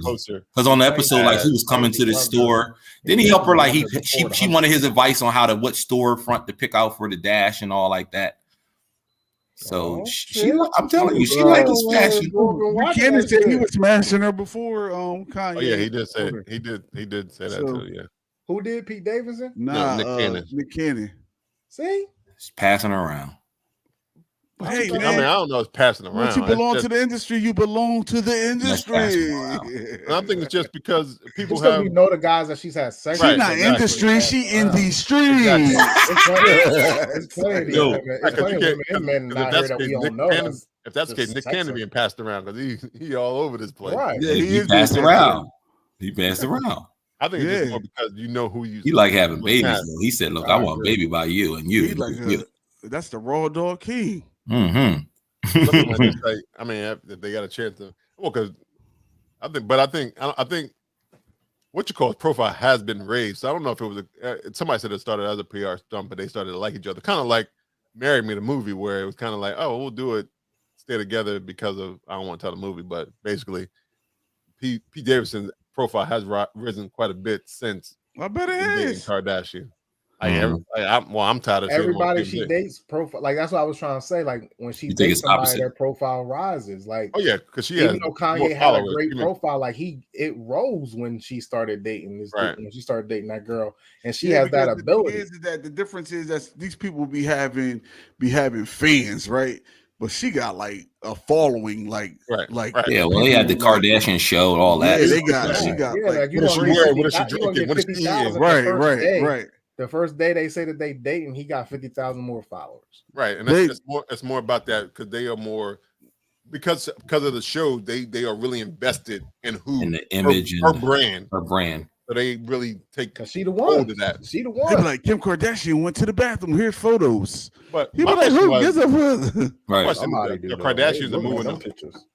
Closer. Because on the episode, like he was coming to the store. Didn't he help her? Like she wanted his advice on what store front to pick out for the dash and all like that. So I'm telling you, she liked his fashion. Candace said he was smashing her before Kanye. Oh yeah, he did say that too. Yeah. Who did? Pete Davidson? Nah, Nick Cannon. See, just passing around. Hey, man. I mean, I don't know. It's passing around. Once you belong to the industry, you belong to the industry. I think it's just because people have. You know the guys that she's had sex. She's not industry. She in the street. It's plenty men out here that we don't know. If that's the case, Nick Cannon being passed around because he all over this place. Right? Yeah, he passed around. He passed around. I think it's just more because you know who you. He like having babies. Though. He said, "Look, I want a baby by you and you." That's the raw dog king. Mm-hmm. I mean, if they got a chance to, because I think what you call his profile has been raised. So I don't know if it was somebody said it started as a PR stunt, but they started to like each other, kind of like Marry Me the movie, where it was kind of like, oh, we'll do it, stay together because of I don't want to tell the movie, but basically, Pete Davidson's profile has risen quite a bit since. I bet it is. Kardashian. I'm tired of everybody she dates profile. Like that's what I was trying to say. Like when she dates somebody, their profile rises. Like because she even though Kanye had a great profile, like it rose when she started dating this. Right. When she started dating that girl, and she has that ability. The difference is that these people be having fans, right? But she got like a following, like. Yeah, well, they had the Kardashian show and all that. Yeah, they got. She got. Yeah, like, what is she wearing? What is she drinking? What is she eating? Right. The first day they say that they date, and he got 50,000 more followers. Right, and it's more about that because they are more because of the show. They are really invested in the image, her brand. So they really take because she the one. She the one. They be like Kim Kardashian went to the bathroom. Here's photos. But he be like, who gives a fuck? Right. The Kardashians are moving.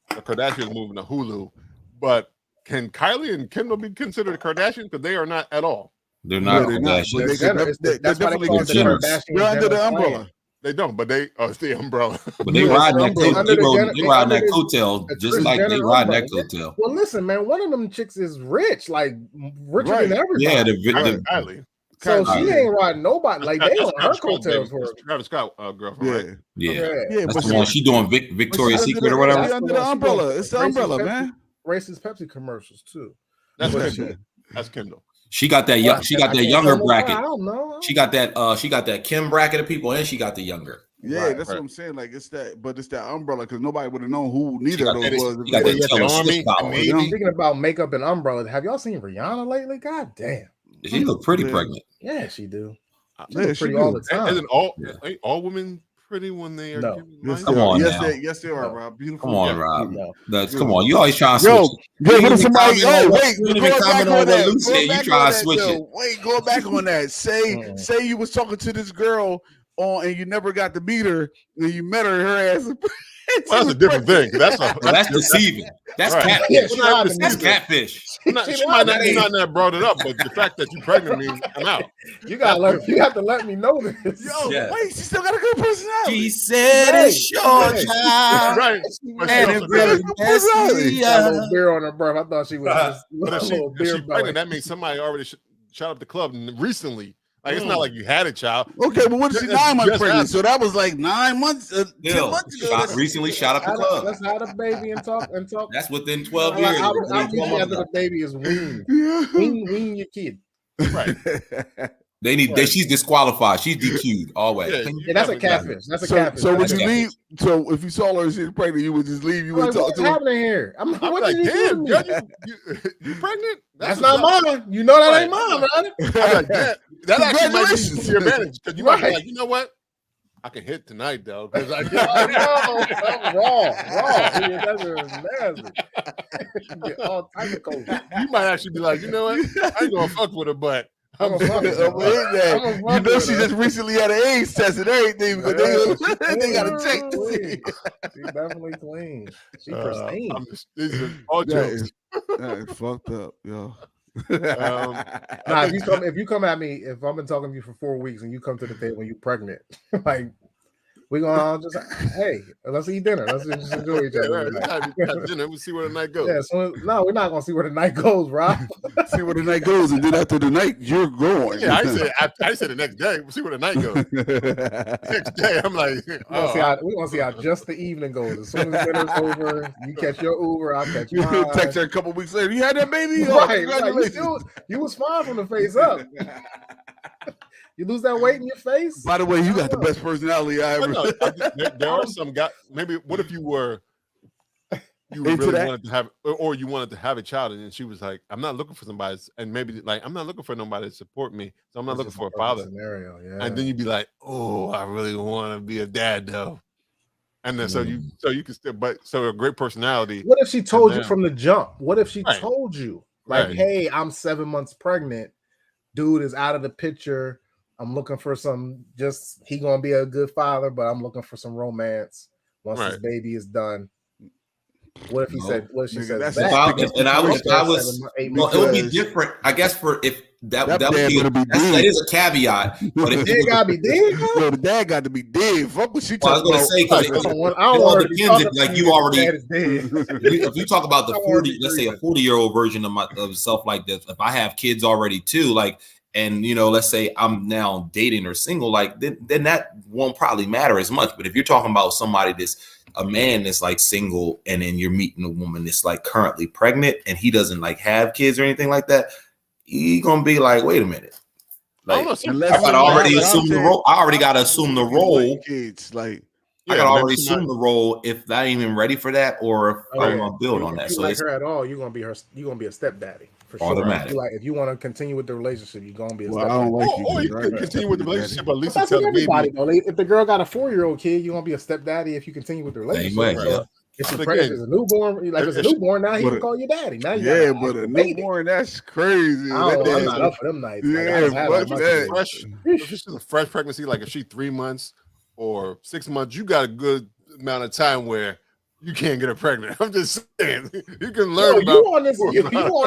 The Kardashians moving to Hulu, but can Kylie and Kendall be considered a Kardashian? Because they are not at all. They're not Kardashians. That's why they call them Kardashians. They're under the umbrella. They don't, but it's the umbrella. But they riding that coattail just like they riding that coattail. Well, listen, man, one of them chicks is rich, like richer than everybody. Yeah, Kylie. So she ain't riding nobody. Like they on her coattails for her. Travis Scott girlfriend, right? Yeah. That's the one she doing Victoria's Secret or whatever. She under the umbrella. It's the umbrella, man. Racist Pepsi commercials too. That's Kendall. She got that young. She got that younger bracket. I don't know. She got that. She got that Kim bracket of people, and she got the younger. Yeah, that's what I'm saying. Like it's that, but it's that umbrella because nobody would have known who neither of those was. She got that Speaking about makeup and umbrella, have y'all seen Rihanna lately? God damn, she look pretty pregnant. Yeah, she do. She look pretty all the time. Isn't all women pretty when they are? Come on, yes, they are, Rob. Beautiful. Come on, Rob. Come on, you always trying to switch. What if somebody? Wait, you try to switch it. Wait, go back on that. Say you was talking to this girl and you never got to meet her, and you met her ass. Well, that's a different thing. That's deceiving. That's catfish. That's catfish. She might not have brought it up, but the fact that you're pregnant means I'm out. You have to let me know this. Wait, she still got a good personality. She said it's your child. Right. And it really got a little beer on her breath. I thought she was but if she's pregnant, that means somebody already shot up the club recently. Like it's not like you had a child. Okay, but what is she 9 months pregnant? So that was like 9 months, 10 months ago. Recently shot up the club. Let's have a baby and talk. That's within 12 years. I'll usually after the baby is weaned. Wean your kid. Right. She's disqualified. She's DQ'd always. Yeah, that's a catfish. That's a catfish. So would you leave? So if you saw her and she was pregnant, you would just leave. You would talk to her. What's happening here? I'm what like, damn, you pregnant? That's not mine. You know that ain't mine, right? I'm like, that actually might be to your advantage because you might be like, you know what? I can hit tonight though, because I'm raw. That's nasty. Get all type of cold. You might actually be like, you know what? I ain't gonna fuck with her, but I'm you know she just recently had an AIDS test and everything because they got to check to see. She's definitely clean. She's pristine. These are all jokes. That is fucked up, yo. If you come at me, if I've been talking to you for 4 weeks and you come to the table when you're pregnant, like we're gonna just let's eat dinner. Let's just enjoy each other. Have dinner. We'll see where the night goes. Yeah, so no, we're not gonna see where the night goes, Rob. See where the night goes, and then after the night, you're going. Yeah, I said the next day. We'll see where the night goes. Next day, I'm like, we're gonna see how just the evening goes. As soon as dinner's over, you catch your Uber, I'll catch mine. Text her a couple weeks later. You had that baby? Right. You was fine from the face up. You lose that weight in your face. By the way, you got the best personality I ever. No, there are some guys. Maybe what if you really wanted to have, or you wanted to have a child, and then she was like, "I'm not looking for somebody," and maybe like, "I'm not looking for nobody to support me, so I'm not looking for a father." Scenario, yeah. And then you'd be like, "Oh, I really want to be a dad, though." And then so you can still, so a great personality. What if she told you from the jump? What if she told you like, Right. "Hey, I'm 7 months pregnant. Dude is out of the picture. I'm looking for he gonna be a good father, but I'm looking for some romance once this baby is done." What if he said? What if she said? It would be different, I guess. For if that that is a caveat, but if it gotta be dead, the dad got to be dead. Fuck what she talking about. I was going to say, because it all depends. Like you already, if you talk about the 40, let's say a 40-year-old version of self like this. If I have kids already too, like. And let's say I'm now dating or single, like then that won't probably matter as much. But if you're talking about somebody a man that's like single, and then you're meeting a woman that's like currently pregnant, and he doesn't like have kids or anything like that, he gonna be like, wait a minute, like I already assume the role. I already gotta assume the role. Kids, like. I can already assume the role if I ain't even ready for that, or if I'm gonna build on that. If you like her at all, you're gonna be a stepdaddy for sure. Automatic. If you want to continue with the relationship, you're gonna be a stepdaddy. I don't like or you can continue with the relationship, at least that's everybody though. If the girl got a 4-year-old kid, you're gonna be a stepdaddy if you continue with the relationship. If it's a newborn, like it's a newborn, now he can call you daddy. Now you but a newborn, that's crazy. I'm not up for them nights. If she's a fresh pregnancy, like if she's 3 months or 6 months, you got a good amount of time where you can't get her pregnant. I'm just saying, you can learn about. You on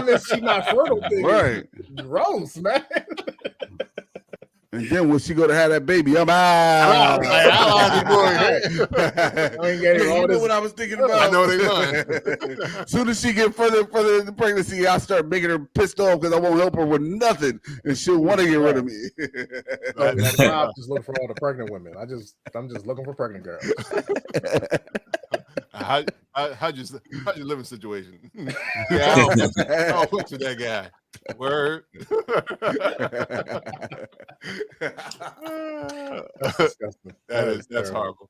this? She's not fertile thing, right? Gross, man. And then when she go to have that baby, I'm out. I ain't getting all this. What I was thinking about. I know they lying. As soon as she get further in the pregnancy, I start making her pissed off because I won't help her with nothing, and she'll want to get rid of me. I'm just looking for all the pregnant women. I'm just looking for pregnant girls. How'd you living situation? Yeah, I'll put to that guy. Word. That's horrible.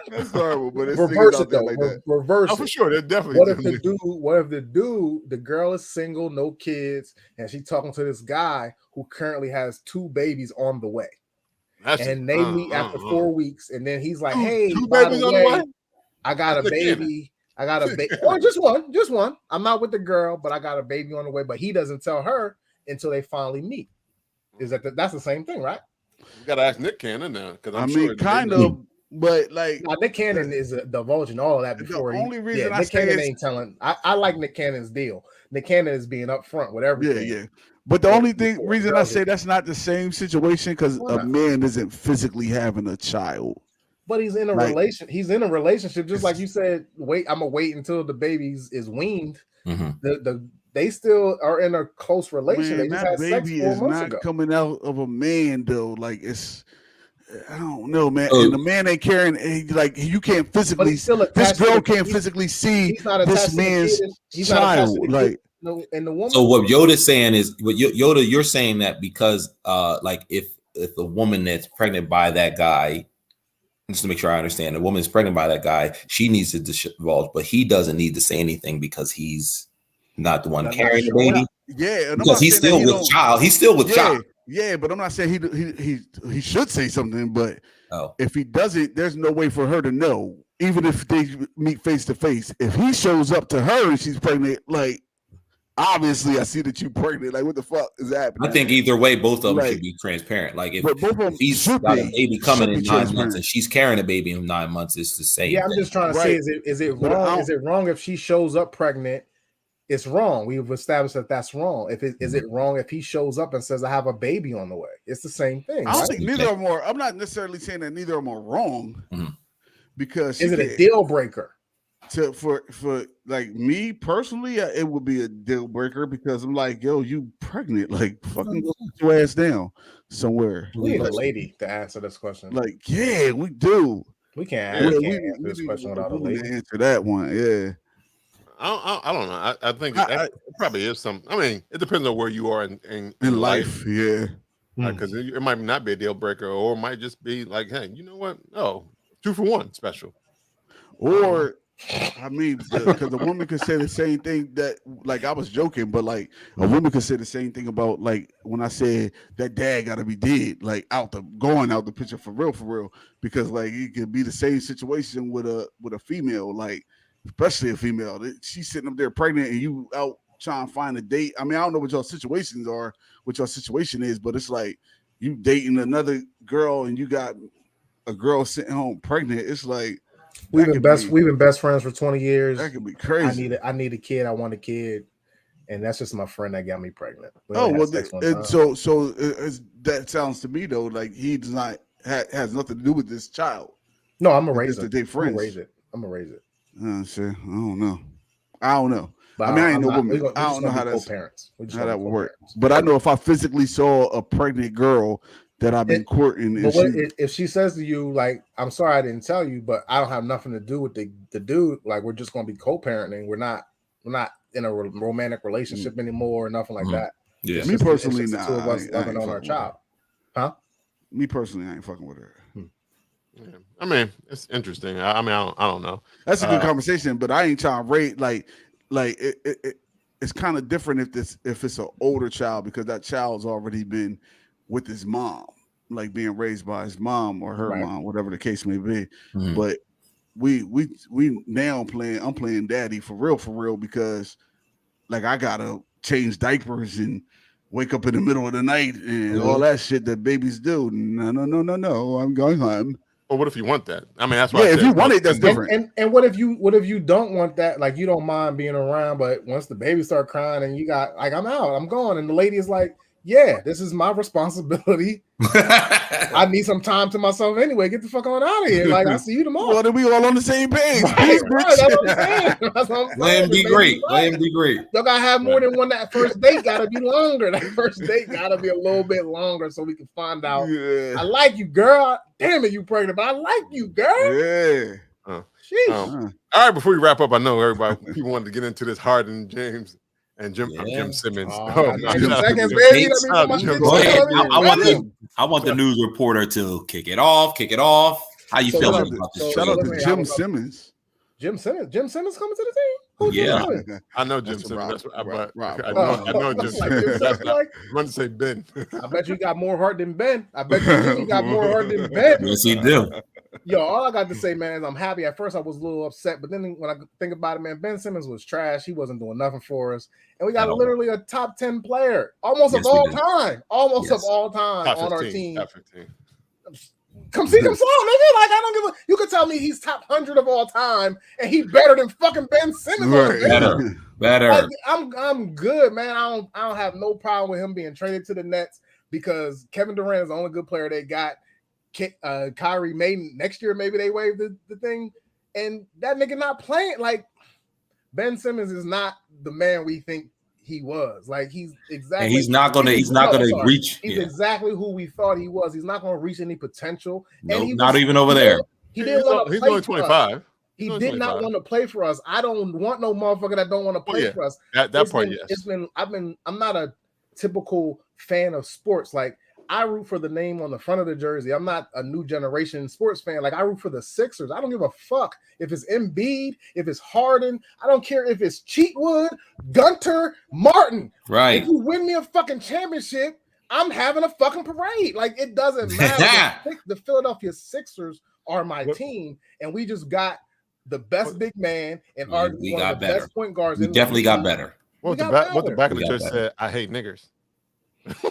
That's horrible. But it's reverse it though. Reverse. Oh, for sure. They're definitely. What if the girl is single, no kids, and she's talking to this guy who currently has 2 babies on the way, and they meet after 4 weeks, and then he's like, "Hey, by the way, I got a baby." I got a baby, or just one. I'm not with the girl, but I got a baby on the way. But he doesn't tell her until they finally meet. That's the same thing, right? You gotta ask Nick Cannon now, because I mean, kind of, but like Nick Cannon is divulging all of that before. The only reason Nick Cannon ain't telling. I like Nick Cannon's deal. Nick Cannon is being upfront with everything. Yeah. But the only reason I say that's not the same situation because a man isn't physically having a child. But he's in a relation. He's in a relationship, just like you said. Wait, I'm gonna wait until the baby is weaned. Mm-hmm. They still are in a close relation. Man, that baby is not coming out of a man though. Like I don't know, man. And the man ain't carrying. Like you can't physically. This girl can't physically see this man's child. Like and the woman. So what Yoda's saying is, Yoda, you're saying that because, like, if the woman that's pregnant by that guy, just to make sure I understand, the woman is pregnant by that guy, she needs to divulge, but he doesn't need to say anything because he's not the one carrying the baby. Yeah, because he's still with child. He's still with child. Yeah, but I'm not saying he should say something. But if he doesn't, there's no way for her to know. Even if they meet face to face, if he shows up to her and she's pregnant, like, obviously I see that you're pregnant. Like, what the fuck is happening? I think either way, both of them should be transparent. Like, if he's got a baby coming in 9 months and she's carrying a baby in 9 months, it's the same. Yeah, I'm just trying to say, is it wrong? Is it wrong if she shows up pregnant? It's wrong. We've established that that's wrong. Is it wrong if he shows up and says, "I have a baby on the way"? It's the same thing. I don't think neither of them are. I'm not necessarily saying that neither of them are wrong, because is it a deal breaker? For like me personally, it would be a deal breaker because I'm like, yo, you pregnant? Like, fucking go sit your ass down somewhere. We need a lady to answer this question. Like, yeah, we do. We can't answer this question without a lady. Answer that one, yeah. I don't know. I think it probably is some. I mean, it depends on where you are in life. Yeah, because it might not be a deal breaker, or it might just be like, hey, you know what? Oh, 2 for 1 special. Or I mean, because a woman could say the same thing that, like, I was joking, but like a woman could say the same thing about, like, when I said that dad got to be dead, like going out the picture for real, because like it could be the same situation with a female, like. Especially a female, she's sitting up there pregnant and you out trying to find a date. I mean, I don't know what your situations are, what your situation is, but it's like you dating another girl and you got a girl sitting home pregnant. It's like we've been best friends for 20 years. That could be crazy. I need a kid. I want a kid, and that's just my friend that got me pregnant. So that sounds to me though like he does not has nothing to do with this child. No, I'm gonna raise it. I'm gonna raise it. Sure. I don't know. But I mean, I ain't no woman. I don't know how that would work. But I know if I physically saw a pregnant girl that I've been courting, but if she says to you, like, "I'm sorry, I didn't tell you, but I don't have nothing to do with the dude. Like, we're just going to be co-parenting. We're not in a romantic relationship anymore, or nothing like that." Yeah. Me personally, nah. Two of us loving on our child. Huh? Me personally, I ain't fucking with her. Yeah. I mean, it's interesting. I don't know. That's a good conversation, but I ain't trying to rate like it's kind of different if it's an older child because that child's already been with his mom, like being raised by his mom or her mom, whatever the case may be. But we now I'm playing daddy for real because like I gotta change diapers and wake up in the middle of the night and all that shit that babies do. No, I'm going home. Well, what if you want that? I mean, that's why. Yeah, if you want it, that's different. And what if you don't want that? Like, you don't mind being around, but once the baby start crying and you got like, I'm out, I'm gone, and the lady is like, yeah, this is my responsibility. I need some time to myself anyway. Get the fuck on out of here. Like, I'll see you tomorrow. Well, then we all on the same page. Right, that's what I'm saying. Let him be great. Let him be great. Y'all gotta have more than one. That first date gotta be longer. That first date gotta be a little bit longer so we can find out. Yeah. I like you, girl. Damn it, you pregnant, but I like you, girl. Yeah. All right, before we wrap up, I know everybody people wanted to get into this Harden, James, and Jim Simmons. Seconds, baby. I want the news reporter to kick it off. How you feeling about this? Shout out to Jim Simmons. Jim Simmons coming to the team. Yeah, I know Jim Simmons. I know Jim Simmons. I'm going to say Ben. I bet you got more heart than Ben. I bet you got more heart than Ben. Yes, he do. Yo, all I got to say, man, is I'm happy. At first, I was a little upset, but then when I think about it, man, Ben Simmons was trash. He wasn't doing nothing for us, and we got literally a top 10 player, almost of all time on our team. Top 15. Come see them song, nigga. Like, I don't give a. You could tell me he's top 100 of all time, and he better than fucking Ben Simmons. Right. Better. Like, I'm good, man. I don't have no problem with him being traded to the Nets because Kevin Durant is the only good player they got. Kyrie may next year maybe they waive the thing, and that nigga not playing. Like, Ben Simmons is not the man we think he was. Like, he's exactly. And he's not gonna reach. He's exactly who we thought he was. He's not gonna reach any potential. Nope, not even over there. He didn't want to. He's only 25. He did not want to play for us. I don't want no motherfucker that don't want to play for us. That part, yes. I'm not a typical fan of sports. Like, I root for the name on the front of the jersey. I'm not a new generation sports fan. Like, I root for the Sixers. I don't give a fuck if it's Embiid, if it's Harden. I don't care if it's Cheatwood, Gunter, Martin. Right. If you win me a fucking championship, I'm having a fucking parade. Like, it doesn't matter. The Philadelphia Sixers are my team, and we just got the best big man and arguably one of the best point guards. We definitely got better. What the back of the church said? I hate niggers.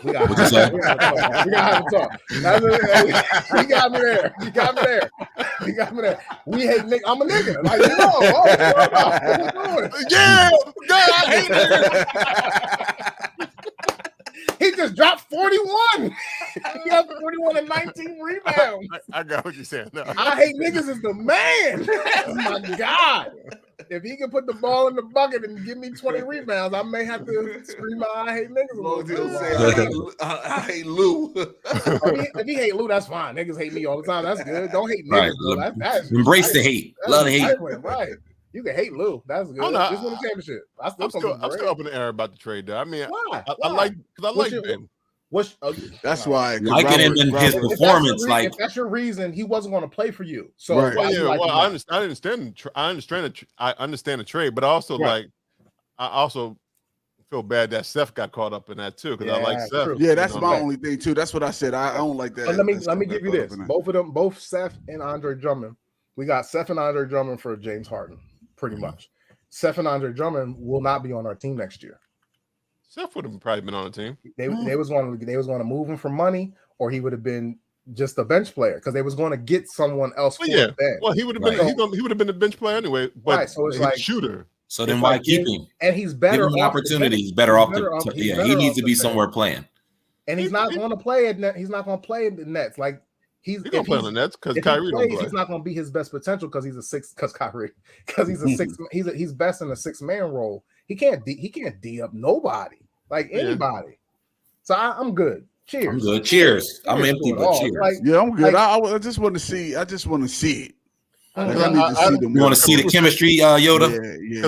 We got to talk. You got me there. We hate niggas. I'm a nigga. Like, I hate niggas. He just dropped 41. He got 41 and 19 rebounds. I got what you're saying. No. I hate niggas is the man. Oh my God. If he can put the ball in the bucket and give me 20 rebounds, I may have to scream out, I hate niggas a little bit. I hate Lou. If he hate Lou, that's fine. Niggas hate me all the time. That's good. Don't hate niggas. Right. That's embrace the hate. Love the hate. Right. You can hate Lou. That's good. Just win a championship. I'm still up in the air about the trade, though. I mean, why? I like Ben. That's why. Like it in his performance. If that's your reason, he wasn't going to play for you. So I understand the trade, but also I also feel bad that Seth got caught up in that too, because I like Seth. Yeah, that's my only thing too. That's what I said. I don't like that. But let me give you this. Both of them, both Seth and Andre Drummond. We got Seth and Andre Drummond for James Harden, pretty much. Seth and Andre Drummond will not be on our team next year. Seth would have probably been on the team. They was going to move him for money, or he would have been just a bench player because they was going to get someone else. Well, he would have been he would have been a bench player anyway. But so it's he's a shooter. So then why keep him? And he's better. Give him an opportunity. He's better off. He needs to be somewhere playing. And he's not going to play at net. He's not going to play in the Nets. Like he's going to play on the Nets because Kyrie don't play. He's not going to be his best potential because he's a six. Because Kyrie, because he's a six. He's best in a 6-man role. He can't D up nobody. Like anybody. So I'm good. Cheers. I'm good. Cheers. I'm empty, but cheers. Like, I'm good. I just want to see. I just want to see it. You want to see the chemistry, Yoda? Yeah.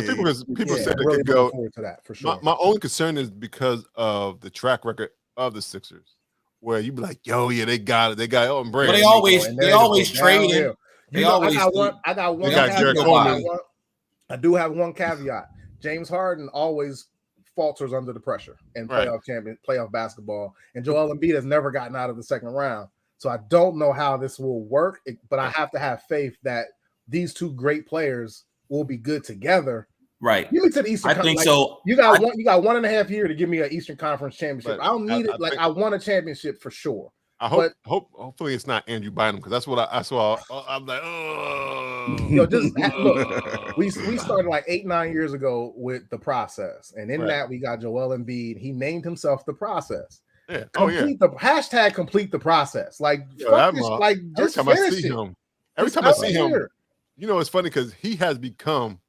People said they could go. To that, for sure. My only concern is because of the track record of the Sixers, where you be like, they got it. They got Elton Brand. But they always trade him. I got one caveat. I do have one caveat. James Harden always falters under the pressure in playoff basketball, and Joel Embiid has never gotten out of the second round. So I don't know how this will work, but I have to have faith that these two great players will be good together. Right. Give me to the Eastern. I think so. You got 1.5 years to give me an Eastern Conference championship. I don't need it. I want a championship for sure. I hopefully it's not Andrew Bynum, because that's what I saw. I'm like, look, we started like 8-9 years ago with the process, and in that we got Joel Embiid. He named himself the process. Yeah. Complete the process. Like, just finish it. Every time I see him, it's funny because he has become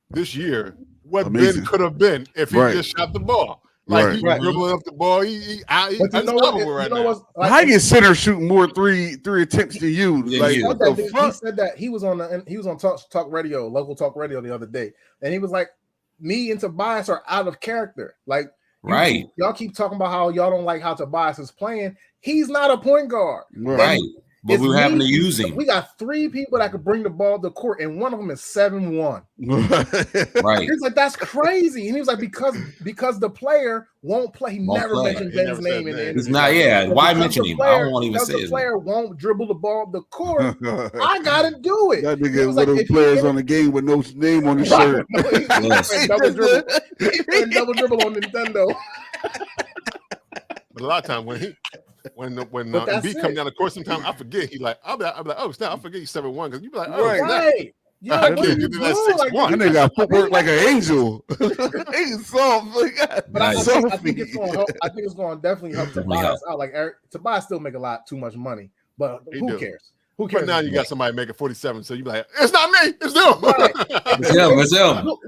this year what Ben could have been if he just shot the ball. Like, he's dribbling up the ball. He's unstoppable right now. How you center shooting more three attempts than you? Like, what the fuck? He said that he was on talk radio, local talk radio the other day, and he was like, "Me and Tobias are out of character." Like, y'all keep talking about how y'all don't like how Tobias is playing. He's not a point guard, right? But we were having to use him. We got 3 people that could bring the ball to the court, and one of them is 7'1". Right. He's like, that's crazy. And he was like, because the player won't play. He never mentioned Ben's name in the interview. He's not. Yeah. Why mention him? I don't want to even say the player won't dribble the ball up the court. I gotta do it. That nigga one of the players on the game with no name on the shirt. He's double dribble on Nintendo. But a lot of times when Embiid come down the court, sometimes I forget. I'll be like, oh snap, I forget he's 7'1", because you be like, oh right. Yeah, I can't do that 6'1". That nigga got footwork like an angel. He's soft. But I think it's going to definitely help Tobias out. Like, Tobias still make too much money, but who cares? Who cares? But now you got somebody making 47, so you be like, it's not me, it's them. It's him. Look,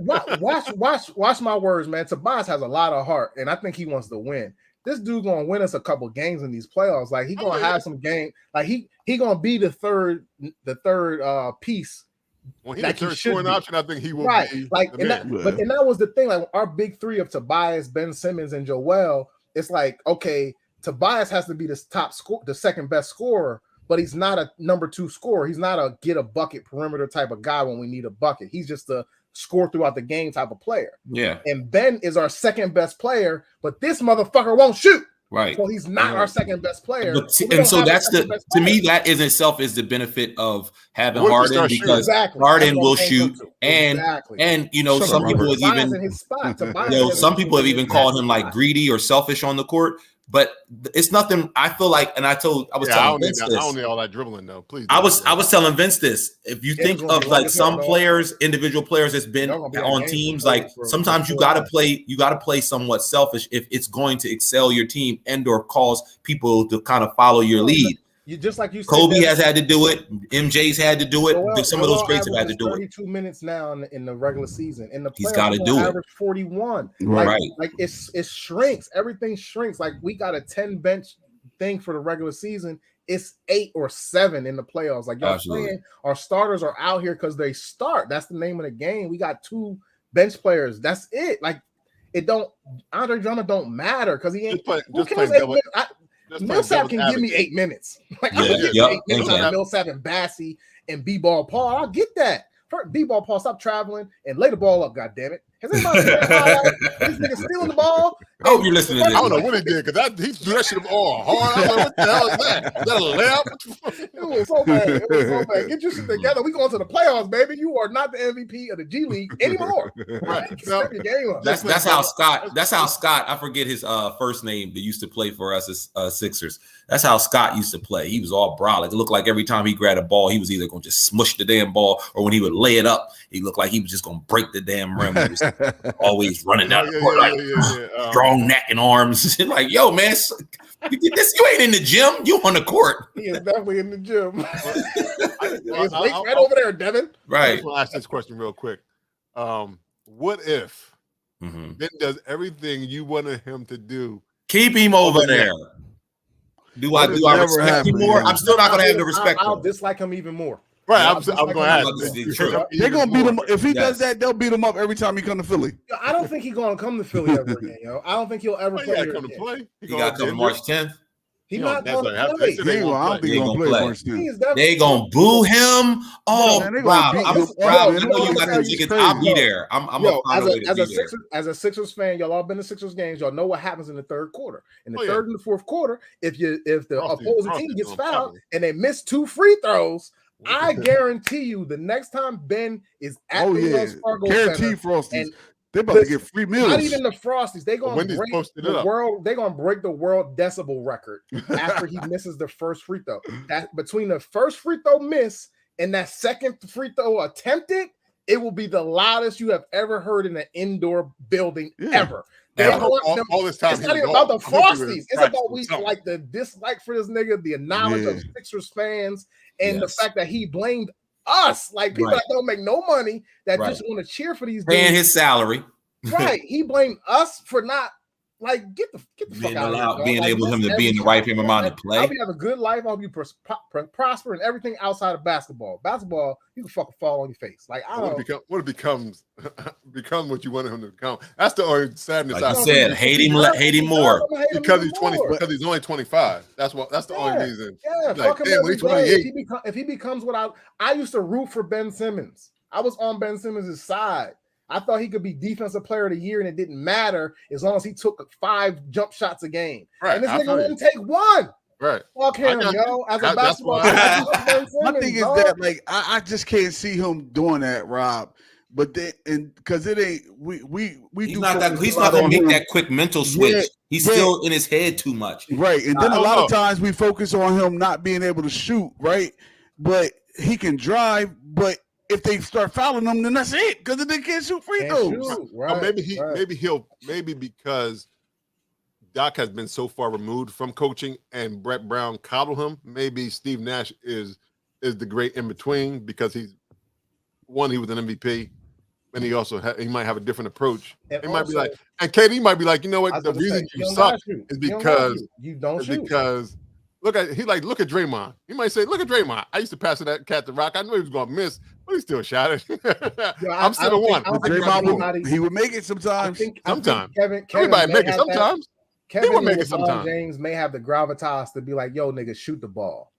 watch my words, man. Tobias has a lot of heart, and I think he wants to win. This dude's gonna win us a couple games in these playoffs. Like, he gonna have some game. Like, he gonna be the third piece When he's the third scoring option, I think he will be like, and that was the thing. Like our big three of Tobias, Ben Simmons, and Joel. It's like, okay, Tobias has to be the top score, the second best scorer, but he's not a number 2 scorer. He's not a get a bucket perimeter type of guy when we need a bucket. He's just a score throughout the game type of player. Yeah. And Ben is our second best player, but this motherfucker won't shoot. Right. So he's not our second best player. And so that's to me, that in itself is the benefit of having Harden, because Harden will shoot. And you know, some people have even some people have even called him like greedy or selfish on the court. But it's nothing. I feel like, and I was telling Vince this. I don't need all that dribbling though. Please. I was telling Vince this. If you think of like some players, individual players that's been on teams, like sometimes you gotta play somewhat selfish if it's going to excel your team and or cause people to kind of follow your lead. You just like you said, Kobe has had to do it. MJ's had to do it. Some of those greats have had to do it. 32 minutes now in the regular season. In the playoffs, he's got to do it. Average 41. Right. Like it shrinks. Everything shrinks. Like we got a 10 bench thing for the regular season. It's 8 or 7 in the playoffs. Like y'all saying, our starters are out here because they start. That's the name of the game. We got 2 bench players. That's it. Like it don't. Andre Drummond don't matter because he ain't. Who cares? Millsap can give me 8 minutes. Like I can give you 8 minutes out of Millsap and Bassey and B-ball Paul. I'll get that. B-ball Paul, stop traveling and lay the ball up. God damn it! Has anybody this nigga stealing the ball? I hope you're listening to this. I don't know what he did because he threw that shit all hard. I was like, what the hell is that? Is that a layup? It was so bad. It was so bad. Get your shit together. We going to the playoffs, baby. You are not the MVP of the G League anymore. Right? Step your game up. That's how Scott. That's how Scott. I forget his first name. That used to play for us as Sixers. That's how Scott used to play. He was all brolic. It looked like every time he grabbed a ball, he was either going to just smush the damn ball, or when he would lay it up, he looked like he was just going to break the damn rim. He was always running down the court like strong neck and arms. Like, yo, man, you ain't in the gym. You on the court. He is definitely in the gym. He's right over there, Devin. Right. I just want to ask this question real quick. What if Ben does everything you wanted him to do? Keep him over there. Do I respect him more? I'm still not going to have the respect. I'll dislike him even more. Right, I'm going to ask. They're going to beat him. If he does that, they'll beat him up every time he come to Philly. I don't think he's going to come to Philly ever again, yo. I don't think he'll ever play. He got to come March 10th. He's not going to play. I don't think he's going to play March 10th. They going to boo him. Oh, Rob, I'm proud. I know you got the tickets. I'll be there. As a Sixers fan, y'all all been to Sixers games. Y'all know what happens in the third quarter. In the third and the fourth quarter, if the opposing team gets fouled and they miss 2 free throws, I guarantee you the next time Ben is at the Wells Fargo Center, Frosties. They're about to get free meals. Not even the Frosties. They're gonna break the world. They're gonna break the world decibel record after he misses the first free throw. That between the first free throw miss and that second free throw attempted, it will be the loudest you have ever heard in an indoor building ever. All this time, it's not even about the Frosties. It's about like the dislike for this nigga, the knowledge of Sixers fans, and the fact that he blamed us, like people that don't make no money, that just want to cheer for these dudes. Paying his salary. Right. He blamed us for not like get the fuck out of here. Being able him to be in the right frame of mind to play. I hope you have a good life. I hope you prosper in everything outside of basketball. Basketball, you can fucking fall on your face. Like I don't know. What it becomes what you wanted him to become. That's the only sadness. Like you said, hate him more. Because he's 20, because he's only 25. That's the only reason. Yeah, like, fuck him every 28. day. If he becomes what I used to root for Ben Simmons. I was on Ben Simmons' side. I thought he could be defensive player of the year, and it didn't matter as long as he took 5 jump shots a game. Right. And this nigga wouldn't take 1. Right. Fuck him, yo. As a basketball player, my thing is that like I just can't see him doing that, Rob. But then, because it ain't he's not gonna make that quick mental switch. He's still in his head too much. Right. And then a lot of times we focus on him not being able to shoot, right? But he can drive, but if they start fouling them, then that's it, because they can't shoot free throws. Right. Maybe because Doc has been so far removed from coaching and Brett Brown coddled him. Maybe Steve Nash is the great in between, because he was an MVP, and he also he might have a different approach. And it might be like, and KD might be like, you know what? The reason you suck is because look at Draymond. He might say, look at Draymond. I used to pass to that cat the rock. I knew he was gonna miss, but he still shot it. I'm still the one. He would make it sometimes. Sometimes. Kevin everybody make it sometimes. Kevin he would make it LeBron sometimes. James may have the gravitas to be like, yo, nigga, shoot the ball.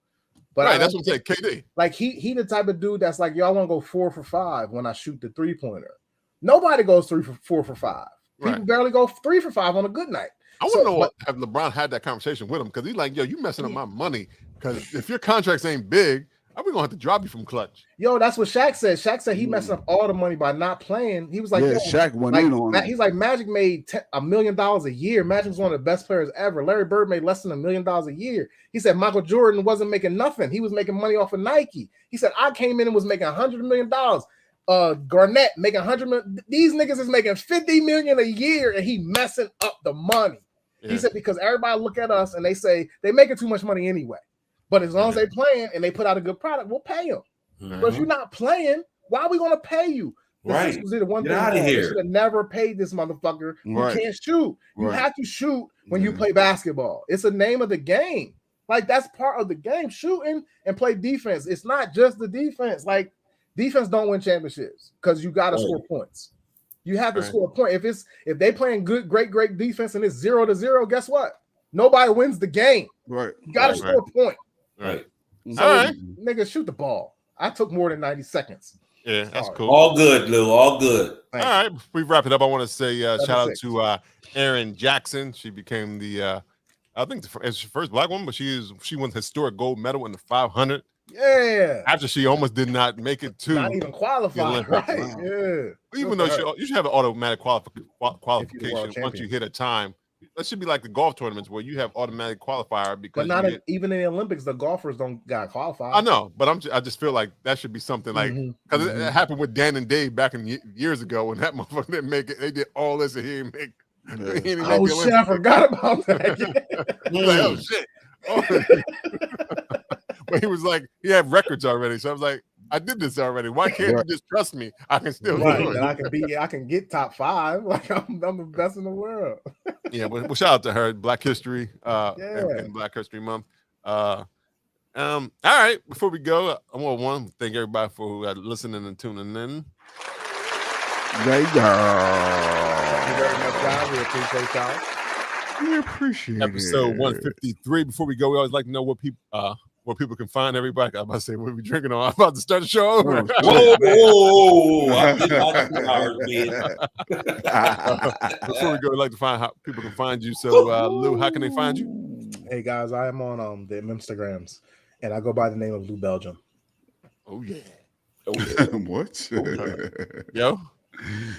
But right, that's what I'm saying. KD. Like he the type of dude that's like, yo, I want to go 4 for 5 when I shoot the 3-pointer. Nobody goes 4 for 5. People barely go 3 for 5 on a good night. I want to know if LeBron had that conversation with him because he's like, yo, you messing up my money because if your contracts ain't big, we're gonna have to drop you from clutch. Yo, that's what Shaq said. Shaq said he messing up all the money by not playing. He was like, Shaq went in on it. He's like, Magic made $1 million a year. Magic was one of the best players ever. Larry Bird made less than $1 million a year. He said Michael Jordan wasn't making nothing. He was making money off of Nike. He said I came in and was making $100 million. Garnett making $100 million. These niggas is making $50 million a year, and he messing up the money. Yeah. He said because everybody look at us and they say they making too much money anyway. But as long as they playing and they put out a good product, we'll pay them. But if you're not playing, why are we going to pay you? The Sixers did one thing. They should have never paid this motherfucker who can't shoot. You have to shoot when you play basketball. It's the name of the game. Like that's part of the game. Shooting and play defense. It's not just the defense. Like defense don't win championships because you got to score points. You have to score a point. If they playing great defense and it's 0-0, guess what? Nobody wins the game. Right. You got to score a point. Right. So, all right. Nigga, shoot the ball. I took more than 90 seconds. Yeah, that's cool. All good, Lou. All good. All right. Before we wrap it up, I want to say shout out to Erin Jackson. She became the I think it's her first black woman, but she won historic gold medal in the 500. Yeah. After she almost did not make it to not even qualify. Right. Wow. Yeah. Even though you should have an automatic qualification once you hit a time. That should be like the golf tournaments where you have automatic qualifier because. But not even in the Olympics, the golfers don't got qualified. I know, but I just feel like that should be something like because it happened with Dan and Dave back in years ago when that motherfucker didn't make it. They did all this and he didn't make. Oh shit! I forgot about that. Like, oh shit! But he was like, he had records already, so I was like, I did this already. Why can't you just trust me? I can still do it. I can get top 5. Like I'm the best in the world. Yeah, well, shout out to her. Black History, and Black History Month. All right. Before we go, I want to thank everybody for listening and tuning in. There you go. Thank you very much, guys. We appreciate y'all. We appreciate episode 153. Before we go, we always like to know where people can find everybody. I was about to say, what are we drinking on? I'm about to start the show over. Before we go, we'd like to find how people can find you. So, Lou, how can they find you? Hey, guys, I am on the Instagrams, and I go by the name of Lou Belgium. Oh, yeah. What? Yo?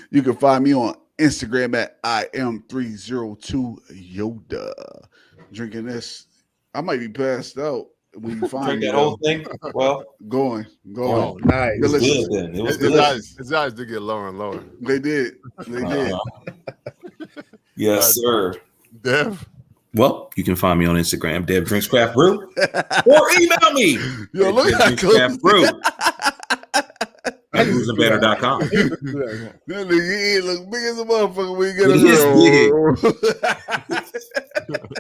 You can find me on Instagram at IM302 Yoda. Drinking this. I might be passed out. When you find drink that whole thing, well, going. Oh, nice. It was good then. It was good. His eyes did get lower and lower. They did. Yes, sir. Dev. Well, you can find me on Instagram, Dev Drinks Craft Brew, or email me. Yo, look at Craft Brew at BrewsandBanner.com. That nigga look big as a motherfucker when you get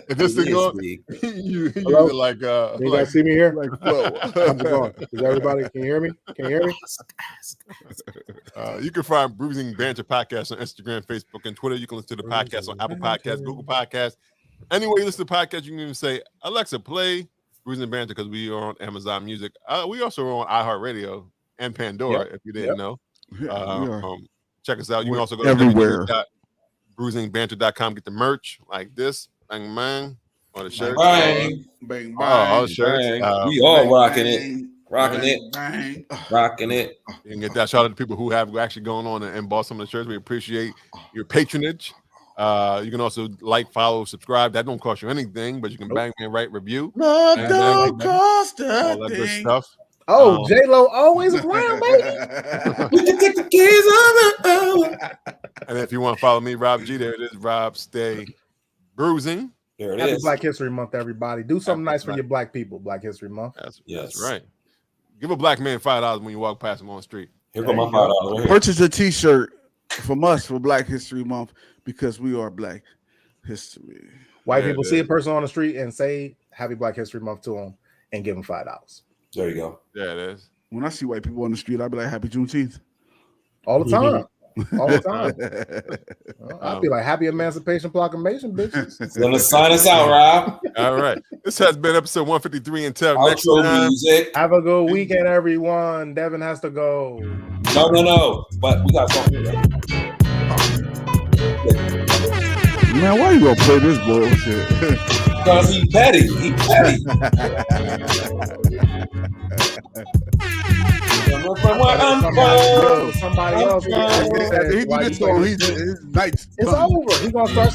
If this thing on, you like you guys see me here? Like, how's it going? Is everybody can you hear me? Can you hear me? You can find Bruising Banter Podcast on Instagram, Facebook, and Twitter. You can listen to the podcast on Apple Podcasts, Google Podcasts. Anywhere you listen to podcasts, you can even say, Alexa, play Bruising Banter because we are on Amazon Music. We also are on iHeartRadio and Pandora, if you didn't know. Check us out. You can also go to everywhere. BruisingBanter.com, get the merch like this. Bang, bang. On the shirt. Bang. Bang, bang. All shirts. We all rocking it. Rocking it. You can get that. Shout out to people who have actually gone on and bought some of the shirts. We appreciate your patronage. You can also like, follow, subscribe. That don't cost you anything, but you can bang and write review. No, don't cost all that good stuff. Oh, J-Lo always around, baby. We can get the kids on. And if you want to follow me, Rob G, there it is. Rob Stay Bruising. There it Happy is. Black History Month, everybody. Do something nice for your black people. Black History Month. That's right. Give a black man $5 when you walk past him on the street. Here go my $5. Purchase a T-shirt from us for Black History Month because we are Black History. White people see a person on the street and say Happy Black History Month to them and give them $5. There you go. Yeah, it is. When I see white people on the street, I'll be like, Happy Juneteenth. All the time. All the time. I'll be like, Happy Emancipation Proclamation, bitches. Gonna sign us out, Rob. All right. This has been episode 153. Until next Outro time. music. Have a good weekend, everyone. Devin has to go. No. But we got something. Man, why you gonna play this bullshit? Because he petty. He petty. Somebody else. He do this song. He's nice. It's over. He's gonna start